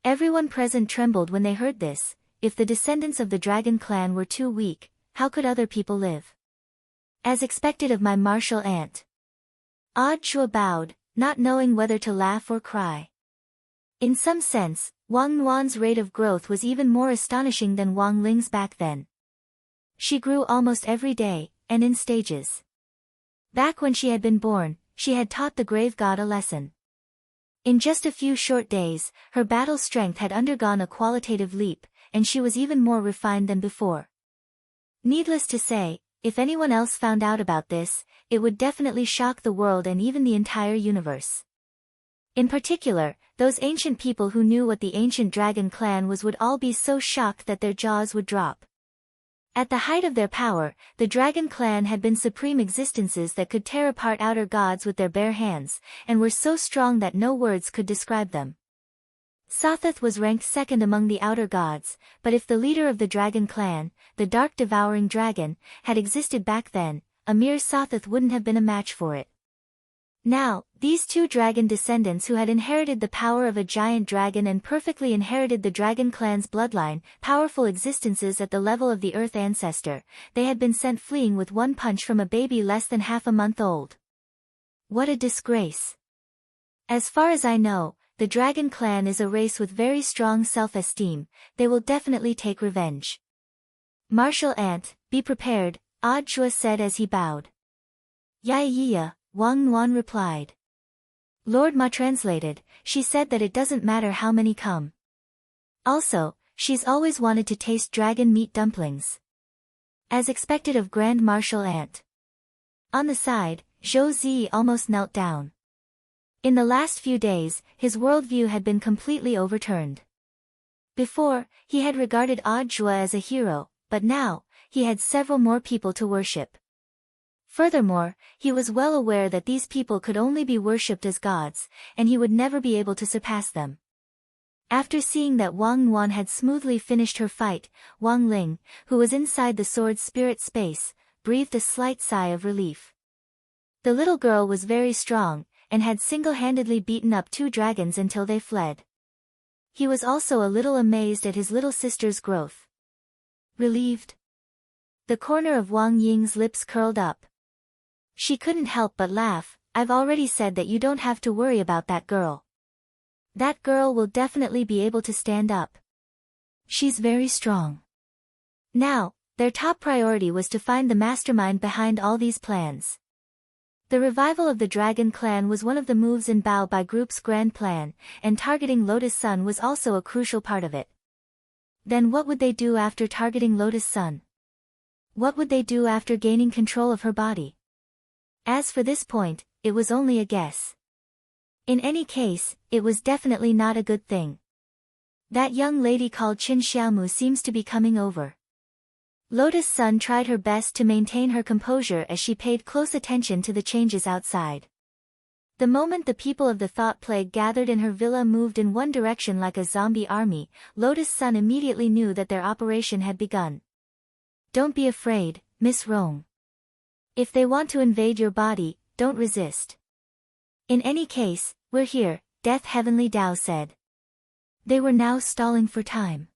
Everyone present trembled when they heard this. If the descendants of the dragon clan were too weak, how could other people live? As expected of my martial aunt. Ajua bowed, not knowing whether to laugh or cry. In some sense, Wang Nuan's rate of growth was even more astonishing than Wang Ling's back then. She grew almost every day, and in stages. Back when she had been born, she had taught the grave god a lesson. In just a few short days, her battle strength had undergone a qualitative leap, and she was even more refined than before. Needless to say, if anyone else found out about this, it would definitely shock the world and even the entire universe. In particular, those ancient people who knew what the ancient dragon clan was would all be so shocked that their jaws would drop. At the height of their power, the dragon clan had been supreme existences that could tear apart outer gods with their bare hands, and were so strong that no words could describe them. Sothoth was ranked second among the outer gods, but if the leader of the dragon clan, the dark devouring dragon, had existed back then, a mere Sothoth wouldn't have been a match for it. Now, these two dragon descendants who had inherited the power of a giant dragon and perfectly inherited the dragon clan's bloodline, powerful existences at the level of the earth ancestor, they had been sent fleeing with one punch from a baby less than half a month old. What a disgrace. As far as I know, the dragon clan is a race with very strong self-esteem. They will definitely take revenge. Martial Ant, be prepared, Ajua said as he bowed. Yeah, Wang Nuan replied. Lord Ma translated, she said that it doesn't matter how many come. Also, she's always wanted to taste dragon meat dumplings. As expected of Grand Martial Ant. On the side, Zhou Zi almost knelt down. In the last few days, his worldview had been completely overturned. Before, he had regarded Ajua as a hero, but now, he had several more people to worship. Furthermore, he was well aware that these people could only be worshipped as gods, and he would never be able to surpass them. After seeing that Wang Nuan had smoothly finished her fight, Wang Ling, who was inside the sword's spirit space, breathed a slight sigh of relief. The little girl was very strong, and had single-handedly beaten up two dragons until they fled. He was also a little amazed at his little sister's growth. Relieved? The corner of Wang Ying's lips curled up. She couldn't help but laugh. I've already said that you don't have to worry about that girl. That girl will definitely be able to stand up. She's very strong. Now, their top priority was to find the mastermind behind all these plans. The revival of the Dragon Clan was one of the moves in Bao Bai Group's grand plan, and targeting Lotus Sun was also a crucial part of it. Then what would they do after targeting Lotus Sun? What would they do after gaining control of her body? As for this point, it was only a guess. In any case, it was definitely not a good thing. That young lady called Qin Xiaomu seems to be coming over. Lotus Sun tried her best to maintain her composure as she paid close attention to the changes outside. The moment the people of the thought plague gathered in her villa moved in one direction like a zombie army, Lotus Sun immediately knew that their operation had begun. Don't be afraid, Miss Rome. If they want to invade your body, don't resist. In any case, we're here, Death Heavenly Tao said. They were now stalling for time.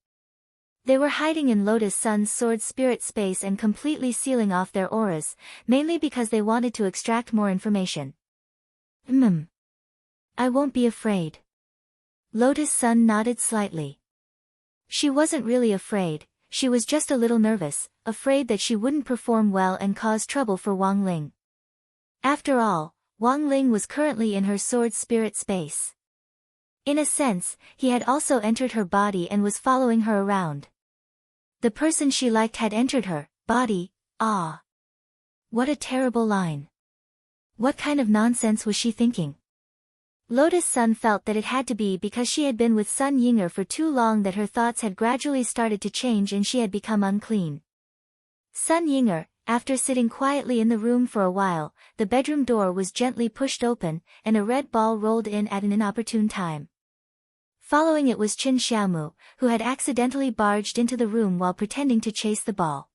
They were hiding in Lotus Sun's sword spirit space and completely sealing off their auras, mainly because they wanted to extract more information. I won't be afraid. Lotus Sun nodded slightly. She wasn't really afraid, she was just a little nervous, afraid that she wouldn't perform well and cause trouble for Wang Ling. After all, Wang Ling was currently in her sword spirit space. In a sense, he had also entered her body and was following her around. The person she liked had entered her body. Ah! What a terrible line. What kind of nonsense was she thinking? Lotus Sun felt that it had to be because she had been with Sun Yinger for too long that her thoughts had gradually started to change and she had become unclean. Sun Yinger, after sitting quietly in the room for a while, the bedroom door was gently pushed open, and a red ball rolled in at an inopportune time. Following it was Qin Xiaomu, who had accidentally barged into the room while pretending to chase the ball.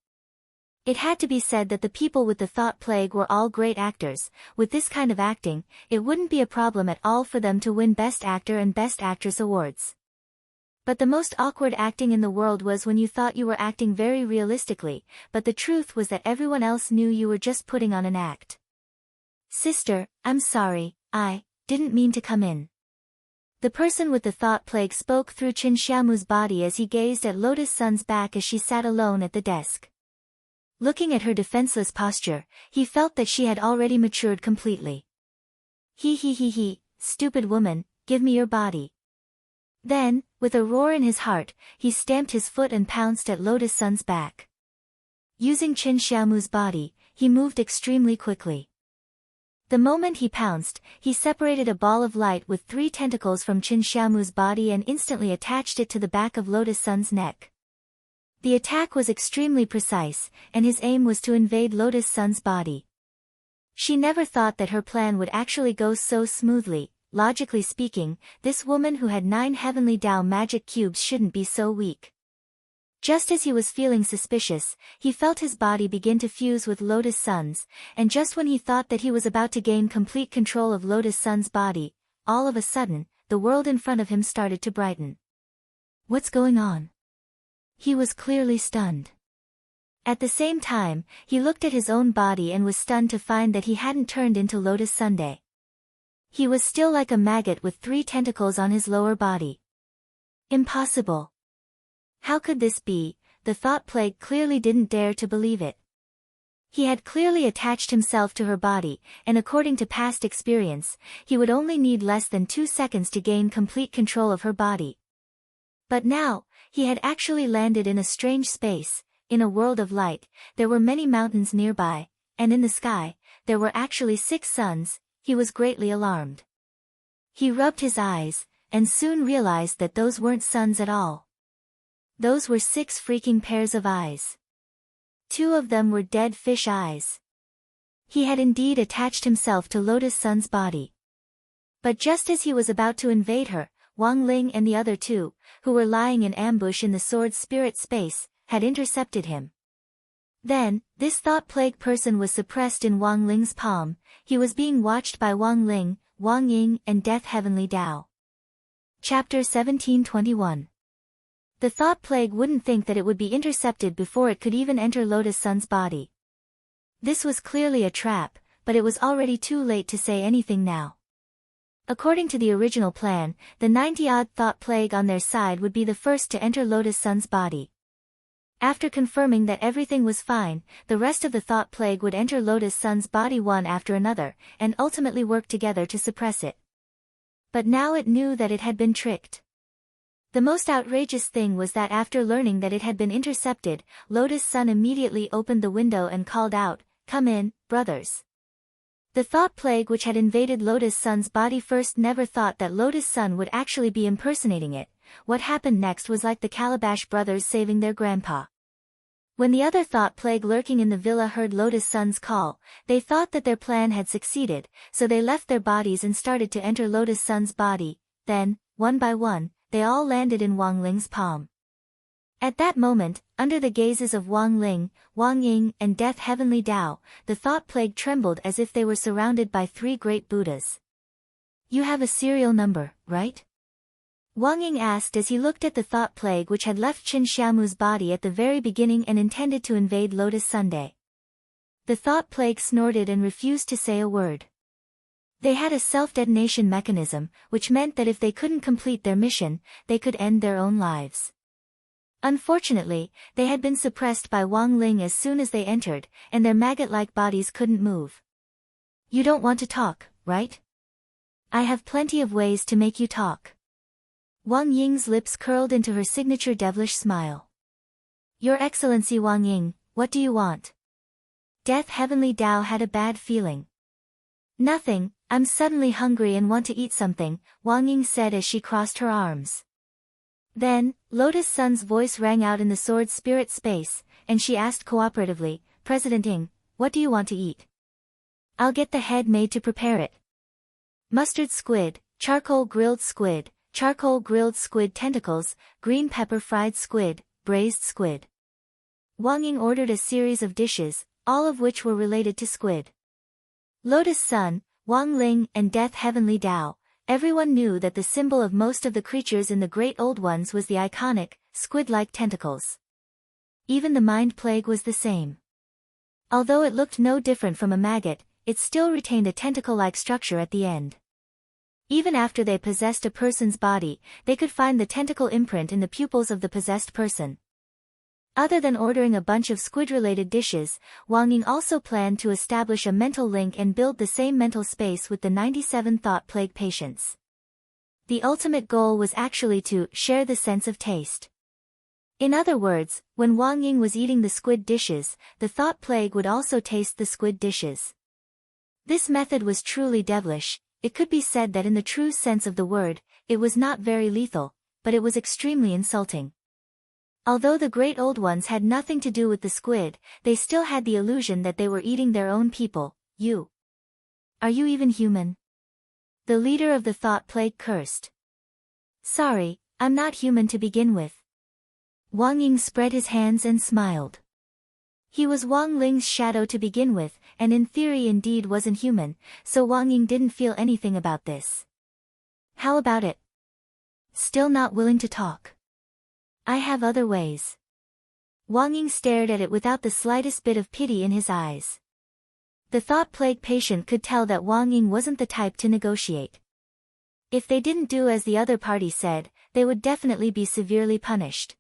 It had to be said that the people with the thought plague were all great actors. With this kind of acting, it wouldn't be a problem at all for them to win Best Actor and Best Actress awards. But the most awkward acting in the world was when you thought you were acting very realistically, but the truth was that everyone else knew you were just putting on an act. Sister, I'm sorry, I didn't mean to come in. The person with the thought plague spoke through Qin Xiaomu's body as he gazed at Lotus Sun's back as she sat alone at the desk. Looking at her defenseless posture, he felt that she had already matured completely. He, stupid woman, give me your body. Then, with a roar in his heart, he stamped his foot and pounced at Lotus Sun's back. Using Qin Xiaomu's body, he moved extremely quickly. The moment he pounced, he separated a ball of light with 3 tentacles from Qin Xiaomu's body and instantly attached it to the back of Lotus Sun's neck. The attack was extremely precise, and his aim was to invade Lotus Sun's body. She never thought that her plan would actually go so smoothly. Logically speaking, this woman who had 9 heavenly Tao magic cubes shouldn't be so weak. Just as he was feeling suspicious, he felt his body begin to fuse with Lotus Sun's, and just when he thought that he was about to gain complete control of Lotus Sun's body, all of a sudden, the world in front of him started to brighten. What's going on? He was clearly stunned. At the same time, he looked at his own body and was stunned to find that he hadn't turned into Lotus Sunday. He was still like a maggot with 3 tentacles on his lower body. Impossible. How could this be? The thought plague clearly didn't dare to believe it. He had clearly attached himself to her body, and according to past experience, he would only need less than 2 seconds to gain complete control of her body. But now, he had actually landed in a strange space. In a world of light, there were many mountains nearby, and in the sky, there were actually 6 suns. He was greatly alarmed. He rubbed his eyes, and soon realized that those weren't suns at all. Those were 6 freaking pairs of eyes. 2 of them were dead fish eyes. He had indeed attached himself to Lotus Sun's body. But just as he was about to invade her, Wang Ling and the other 2, who were lying in ambush in the sword spirit space, had intercepted him. Then, this thought plague person was suppressed in Wang Ling's palm. He was being watched by Wang Ling, Wang Ying and Death Heavenly Tao. Chapter 1721. The thought plague wouldn't think that it would be intercepted before it could even enter Lotus Sun's body. This was clearly a trap, but it was already too late to say anything now. According to the original plan, the 90-odd thought plague on their side would be the first to enter Lotus Sun's body. After confirming that everything was fine, the rest of the thought plague would enter Lotus Sun's body one after another, and ultimately work together to suppress it. But now it knew that it had been tricked. The most outrageous thing was that after learning that it had been intercepted, Lotus Sun immediately opened the window and called out, "Come in, brothers." The thought plague which had invaded Lotus Sun's body first never thought that Lotus Sun would actually be impersonating it. What happened next was like the Calabash brothers saving their grandpa. When the other thought plague lurking in the villa heard Lotus Sun's call, they thought that their plan had succeeded, so they left their bodies and started to enter Lotus Sun's body. Then, one by one, they all landed in Wang Ling's palm. At that moment, under the gazes of Wang Ling, Wang Ying, and Death Heavenly Tao, the thought plague trembled as if they were surrounded by three great Buddhas. "You have a serial number, right?" Wang Ying asked as he looked at the thought plague which had left Qin Xiaomu's body at the very beginning and intended to invade Lotus Sunday. The thought plague snorted and refused to say a word. They had a self-detonation mechanism, which meant that if they couldn't complete their mission, they could end their own lives. Unfortunately, they had been suppressed by Wang Ling as soon as they entered, and their maggot-like bodies couldn't move. "You don't want to talk, right? I have plenty of ways to make you talk." Wang Ying's lips curled into her signature devilish smile. "Your Excellency Wang Ying, what do you want?" Death Heavenly Tao had a bad feeling. "Nothing, I'm suddenly hungry and want to eat something," Wang Ying said as she crossed her arms. Then, Lotus Sun's voice rang out in the sword spirit space, and she asked cooperatively, "President Ying, what do you want to eat?" "I'll get the head maid to prepare it." "Mustard squid, charcoal grilled squid tentacles, green pepper fried squid, braised squid." Wang Ying ordered a series of dishes, all of which were related to squid. Lotus Sun, Wang Ling, and Death Heavenly Tao, everyone knew that the symbol of most of the creatures in the Great Old Ones was the iconic, squid-like tentacles. Even the mind plague was the same. Although it looked no different from a maggot, it still retained a tentacle-like structure at the end. Even after they possessed a person's body, they could find the tentacle imprint in the pupils of the possessed person. Other than ordering a bunch of squid-related dishes, Wang Ying also planned to establish a mental link and build the same mental space with the 97 thought plague patients. The ultimate goal was actually to share the sense of taste. In other words, when Wang Ying was eating the squid dishes, the thought plague would also taste the squid dishes. This method was truly devilish. It could be said that in the true sense of the word, it was not very lethal, but it was extremely insulting. Although the Great Old Ones had nothing to do with the squid, they still had the illusion that they were eating their own people. Are you even human?" The leader of the thought plague cursed. "Sorry, I'm not human to begin with." Wang Ying spread his hands and smiled. He was Wang Ling's shadow to begin with, and in theory indeed wasn't human, so Wang Ying didn't feel anything about this. "How about it? Still not willing to talk? I have other ways." Wang Ying stared at it without the slightest bit of pity in his eyes. The thought plague patient could tell that Wang Ying wasn't the type to negotiate. If they didn't do as the other party said, they would definitely be severely punished.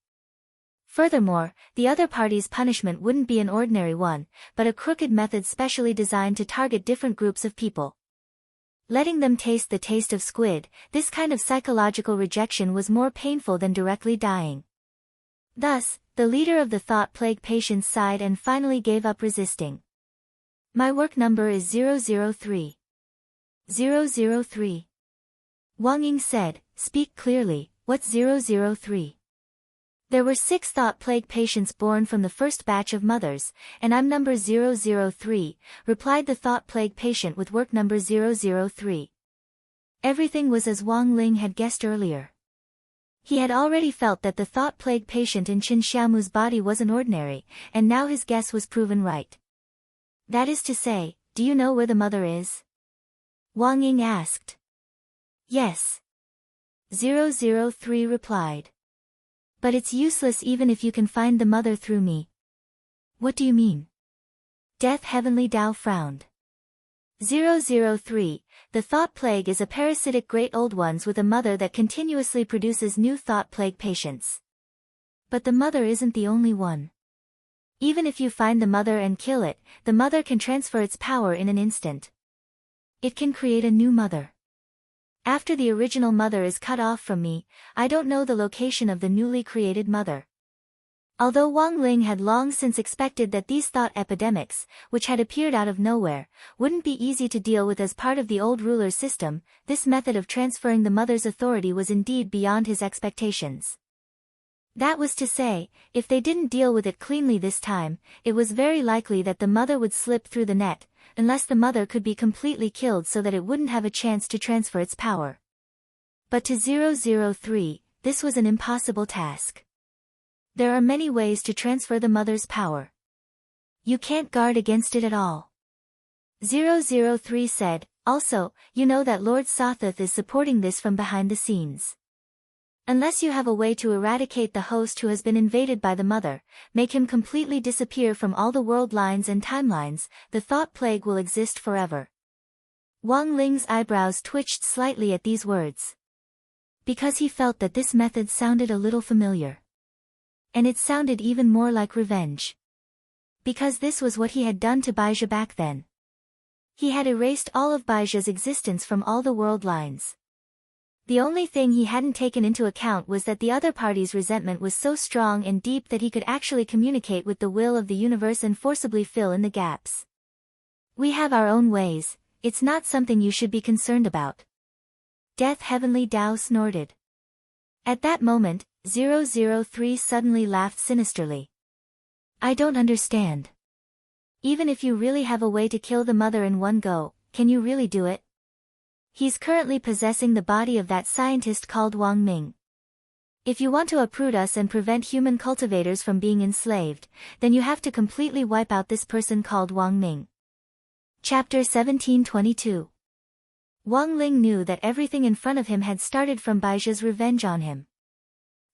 Furthermore, the other party's punishment wouldn't be an ordinary one, but a crooked method specially designed to target different groups of people. Letting them taste the taste of squid, this kind of psychological rejection was more painful than directly dying. Thus, the leader of the thought plague patients sighed and finally gave up resisting. "My work number is 003. 003. Wang Ying said, "Speak clearly, what's 003? "There were 6 thought plague patients born from the first batch of mothers, and I'm number 003, replied the thought plague patient with work number 003. Everything was as Wang Ling had guessed earlier. He had already felt that the thought plague patient in Qin Xiaomu's body wasn't ordinary, and now his guess was proven right. "That is to say, do you know where the mother is?" Wang Ying asked. "Yes." 003 replied. "But it's useless even if you can find the mother through me." "What do you mean?" Death Heavenly Tao frowned. 003, the thought plague is a parasitic Great Old Ones with a mother that continuously produces new thought plague patients. But the mother isn't the only one. Even if you find the mother and kill it, the mother can transfer its power in an instant. It can create a new mother. After the original mother is cut off from me, I don't know the location of the newly created mother." Although Wang Ling had long since expected that these thought epidemics, which had appeared out of nowhere, wouldn't be easy to deal with as part of the old ruler's system, this method of transferring the mother's authority was indeed beyond his expectations. That was to say, if they didn't deal with it cleanly this time, it was very likely that the mother would slip through the net, unless the mother could be completely killed so that it wouldn't have a chance to transfer its power. But to 003, this was an impossible task. There are many ways to transfer the mother's power. You can't guard against it at all. 003 said, also, you know that Lord Sothoth is supporting this from behind the scenes. Unless you have a way to eradicate the host who has been invaded by the mother, make him completely disappear from all the world lines and timelines, the thought plague will exist forever. Wang Ling's eyebrows twitched slightly at these words. Because he felt that this method sounded a little familiar. And it sounded even more like revenge. Because this was what he had done to Baizha back then. He had erased all of Baizha's existence from all the world lines. The only thing he hadn't taken into account was that the other party's resentment was so strong and deep that he could actually communicate with the will of the universe and forcibly fill in the gaps. We have our own ways, it's not something you should be concerned about. Death Heavenly Dao snorted. At that moment, 003 suddenly laughed sinisterly. I don't understand. Even if you really have a way to kill the mother in one go, can you really do it? He's currently possessing the body of that scientist called Wang Ming. If you want to uproot us and prevent human cultivators from being enslaved, then you have to completely wipe out this person called Wang Ming. Chapter 1722. Wang Ling knew that everything in front of him had started from Baizha's revenge on him.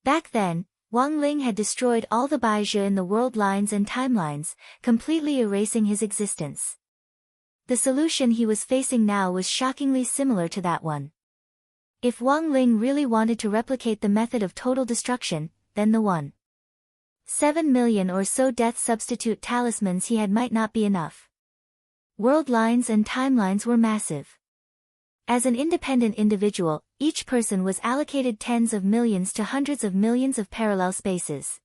Back then, Wang Ling had destroyed all the Baizha in the world lines and timelines, completely erasing his existence. The solution he was facing now was shockingly similar to that one. If Wang Ling really wanted to replicate the method of total destruction, then the 7 million or so death substitute talismans he had might not be enough. World lines and timelines were massive. As an independent individual, each person was allocated tens of millions to hundreds of millions of parallel spaces.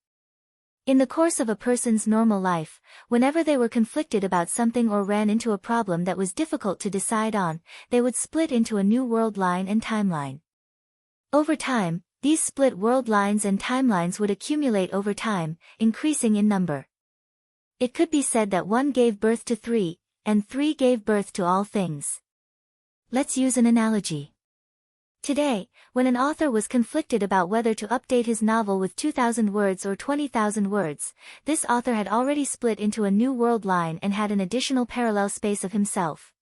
In the course of a person's normal life, whenever they were conflicted about something or ran into a problem that was difficult to decide on, they would split into a new world line and timeline. Over time, these split world lines and timelines would accumulate over time, increasing in number. It could be said that 1 gave birth to 3, and 3 gave birth to all things. Let's use an analogy. Today, when an author was conflicted about whether to update his novel with 2,000 words or 20,000 words, this author had already split into a new world line and had an additional parallel space of himself.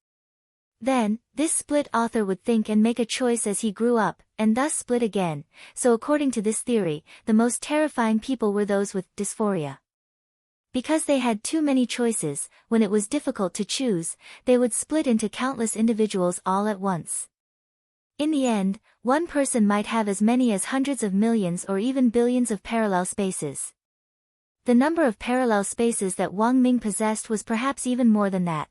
Then, this split author would think and make a choice as he grew up, and thus split again, so according to this theory, the most terrifying people were those with dysphoria. Because they had too many choices, when it was difficult to choose, they would split into countless individuals all at once. In the end, one person might have as many as hundreds of millions or even billions of parallel spaces. The number of parallel spaces that Wang Ming possessed was perhaps even more than that.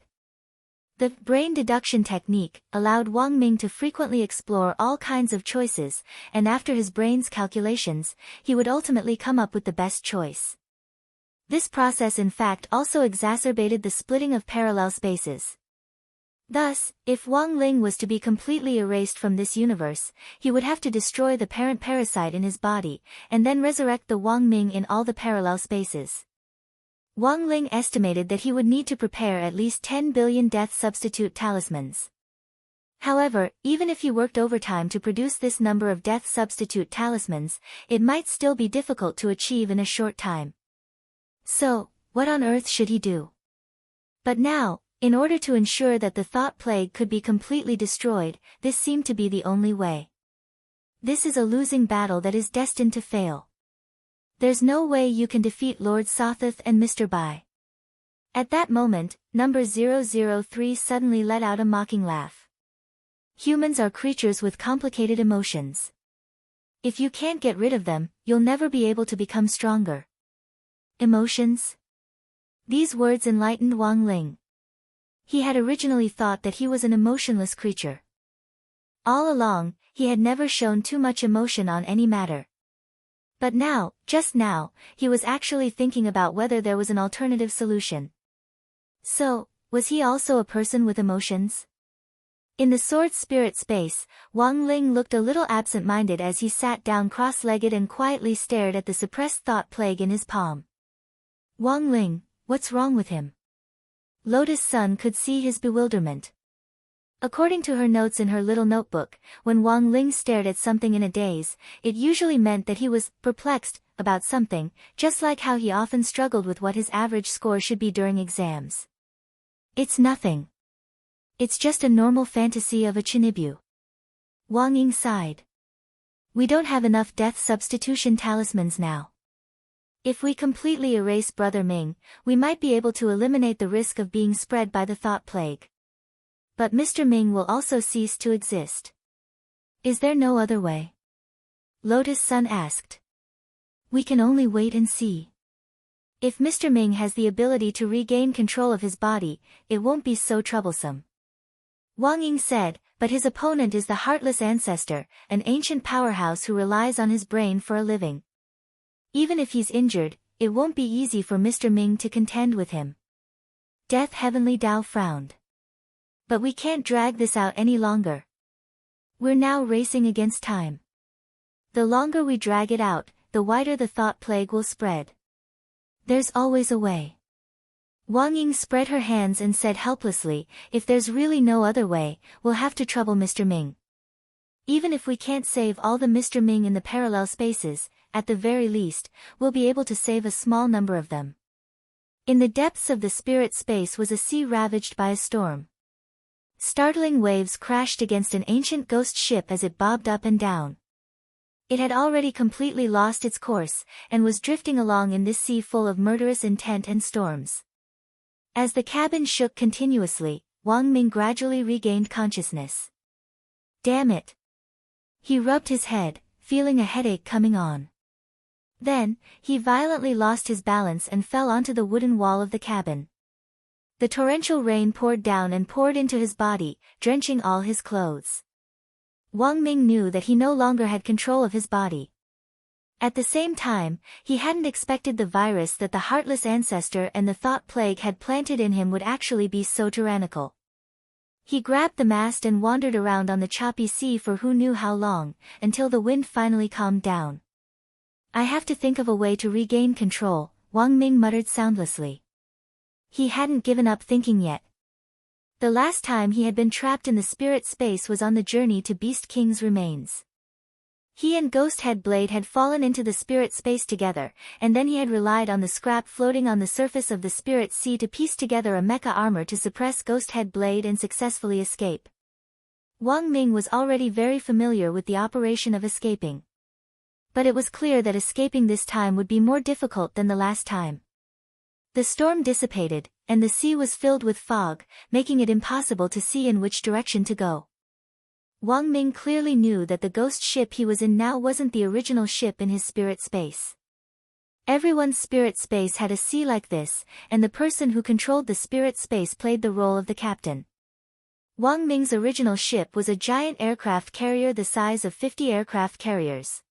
The brain deduction technique allowed Wang Ming to frequently explore all kinds of choices, and after his brain's calculations, he would ultimately come up with the best choice. This process in fact also exacerbated the splitting of parallel spaces. Thus, if Wang Ling was to be completely erased from this universe, he would have to destroy the parent parasite in his body, and then resurrect the Wang Ming in all the parallel spaces. Wang Ling estimated that he would need to prepare at least 10 billion death substitute talismans. However, even if he worked overtime to produce this number of death substitute talismans, it might still be difficult to achieve in a short time. So, what on earth should he do? But now, in order to ensure that the thought plague could be completely destroyed, this seemed to be the only way. This is a losing battle that is destined to fail. There's no way you can defeat Lord Sothoth and Mr. Bai. At that moment, number 003 suddenly let out a mocking laugh. Humans are creatures with complicated emotions. If you can't get rid of them, you'll never be able to become stronger. Emotions? These words enlightened Wang Ling. He had originally thought that he was an emotionless creature. All along, he had never shown too much emotion on any matter. But now, just now, he was actually thinking about whether there was an alternative solution. So, was he also a person with emotions? In the sword spirit space, Wang Ling looked a little absent-minded as he sat down cross-legged and quietly stared at the suppressed thought plague in his palm. Wang Ling, what's wrong with him? Lotus Sun could see his bewilderment. According to her notes in her little notebook, when Wang Ling stared at something in a daze, it usually meant that he was perplexed about something, just like how he often struggled with what his average score should be during exams. It's nothing. It's just a normal fantasy of a Chinibu. Wang Ying sighed. We don't have enough death substitution talismans now. If we completely erase Brother Ming, we might be able to eliminate the risk of being spread by the thought plague. But Mr. Ming will also cease to exist. Is there no other way? Lotus Sun asked. We can only wait and see. If Mr. Ming has the ability to regain control of his body, it won't be so troublesome. Wang Ying said, but his opponent is the Heartless Ancestor, an ancient powerhouse who relies on his brain for a living. Even if he's injured, it won't be easy for Mr. Ming to contend with him. Death Heavenly Dao frowned. But we can't drag this out any longer. We're now racing against time. The longer we drag it out, the wider the thought plague will spread. There's always a way. Wang Ying spread her hands and said helplessly, if there's really no other way, we'll have to trouble Mr. Ming. Even if we can't save all the Mr. Ming in the parallel spaces, at the very least, we'll be able to save a small number of them. In the depths of the spirit space was a sea ravaged by a storm. Startling waves crashed against an ancient ghost ship as it bobbed up and down. It had already completely lost its course, and was drifting along in this sea full of murderous intent and storms. As the cabin shook continuously, Wang Ming gradually regained consciousness. Damn it! He rubbed his head, feeling a headache coming on. Then, he violently lost his balance and fell onto the wooden wall of the cabin. The torrential rain poured down and poured into his body, drenching all his clothes. Wang Ming knew that he no longer had control of his body. At the same time, he hadn't expected the virus that the Heartless Ancestor and the Thought Plague had planted in him would actually be so tyrannical. He grabbed the mast and wandered around on the choppy sea for who knew how long, until the wind finally calmed down. I have to think of a way to regain control, Wang Ming muttered soundlessly. He hadn't given up thinking yet. The last time he had been trapped in the spirit space was on the journey to Beast King's remains. He and Ghost Head Blade had fallen into the spirit space together, and then he had relied on the scrap floating on the surface of the spirit sea to piece together a mecha armor to suppress Ghost Head Blade and successfully escape. Wang Ming was already very familiar with the operation of escaping. But it was clear that escaping this time would be more difficult than the last time. The storm dissipated, and the sea was filled with fog, making it impossible to see in which direction to go. Wang Ming clearly knew that the ghost ship he was in now wasn't the original ship in his spirit space. Everyone's spirit space had a sea like this, and the person who controlled the spirit space played the role of the captain. Wang Ming's original ship was a giant aircraft carrier the size of 50 aircraft carriers.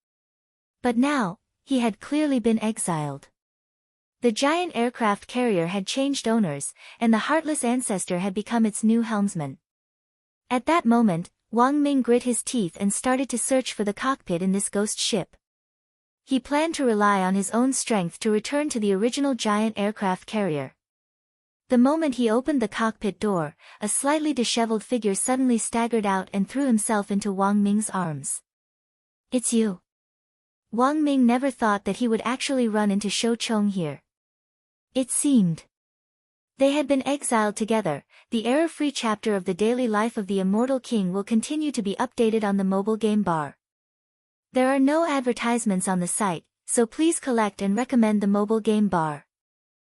But now, he had clearly been exiled. The giant aircraft carrier had changed owners, and the Heartless Ancestor had become its new helmsman. At that moment, Wang Ming grit his teeth and started to search for the cockpit in this ghost ship. He planned to rely on his own strength to return to the original giant aircraft carrier. The moment he opened the cockpit door, a slightly disheveled figure suddenly staggered out and threw himself into Wang Ming's arms. It's you. Wang Ming never thought that he would actually run into Shou Chong here. It seemed. They had been exiled together. The error-free chapter of the daily life of the Immortal King will continue to be updated on the mobile game bar. There are no advertisements on the site, so please collect and recommend the mobile game bar.